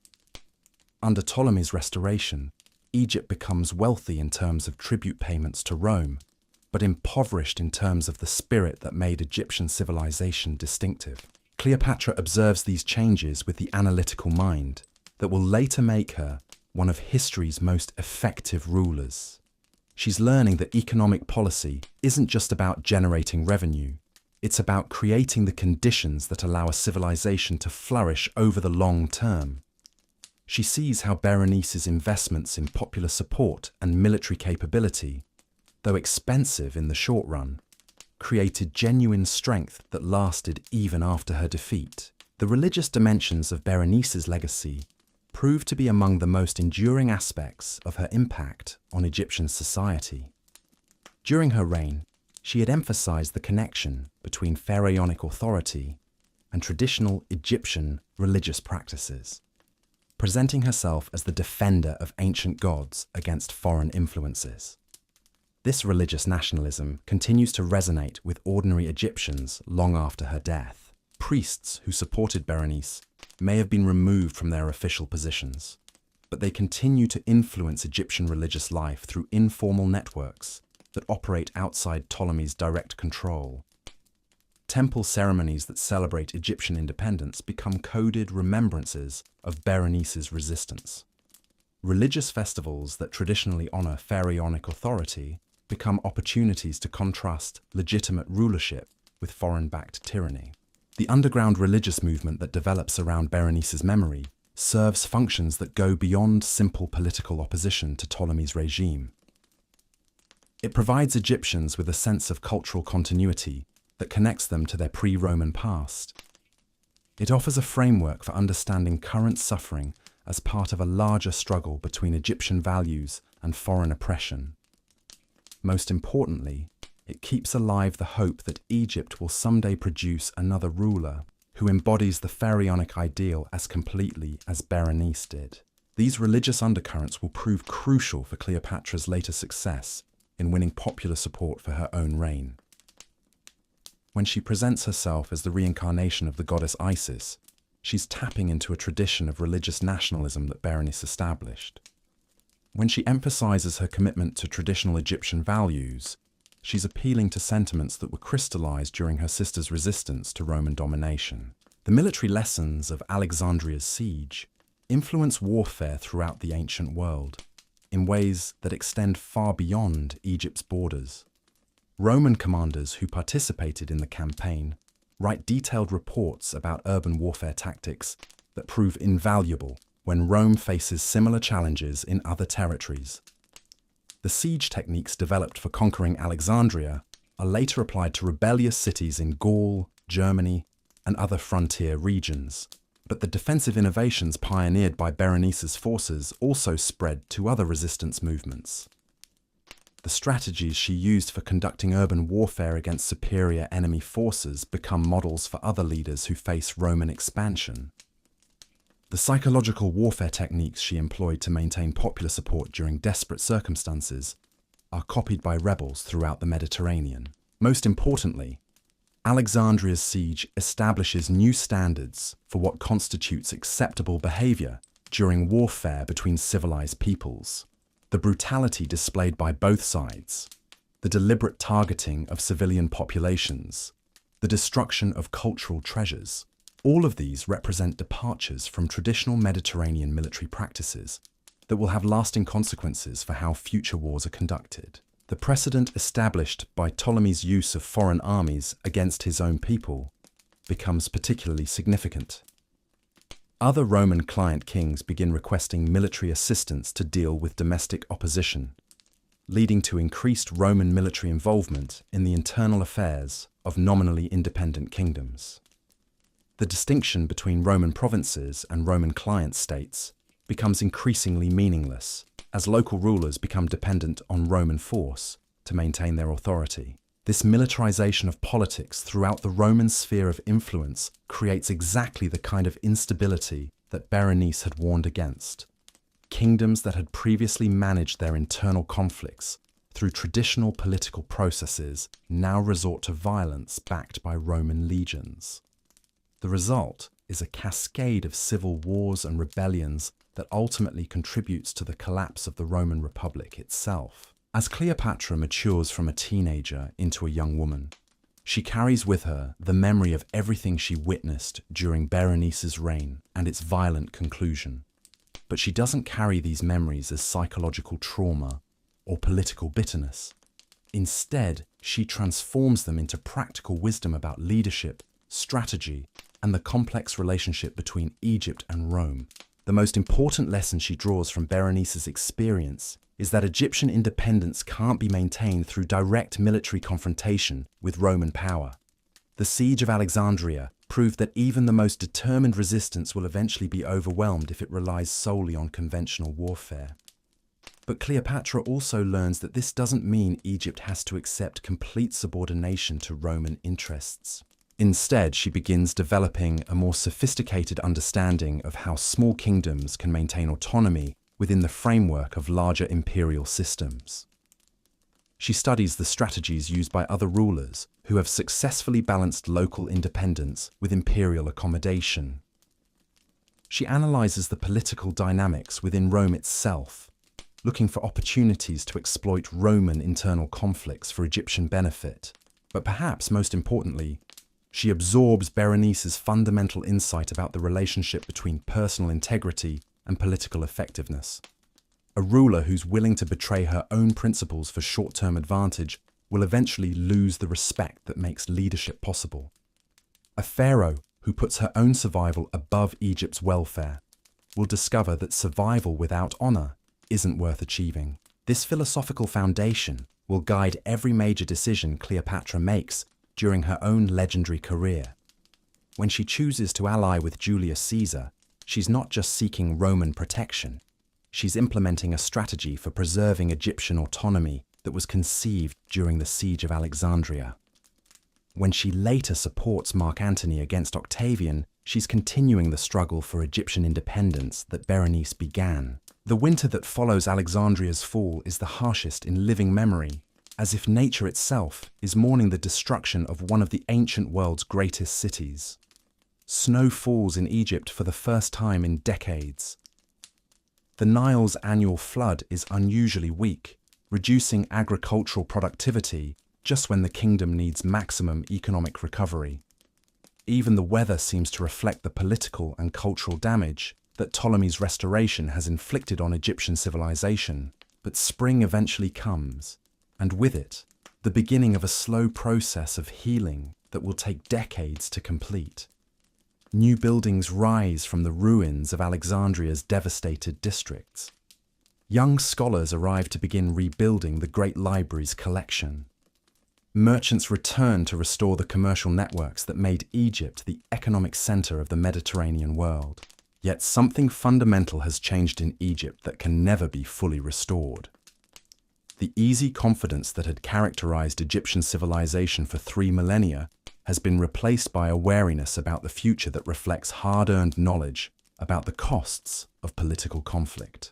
Under Ptolemy's restoration, Egypt becomes wealthy in terms of tribute payments to Rome, but impoverished in terms of the spirit that made Egyptian civilization distinctive. Cleopatra observes these changes with the analytical mind that will later make her one of history's most effective rulers. She's learning that economic policy isn't just about generating revenue, it's about creating the conditions that allow a civilization to flourish over the long term. She sees how Berenice's investments in popular support and military capability, though expensive in the short run, created genuine strength that lasted even after her defeat. The religious dimensions of Berenice's legacy proved to be among the most enduring aspects of her impact on Egyptian society. During her reign, she had emphasized the connection between pharaonic authority and traditional Egyptian religious practices, presenting herself as the defender of ancient gods against foreign influences. This religious nationalism continues to resonate with ordinary Egyptians long after her death. Priests who supported Berenice may have been removed from their official positions, but they continue to influence Egyptian religious life through informal networks that operate outside Ptolemy's direct control. Temple ceremonies that celebrate Egyptian independence become coded remembrances of Berenice's resistance. Religious festivals that traditionally honor pharaonic authority become opportunities to contrast legitimate rulership with foreign-backed tyranny. The underground religious movement that develops around Berenice's memory serves functions that go beyond simple political opposition to Ptolemy's regime. It provides Egyptians with a sense of cultural continuity that connects them to their pre-Roman past. It offers a framework for understanding current suffering as part of a larger struggle between Egyptian values and foreign oppression. Most importantly, it keeps alive the hope that Egypt will someday produce another ruler who embodies the pharaonic ideal as completely as Berenice did. These religious undercurrents will prove crucial for Cleopatra's later success in winning popular support for her own reign. When she presents herself as the reincarnation of the goddess Isis, she's tapping into a tradition of religious nationalism that Berenice established. When she emphasizes her commitment to traditional Egyptian values, she's appealing to sentiments that were crystallized during her sister's resistance to Roman domination. The military lessons of Alexandria's siege influence warfare throughout the ancient world in ways that extend far beyond Egypt's borders. Roman commanders who participated in the campaign write detailed reports about urban warfare tactics that prove invaluable when Rome faces similar challenges in other territories. The siege techniques developed for conquering Alexandria are later applied to rebellious cities in Gaul, Germany, and other frontier regions. But the defensive innovations pioneered by Berenice's forces also spread to other resistance movements. The strategies she used for conducting urban warfare against superior enemy forces become models for other leaders who face Roman expansion. The psychological warfare techniques she employed to maintain popular support during desperate circumstances are copied by rebels throughout the Mediterranean. Most importantly, Alexandria's siege establishes new standards for what constitutes acceptable behavior during warfare between civilized peoples. The brutality displayed by both sides, the deliberate targeting of civilian populations, the destruction of cultural treasures, all of these represent departures from traditional Mediterranean military practices that will have lasting consequences for how future wars are conducted. The precedent established by Ptolemy's use of foreign armies against his own people becomes particularly significant. Other Roman client kings begin requesting military assistance to deal with domestic opposition, leading to increased Roman military involvement in the internal affairs of nominally independent kingdoms. The distinction between Roman provinces and Roman client states becomes increasingly meaningless as local rulers become dependent on Roman force to maintain their authority. This militarization of politics throughout the Roman sphere of influence creates exactly the kind of instability that Berenice had warned against. Kingdoms that had previously managed their internal conflicts through traditional political processes now resort to violence backed by Roman legions. The result is a cascade of civil wars and rebellions that ultimately contributes to the collapse of the Roman Republic itself. As Cleopatra matures from a teenager into a young woman, she carries with her the memory of everything she witnessed during Berenice's reign and its violent conclusion. But she doesn't carry these memories as psychological trauma or political bitterness. Instead, she transforms them into practical wisdom about leadership, strategy, and the complex relationship between Egypt and Rome. The most important lesson she draws from Berenice's experience is that Egyptian independence can't be maintained through direct military confrontation with Roman power. The siege of Alexandria proved that even the most determined resistance will eventually be overwhelmed if it relies solely on conventional warfare. But Cleopatra also learns that this doesn't mean Egypt has to accept complete subordination to Roman interests. Instead, she begins developing a more sophisticated understanding of how small kingdoms can maintain autonomy within the framework of larger imperial systems. She studies the strategies used by other rulers who have successfully balanced local independence with imperial accommodation. She analyzes the political dynamics within Rome itself, looking for opportunities to exploit Roman internal conflicts for Egyptian benefit. But perhaps most importantly, she absorbs Berenice's fundamental insight about the relationship between personal integrity and political effectiveness. A ruler who's willing to betray her own principles for short-term advantage will eventually lose the respect that makes leadership possible. A pharaoh who puts her own survival above Egypt's welfare will discover that survival without honor isn't worth achieving. This philosophical foundation will guide every major decision Cleopatra makes during her own legendary career. When she chooses to ally with Julius Caesar, she's not just seeking Roman protection, she's implementing a strategy for preserving Egyptian autonomy that was conceived during the siege of Alexandria. When she later supports Mark Antony against Octavian, she's continuing the struggle for Egyptian independence that Berenice began. The winter that follows Alexandria's fall is the harshest in living memory, as if nature itself is mourning the destruction of one of the ancient world's greatest cities. Snow falls in Egypt for the first time in decades. The Nile's annual flood is unusually weak, reducing agricultural productivity just when the kingdom needs maximum economic recovery. Even the weather seems to reflect the political and cultural damage that Ptolemy's restoration has inflicted on Egyptian civilization. But spring eventually comes, and with it, the beginning of a slow process of healing that will take decades to complete. New buildings rise from the ruins of Alexandria's devastated districts. Young scholars arrive to begin rebuilding the great library's collection. Merchants return to restore the commercial networks that made Egypt the economic center of the Mediterranean world. Yet something fundamental has changed in Egypt that can never be fully restored. The easy confidence that had characterized Egyptian civilization for 3 millennia has been replaced by a wariness about the future that reflects hard-earned knowledge about the costs of political conflict.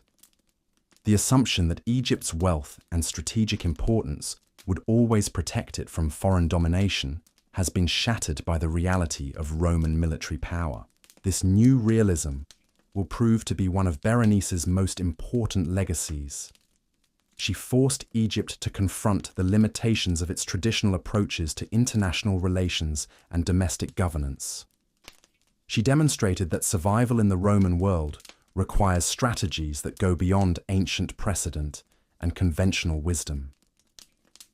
The assumption that Egypt's wealth and strategic importance would always protect it from foreign domination has been shattered by the reality of Roman military power. This new realism will prove to be one of Berenice's most important legacies. She forced Egypt to confront the limitations of its traditional approaches to international relations and domestic governance. She demonstrated that survival in the Roman world requires strategies that go beyond ancient precedent and conventional wisdom.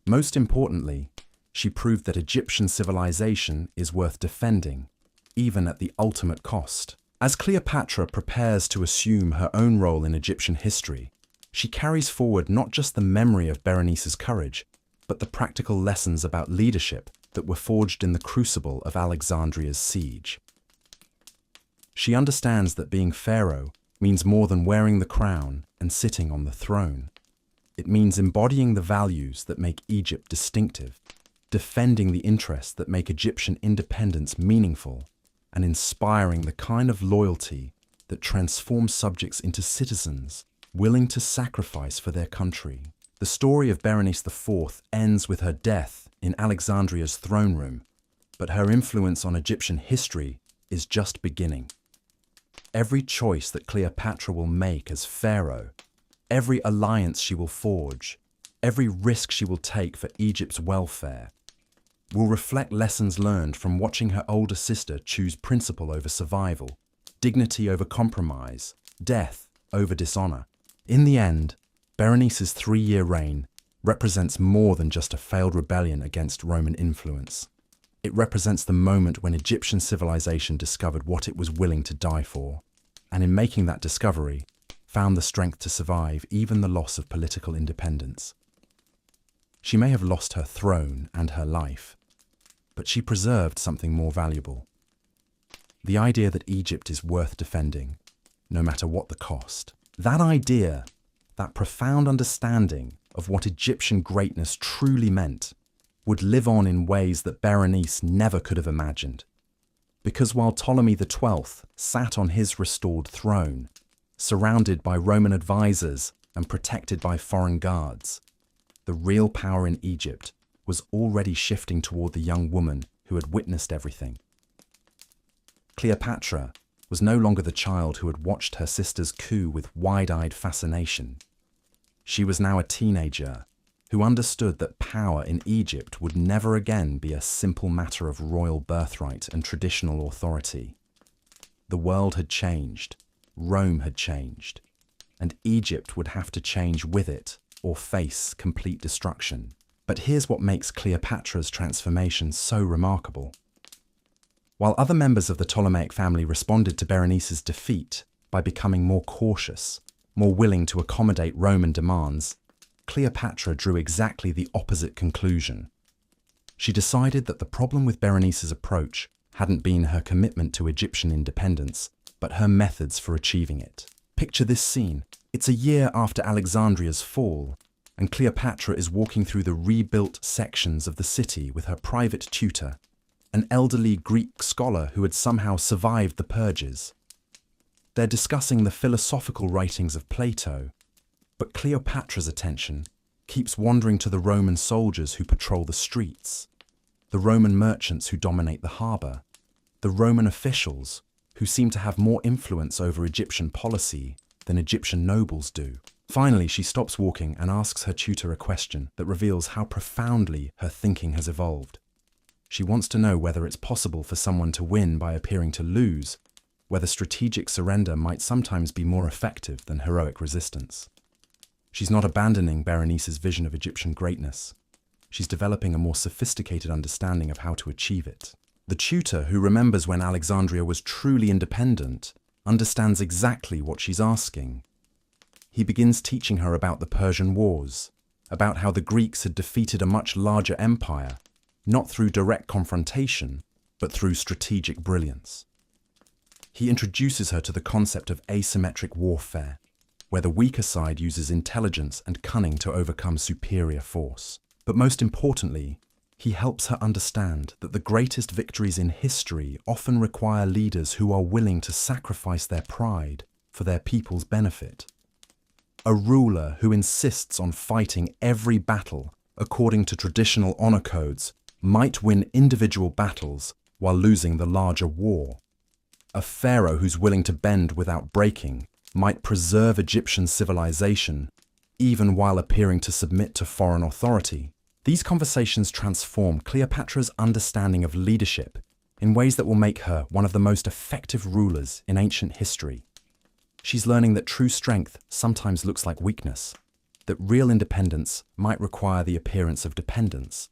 Most importantly, she proved that Egyptian civilization is worth defending, even at the ultimate cost. As Cleopatra prepares to assume her own role in Egyptian history, she carries forward not just the memory of Berenice's courage, but the practical lessons about leadership that were forged in the crucible of Alexandria's siege. She understands that being pharaoh means more than wearing the crown and sitting on the throne. It means embodying the values that make Egypt distinctive, defending the interests that make Egyptian independence meaningful, and inspiring the kind of loyalty that transforms subjects into citizens willing to sacrifice for their country. The story of Berenice IV ends with her death in Alexandria's throne room, but her influence on Egyptian history is just beginning. Every choice that Cleopatra will make as pharaoh, every alliance she will forge, every risk she will take for Egypt's welfare, will reflect lessons learned from watching her older sister choose principle over survival, dignity over compromise, death over dishonor. In the end, Berenice's 3-year reign represents more than just a failed rebellion against Roman influence. It represents the moment when Egyptian civilization discovered what it was willing to die for, and in making that discovery, found the strength to survive even the loss of political independence. She may have lost her throne and her life, but she preserved something more valuable. The idea that Egypt is worth defending, no matter what the cost. That idea, that profound understanding of what Egyptian greatness truly meant, would live on in ways that Berenice never could have imagined. Because while Ptolemy XII sat on his restored throne, surrounded by Roman advisors and protected by foreign guards, the real power in Egypt was already shifting toward the young woman who had witnessed everything. Cleopatra was no longer the child who had watched her sister's coup with wide-eyed fascination. She was now a teenager who understood that power in Egypt would never again be a simple matter of royal birthright and traditional authority. The world had changed. Rome had changed. and Egypt would have to change with it or face complete destruction. But here's what makes Cleopatra's transformation so remarkable. While other members of the Ptolemaic family responded to Berenice's defeat by becoming more cautious, more willing to accommodate Roman demands, Cleopatra drew exactly the opposite conclusion. She decided that the problem with Berenice's approach hadn't been her commitment to Egyptian independence, but her methods for achieving it. Picture this scene. It's a year after Alexandria's fall, and Cleopatra is walking through the rebuilt sections of the city with her private tutor, an elderly Greek scholar who had somehow survived the purges. They're discussing the philosophical writings of Plato, but Cleopatra's attention keeps wandering to the Roman soldiers who patrol the streets, the Roman merchants who dominate the harbour, the Roman officials who seem to have more influence over Egyptian policy than Egyptian nobles do. Finally, she stops walking and asks her tutor a question that reveals how profoundly her thinking has evolved. She wants to know whether it's possible for someone to win by appearing to lose, whether strategic surrender might sometimes be more effective than heroic resistance. She's not abandoning Berenice's vision of Egyptian greatness. She's developing a more sophisticated understanding of how to achieve it. The tutor, who remembers when Alexandria was truly independent, understands exactly what she's asking. He begins teaching her about the Persian Wars, about how the Greeks had defeated a much larger empire, not through direct confrontation, but through strategic brilliance. He introduces her to the concept of asymmetric warfare, where the weaker side uses intelligence and cunning to overcome superior force. But most importantly, he helps her understand that the greatest victories in history often require leaders who are willing to sacrifice their pride for their people's benefit. A ruler who insists on fighting every battle according to traditional honor codes might win individual battles while losing the larger war. A pharaoh who's willing to bend without breaking might preserve Egyptian civilization even while appearing to submit to foreign authority. These conversations transform Cleopatra's understanding of leadership in ways that will make her one of the most effective rulers in ancient history. She's learning that true strength sometimes looks like weakness, that real independence might require the appearance of dependence,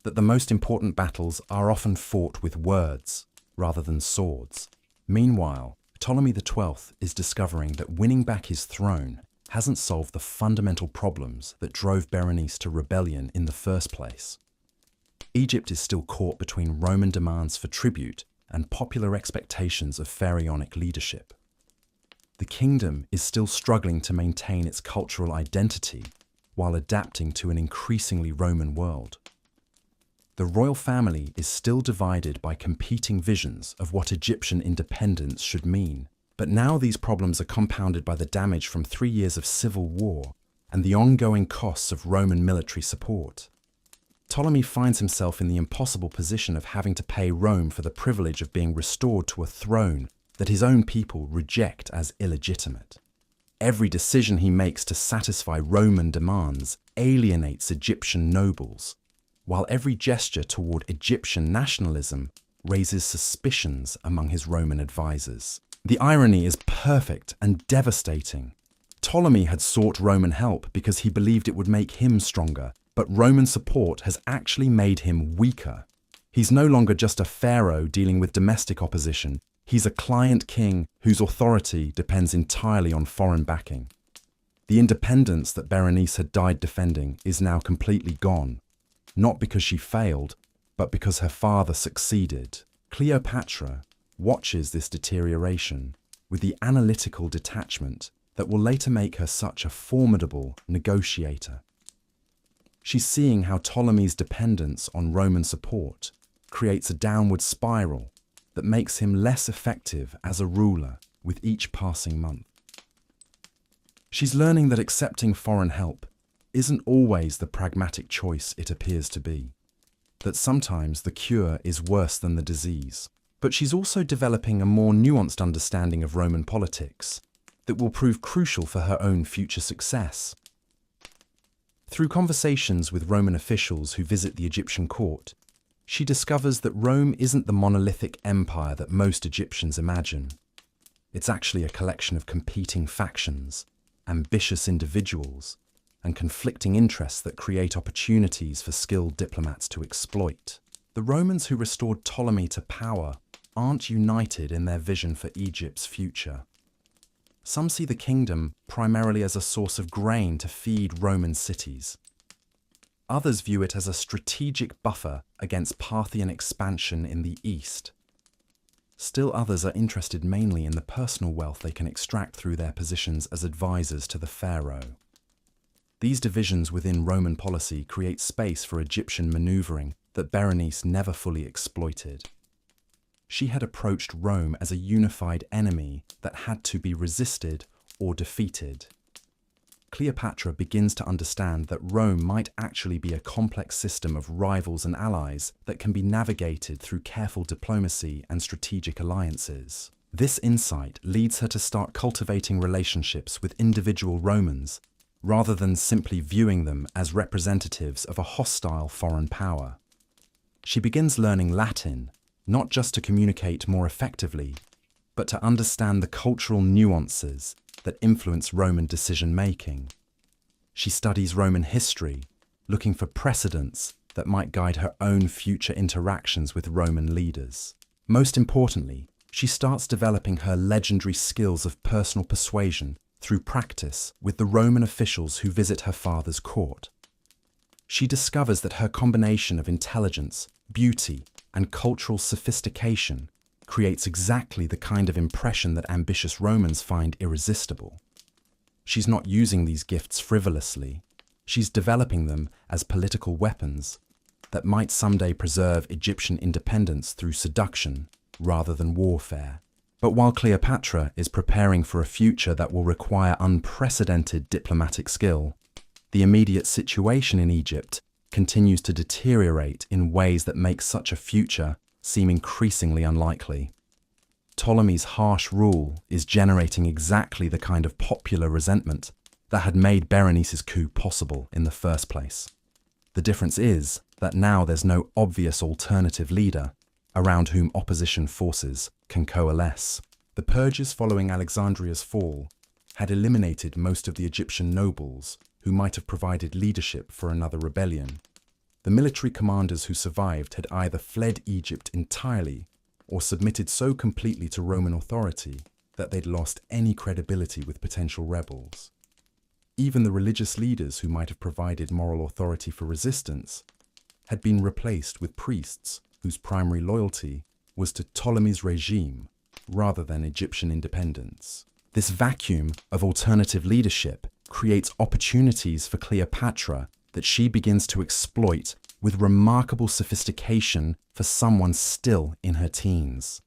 that the most important battles are often fought with words rather than swords. Meanwhile, Ptolemy XII is discovering that winning back his throne hasn't solved the fundamental problems that drove Berenice to rebellion in the first place. Egypt is still caught between Roman demands for tribute and popular expectations of pharaonic leadership. The kingdom is still struggling to maintain its cultural identity while adapting to an increasingly Roman world. The royal family is still divided by competing visions of what Egyptian independence should mean. But now these problems are compounded by the damage from 3 years of civil war and the ongoing costs of Roman military support. Ptolemy finds himself in the impossible position of having to pay Rome for the privilege of being restored to a throne that his own people reject as illegitimate. Every decision he makes to satisfy Roman demands alienates Egyptian nobles, while every gesture toward Egyptian nationalism raises suspicions among his Roman advisors. The irony is perfect and devastating. Ptolemy had sought Roman help because he believed it would make him stronger, but Roman support has actually made him weaker. He's no longer just a pharaoh dealing with domestic opposition. He's a client king whose authority depends entirely on foreign backing. The independence that Berenice had died defending is now completely gone, not because she failed, but because her father succeeded. Cleopatra watches this deterioration with the analytical detachment that will later make her such a formidable negotiator. She's seeing how Ptolemy's dependence on Roman support creates a downward spiral that makes him less effective as a ruler with each passing month. She's learning that accepting foreign help isn't always the pragmatic choice it appears to be, that sometimes the cure is worse than the disease. But she's also developing a more nuanced understanding of Roman politics that will prove crucial for her own future success. Through conversations with Roman officials who visit the Egyptian court, she discovers that Rome isn't the monolithic empire that most Egyptians imagine. It's actually a collection of competing factions, ambitious individuals, and conflicting interests that create opportunities for skilled diplomats to exploit. The Romans who restored Ptolemy to power aren't united in their vision for Egypt's future. Some see the kingdom primarily as a source of grain to feed Roman cities. Others view it as a strategic buffer against Parthian expansion in the east. Still others are interested mainly in the personal wealth they can extract through their positions as advisors to the pharaoh. These divisions within Roman policy create space for Egyptian maneuvering that Berenice never fully exploited. She had approached Rome as a unified enemy that had to be resisted or defeated. Cleopatra begins to understand that Rome might actually be a complex system of rivals and allies that can be navigated through careful diplomacy and strategic alliances. This insight leads her to start cultivating relationships with individual Romans, rather than simply viewing them as representatives of a hostile foreign power. She begins learning Latin, not just to communicate more effectively, but to understand the cultural nuances that influence Roman decision-making. She studies Roman history, looking for precedents that might guide her own future interactions with Roman leaders. Most importantly, she starts developing her legendary skills of personal persuasion through practice with the Roman officials who visit her father's court. She discovers that her combination of intelligence, beauty, and cultural sophistication creates exactly the kind of impression that ambitious Romans find irresistible. She's not using these gifts frivolously. She's developing them as political weapons that might someday preserve Egyptian independence through seduction rather than warfare. But while Cleopatra is preparing for a future that will require unprecedented diplomatic skill, the immediate situation in Egypt continues to deteriorate in ways that make such a future seem increasingly unlikely. Ptolemy's harsh rule is generating exactly the kind of popular resentment that had made Berenice's coup possible in the first place. The difference is that now there's no obvious alternative leader around whom opposition forces can coalesce. The purges following Alexandria's fall had eliminated most of the Egyptian nobles who might have provided leadership for another rebellion. The military commanders who survived had either fled Egypt entirely or submitted so completely to Roman authority that they'd lost any credibility with potential rebels. Even the religious leaders who might have provided moral authority for resistance had been replaced with priests whose primary loyalty was to Ptolemy's regime rather than Egyptian independence. This vacuum of alternative leadership creates opportunities for Cleopatra that she begins to exploit with remarkable sophistication for someone still in her teens.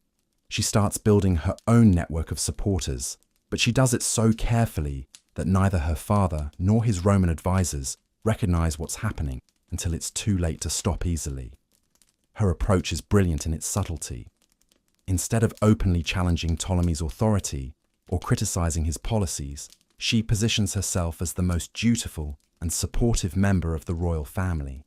She starts building her own network of supporters, but she does it so carefully that neither her father nor his Roman advisors recognize what's happening until it's too late to stop easily. Her approach is brilliant in its subtlety. Instead of openly challenging Ptolemy's authority or criticizing his policies, she positions herself as the most dutiful and supportive member of the royal family.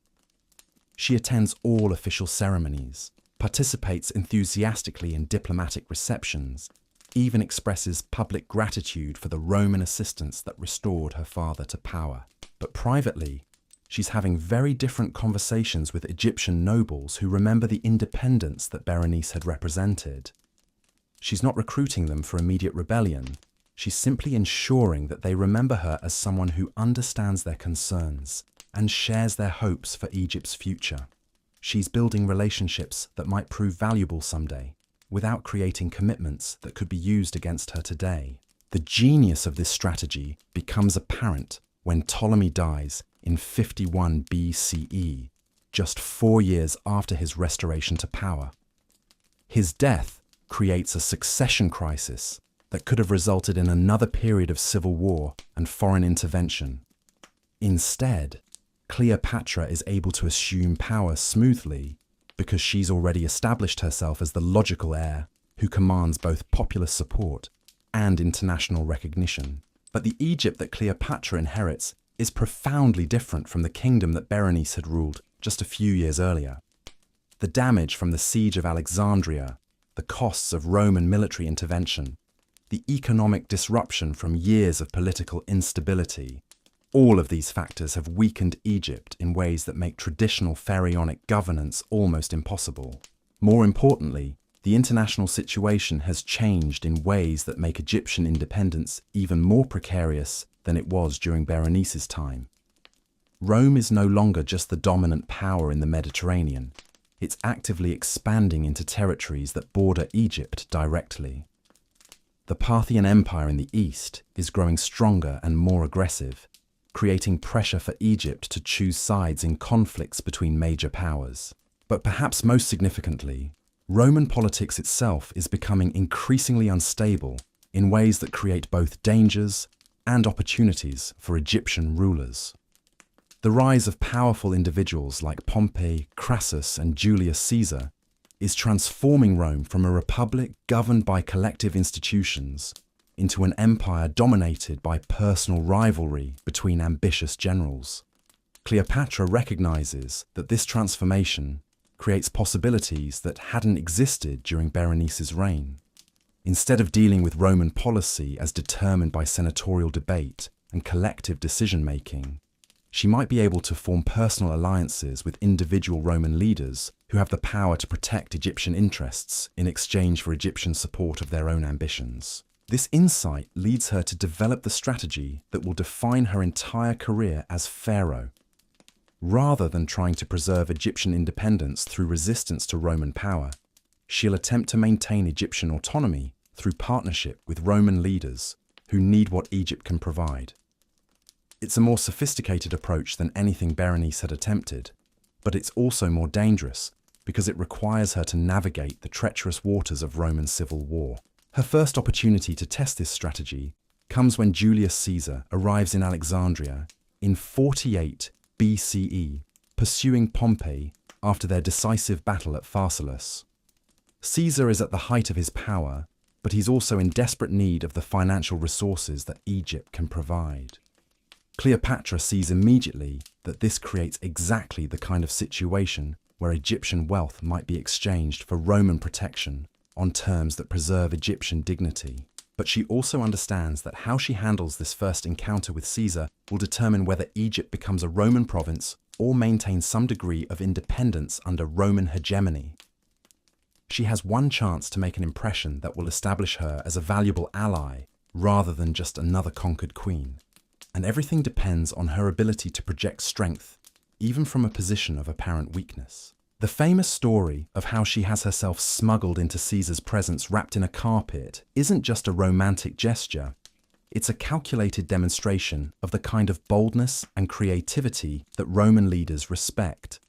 She attends all official ceremonies, participates enthusiastically in diplomatic receptions, even expresses public gratitude for the Roman assistance that restored her father to power. But privately, she's having very different conversations with Egyptian nobles who remember the independence that Berenice had represented. She's not recruiting them for immediate rebellion. She's simply ensuring that they remember her as someone who understands their concerns and shares their hopes for Egypt's future. She's building relationships that might prove valuable someday, without creating commitments that could be used against her today. The genius of this strategy becomes apparent when Ptolemy dies in 51 BCE, just 4 years after his restoration to power. His death creates a succession crisis that could have resulted in another period of civil war and foreign intervention. Instead, Cleopatra is able to assume power smoothly because she's already established herself as the logical heir who commands both popular support and international recognition. But the Egypt that Cleopatra inherits is profoundly different from the kingdom that Berenice had ruled just a few years earlier. The damage from the siege of Alexandria, the costs of Roman military intervention, the economic disruption from years of political instability. All of these factors have weakened Egypt in ways that make traditional pharaonic governance almost impossible. More importantly, the international situation has changed in ways that make Egyptian independence even more precarious than it was during Berenice's time. Rome is no longer just the dominant power in the Mediterranean. It's actively expanding into territories that border Egypt directly. The Parthian Empire in the east is growing stronger and more aggressive, creating pressure for Egypt to choose sides in conflicts between major powers. But perhaps most significantly, Roman politics itself is becoming increasingly unstable in ways that create both dangers and opportunities for Egyptian rulers. The rise of powerful individuals like Pompey, Crassus, and Julius Caesar is transforming Rome from a republic governed by collective institutions into an empire dominated by personal rivalry between ambitious generals. Cleopatra recognizes that this transformation creates possibilities that hadn't existed during Berenice's reign. Instead of dealing with Roman policy as determined by senatorial debate and collective decision-making, she might be able to form personal alliances with individual Roman leaders who have the power to protect Egyptian interests in exchange for Egyptian support of their own ambitions. This insight leads her to develop the strategy that will define her entire career as pharaoh. Rather than trying to preserve Egyptian independence through resistance to Roman power, she'll attempt to maintain Egyptian autonomy through partnership with Roman leaders who need what Egypt can provide. It's a more sophisticated approach than anything Berenice had attempted, but it's also more dangerous because it requires her to navigate the treacherous waters of Roman civil war. Her first opportunity to test this strategy comes when Julius Caesar arrives in Alexandria in 48 BCE, pursuing Pompey after their decisive battle at Pharsalus. Caesar is at the height of his power, but he's also in desperate need of the financial resources that Egypt can provide. Cleopatra sees immediately that this creates exactly the kind of situation where Egyptian wealth might be exchanged for Roman protection on terms that preserve Egyptian dignity. But she also understands that how she handles this first encounter with Caesar will determine whether Egypt becomes a Roman province or maintains some degree of independence under Roman hegemony. She has one chance to make an impression that will establish her as a valuable ally rather than just another conquered queen. And everything depends on her ability to project strength, even from a position of apparent weakness. The famous story of how she has herself smuggled into Caesar's presence wrapped in a carpet isn't just a romantic gesture. It's a calculated demonstration of the kind of boldness and creativity that Roman leaders respect.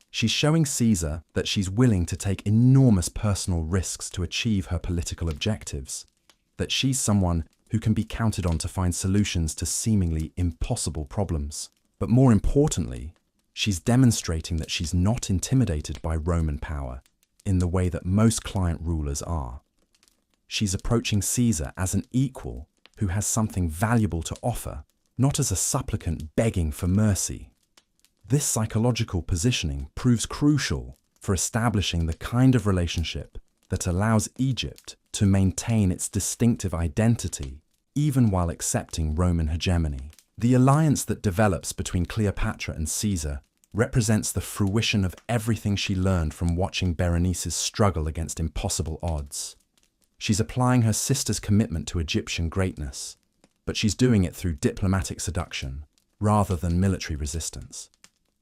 She's showing Caesar that she's willing to take enormous personal risks to achieve her political objectives, that she's someone who can be counted on to find solutions to seemingly impossible problems. But more importantly, she's demonstrating that she's not intimidated by Roman power in the way that most client rulers are. She's approaching Caesar as an equal who has something valuable to offer, not as a supplicant begging for mercy. This psychological positioning proves crucial for establishing the kind of relationship that allows Egypt to maintain its distinctive identity even while accepting Roman hegemony. The alliance that develops between Cleopatra and Caesar represents the fruition of everything she learned from watching Berenice's struggle against impossible odds. She's applying her sister's commitment to Egyptian greatness, but she's doing it through diplomatic seduction rather than military resistance.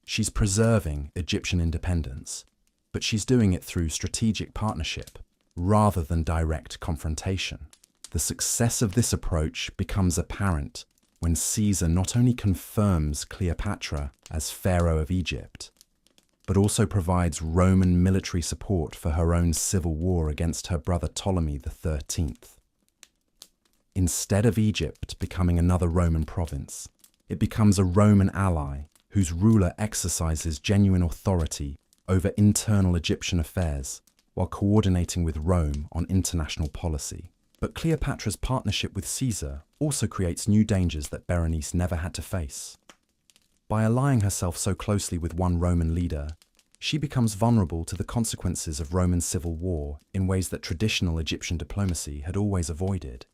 She's preserving Egyptian independence, but she's doing it through strategic partnership rather than direct confrontation. The success of this approach becomes apparent when Caesar not only confirms Cleopatra as pharaoh of Egypt, but also provides Roman military support for her own civil war against her brother Ptolemy XIII. Instead of Egypt becoming another Roman province, it becomes a Roman ally whose ruler exercises genuine authority over internal Egyptian affairs while coordinating with Rome on international policy. But Cleopatra's partnership with Caesar also creates new dangers that Berenice never had to face. By allying herself so closely with one Roman leader, she becomes vulnerable to the consequences of Roman civil war in ways that traditional Egyptian diplomacy had always avoided.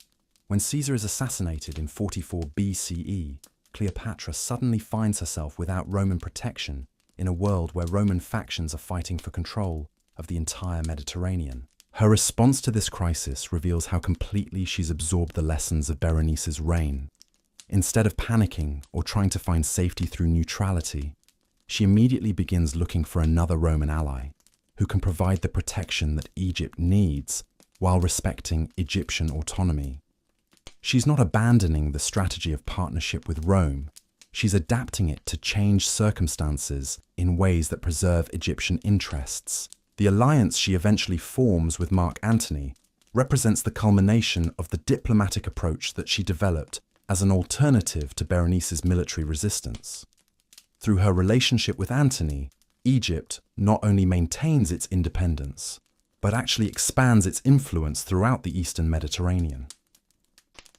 When Caesar is assassinated in 44 BCE, Cleopatra suddenly finds herself without Roman protection in a world where Roman factions are fighting for control of the entire Mediterranean. Her response to this crisis reveals how completely she's absorbed the lessons of Berenice's reign. Instead of panicking or trying to find safety through neutrality, she immediately begins looking for another Roman ally who can provide the protection that Egypt needs while respecting Egyptian autonomy. She's not abandoning the strategy of partnership with Rome. She's adapting it to change circumstances in ways that preserve Egyptian interests. The alliance she eventually forms with Mark Antony represents the culmination of the diplomatic approach that she developed as an alternative to Berenice's military resistance. Through her relationship with Antony, Egypt not only maintains its independence, but actually expands its influence throughout the eastern Mediterranean.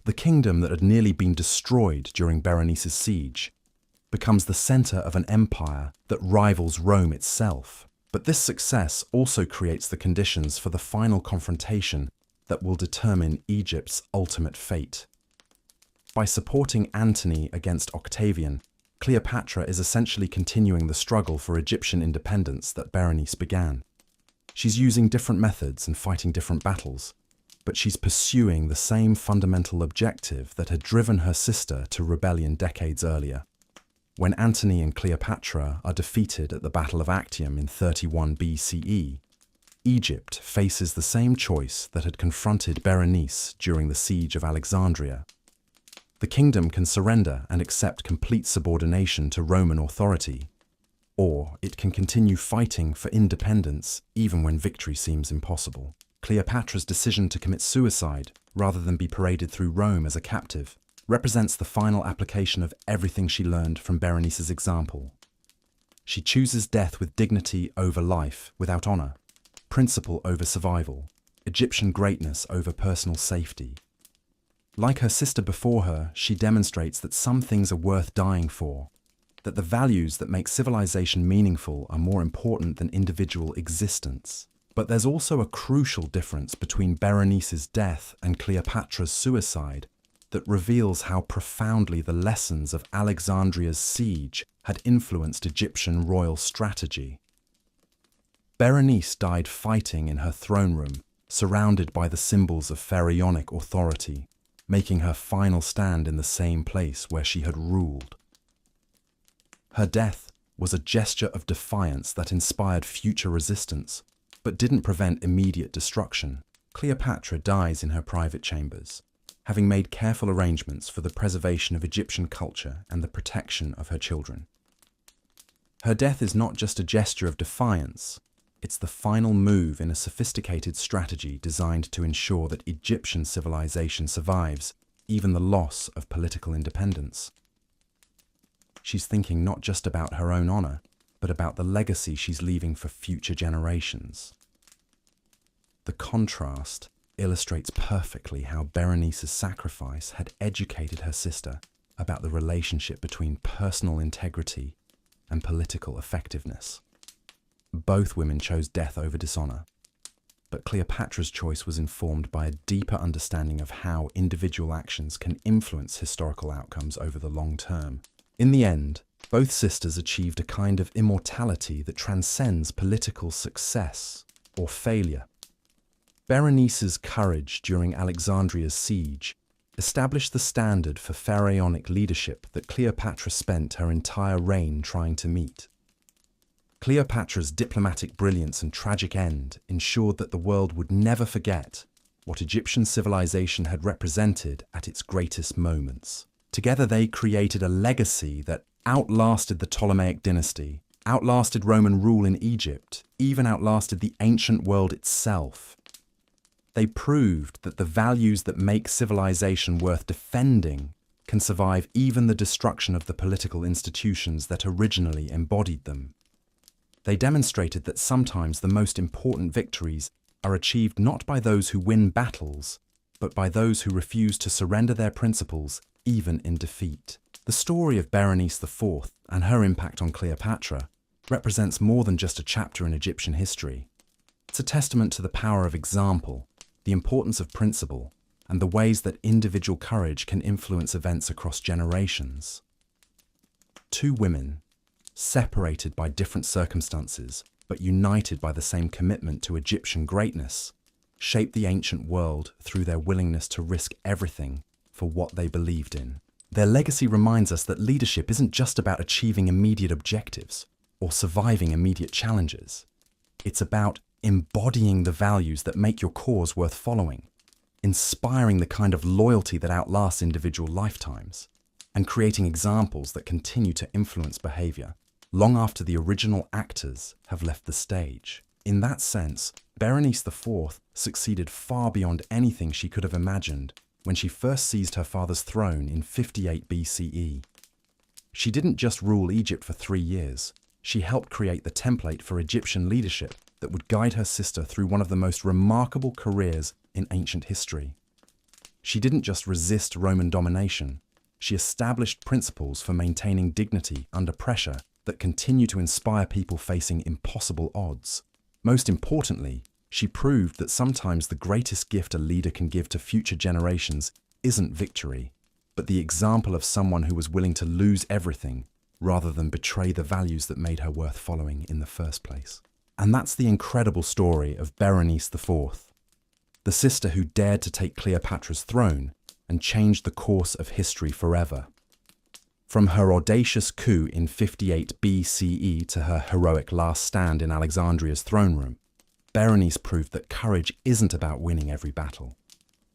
The kingdom that had nearly been destroyed during Berenice's siege becomes the center of an empire that rivals Rome itself. But this success also creates the conditions for the final confrontation that will determine Egypt's ultimate fate. By supporting Antony against Octavian, Cleopatra is essentially continuing the struggle for Egyptian independence that Berenice began. She's using different methods and fighting different battles, but she's pursuing the same fundamental objective that had driven her sister to rebellion decades earlier. When Antony and Cleopatra are defeated at the Battle of Actium in 31 BCE, Egypt faces the same choice that had confronted Berenice during the siege of Alexandria. The kingdom can surrender and accept complete subordination to Roman authority, or it can continue fighting for independence even when victory seems impossible. Cleopatra's decision to commit suicide rather than be paraded through Rome as a captive represents the final application of everything she learned from Berenice's example. She chooses death with dignity over life without honor, principle over survival, Egyptian greatness over personal safety. Like her sister before her, she demonstrates that some things are worth dying for, that the values that make civilization meaningful are more important than individual existence. But there's also a crucial difference between Berenice's death and Cleopatra's suicide that reveals how profoundly the lessons of Alexandria's siege had influenced Egyptian royal strategy. Berenice died fighting in her throne room, surrounded by the symbols of pharaonic authority, making her final stand in the same place where she had ruled. Her death was a gesture of defiance that inspired future resistance, but didn't prevent immediate destruction. Cleopatra dies in her private chambers, having made careful arrangements for the preservation of Egyptian culture and the protection of her children. Her death is not just a gesture of defiance, it's the final move in a sophisticated strategy designed to ensure that Egyptian civilization survives even the loss of political independence. She's thinking not just about her own honor, but about the legacy she's leaving for future generations. The contrast illustrates perfectly how Berenice's sacrifice had educated her sister about the relationship between personal integrity and political effectiveness. Both women chose death over dishonor, but Cleopatra's choice was informed by a deeper understanding of how individual actions can influence historical outcomes over the long term. In the end, both sisters achieved a kind of immortality that transcends political success or failure. Berenice's courage during Alexandria's siege established the standard for pharaonic leadership that Cleopatra spent her entire reign trying to meet. Cleopatra's diplomatic brilliance and tragic end ensured that the world would never forget what Egyptian civilization had represented at its greatest moments. Together they created a legacy that outlasted the Ptolemaic dynasty, outlasted Roman rule in Egypt, even outlasted the ancient world itself. They proved that the values that make civilization worth defending can survive even the destruction of the political institutions that originally embodied them. They demonstrated that sometimes the most important victories are achieved not by those who win battles, but by those who refuse to surrender their principles even in defeat. The story of Berenice IV and her impact on Cleopatra represents more than just a chapter in Egyptian history. It's a testament to the power of example, the importance of principle, and the ways that individual courage can influence events across generations. Two women, separated by different circumstances, but united by the same commitment to Egyptian greatness, shaped the ancient world through their willingness to risk everything for what they believed in. Their legacy reminds us that leadership isn't just about achieving immediate objectives or surviving immediate challenges. It's about embodying the values that make your cause worth following, inspiring the kind of loyalty that outlasts individual lifetimes, and creating examples that continue to influence behavior long after the original actors have left the stage. In that sense, Berenice IV succeeded far beyond anything she could have imagined when she first seized her father's throne in 58 BCE. She didn't just rule Egypt for 3 years, she helped create the template for Egyptian leadership that would guide her sister through one of the most remarkable careers in ancient history. She didn't just resist Roman domination, she established principles for maintaining dignity under pressure that continue to inspire people facing impossible odds. Most importantly, she proved that sometimes the greatest gift a leader can give to future generations isn't victory, but the example of someone who was willing to lose everything rather than betray the values that made her worth following in the first place. And that's the incredible story of Berenice IV, the sister who dared to take Cleopatra's throne and changed the course of history forever. From her audacious coup in 58 BCE to her heroic last stand in Alexandria's throne room, Berenice proved that courage isn't about winning every battle.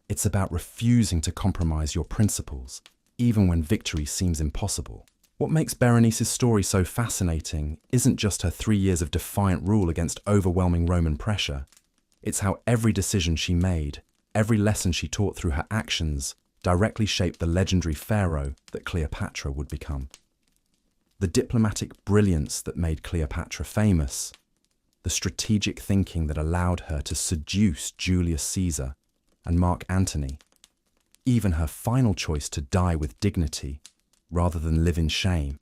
It's about refusing to compromise your principles, even when victory seems impossible. What makes Berenice's story so fascinating isn't just her 3 years of defiant rule against overwhelming Roman pressure. It's how every decision she made, every lesson she taught through her actions, directly shaped the legendary pharaoh that Cleopatra would become. The diplomatic brilliance that made Cleopatra famous, the strategic thinking that allowed her to seduce Julius Caesar and Mark Antony, even her final choice to die with dignity rather than live in shame.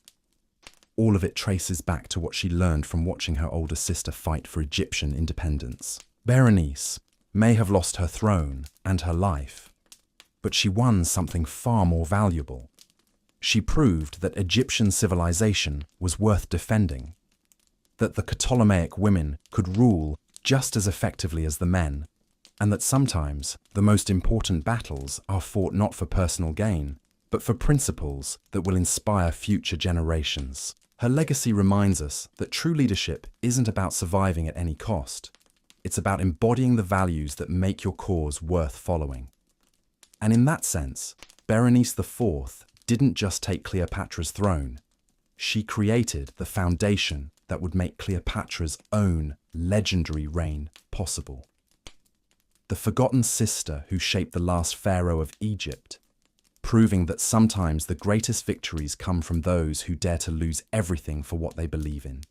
All of it traces back to what she learned from watching her older sister fight for Egyptian independence. Berenice may have lost her throne and her life, but she won something far more valuable. She proved that Egyptian civilization was worth defending, that the Ptolemaic women could rule just as effectively as the men, and that sometimes the most important battles are fought not for personal gain, but for principles that will inspire future generations. Her legacy reminds us that true leadership isn't about surviving at any cost. It's about embodying the values that make your cause worth following. And in that sense, Berenice IV didn't just take Cleopatra's throne. She created the foundation that would make Cleopatra's own legendary reign possible. The forgotten sister who shaped the last pharaoh of Egypt, proving that sometimes the greatest victories come from those who dare to lose everything for what they believe in.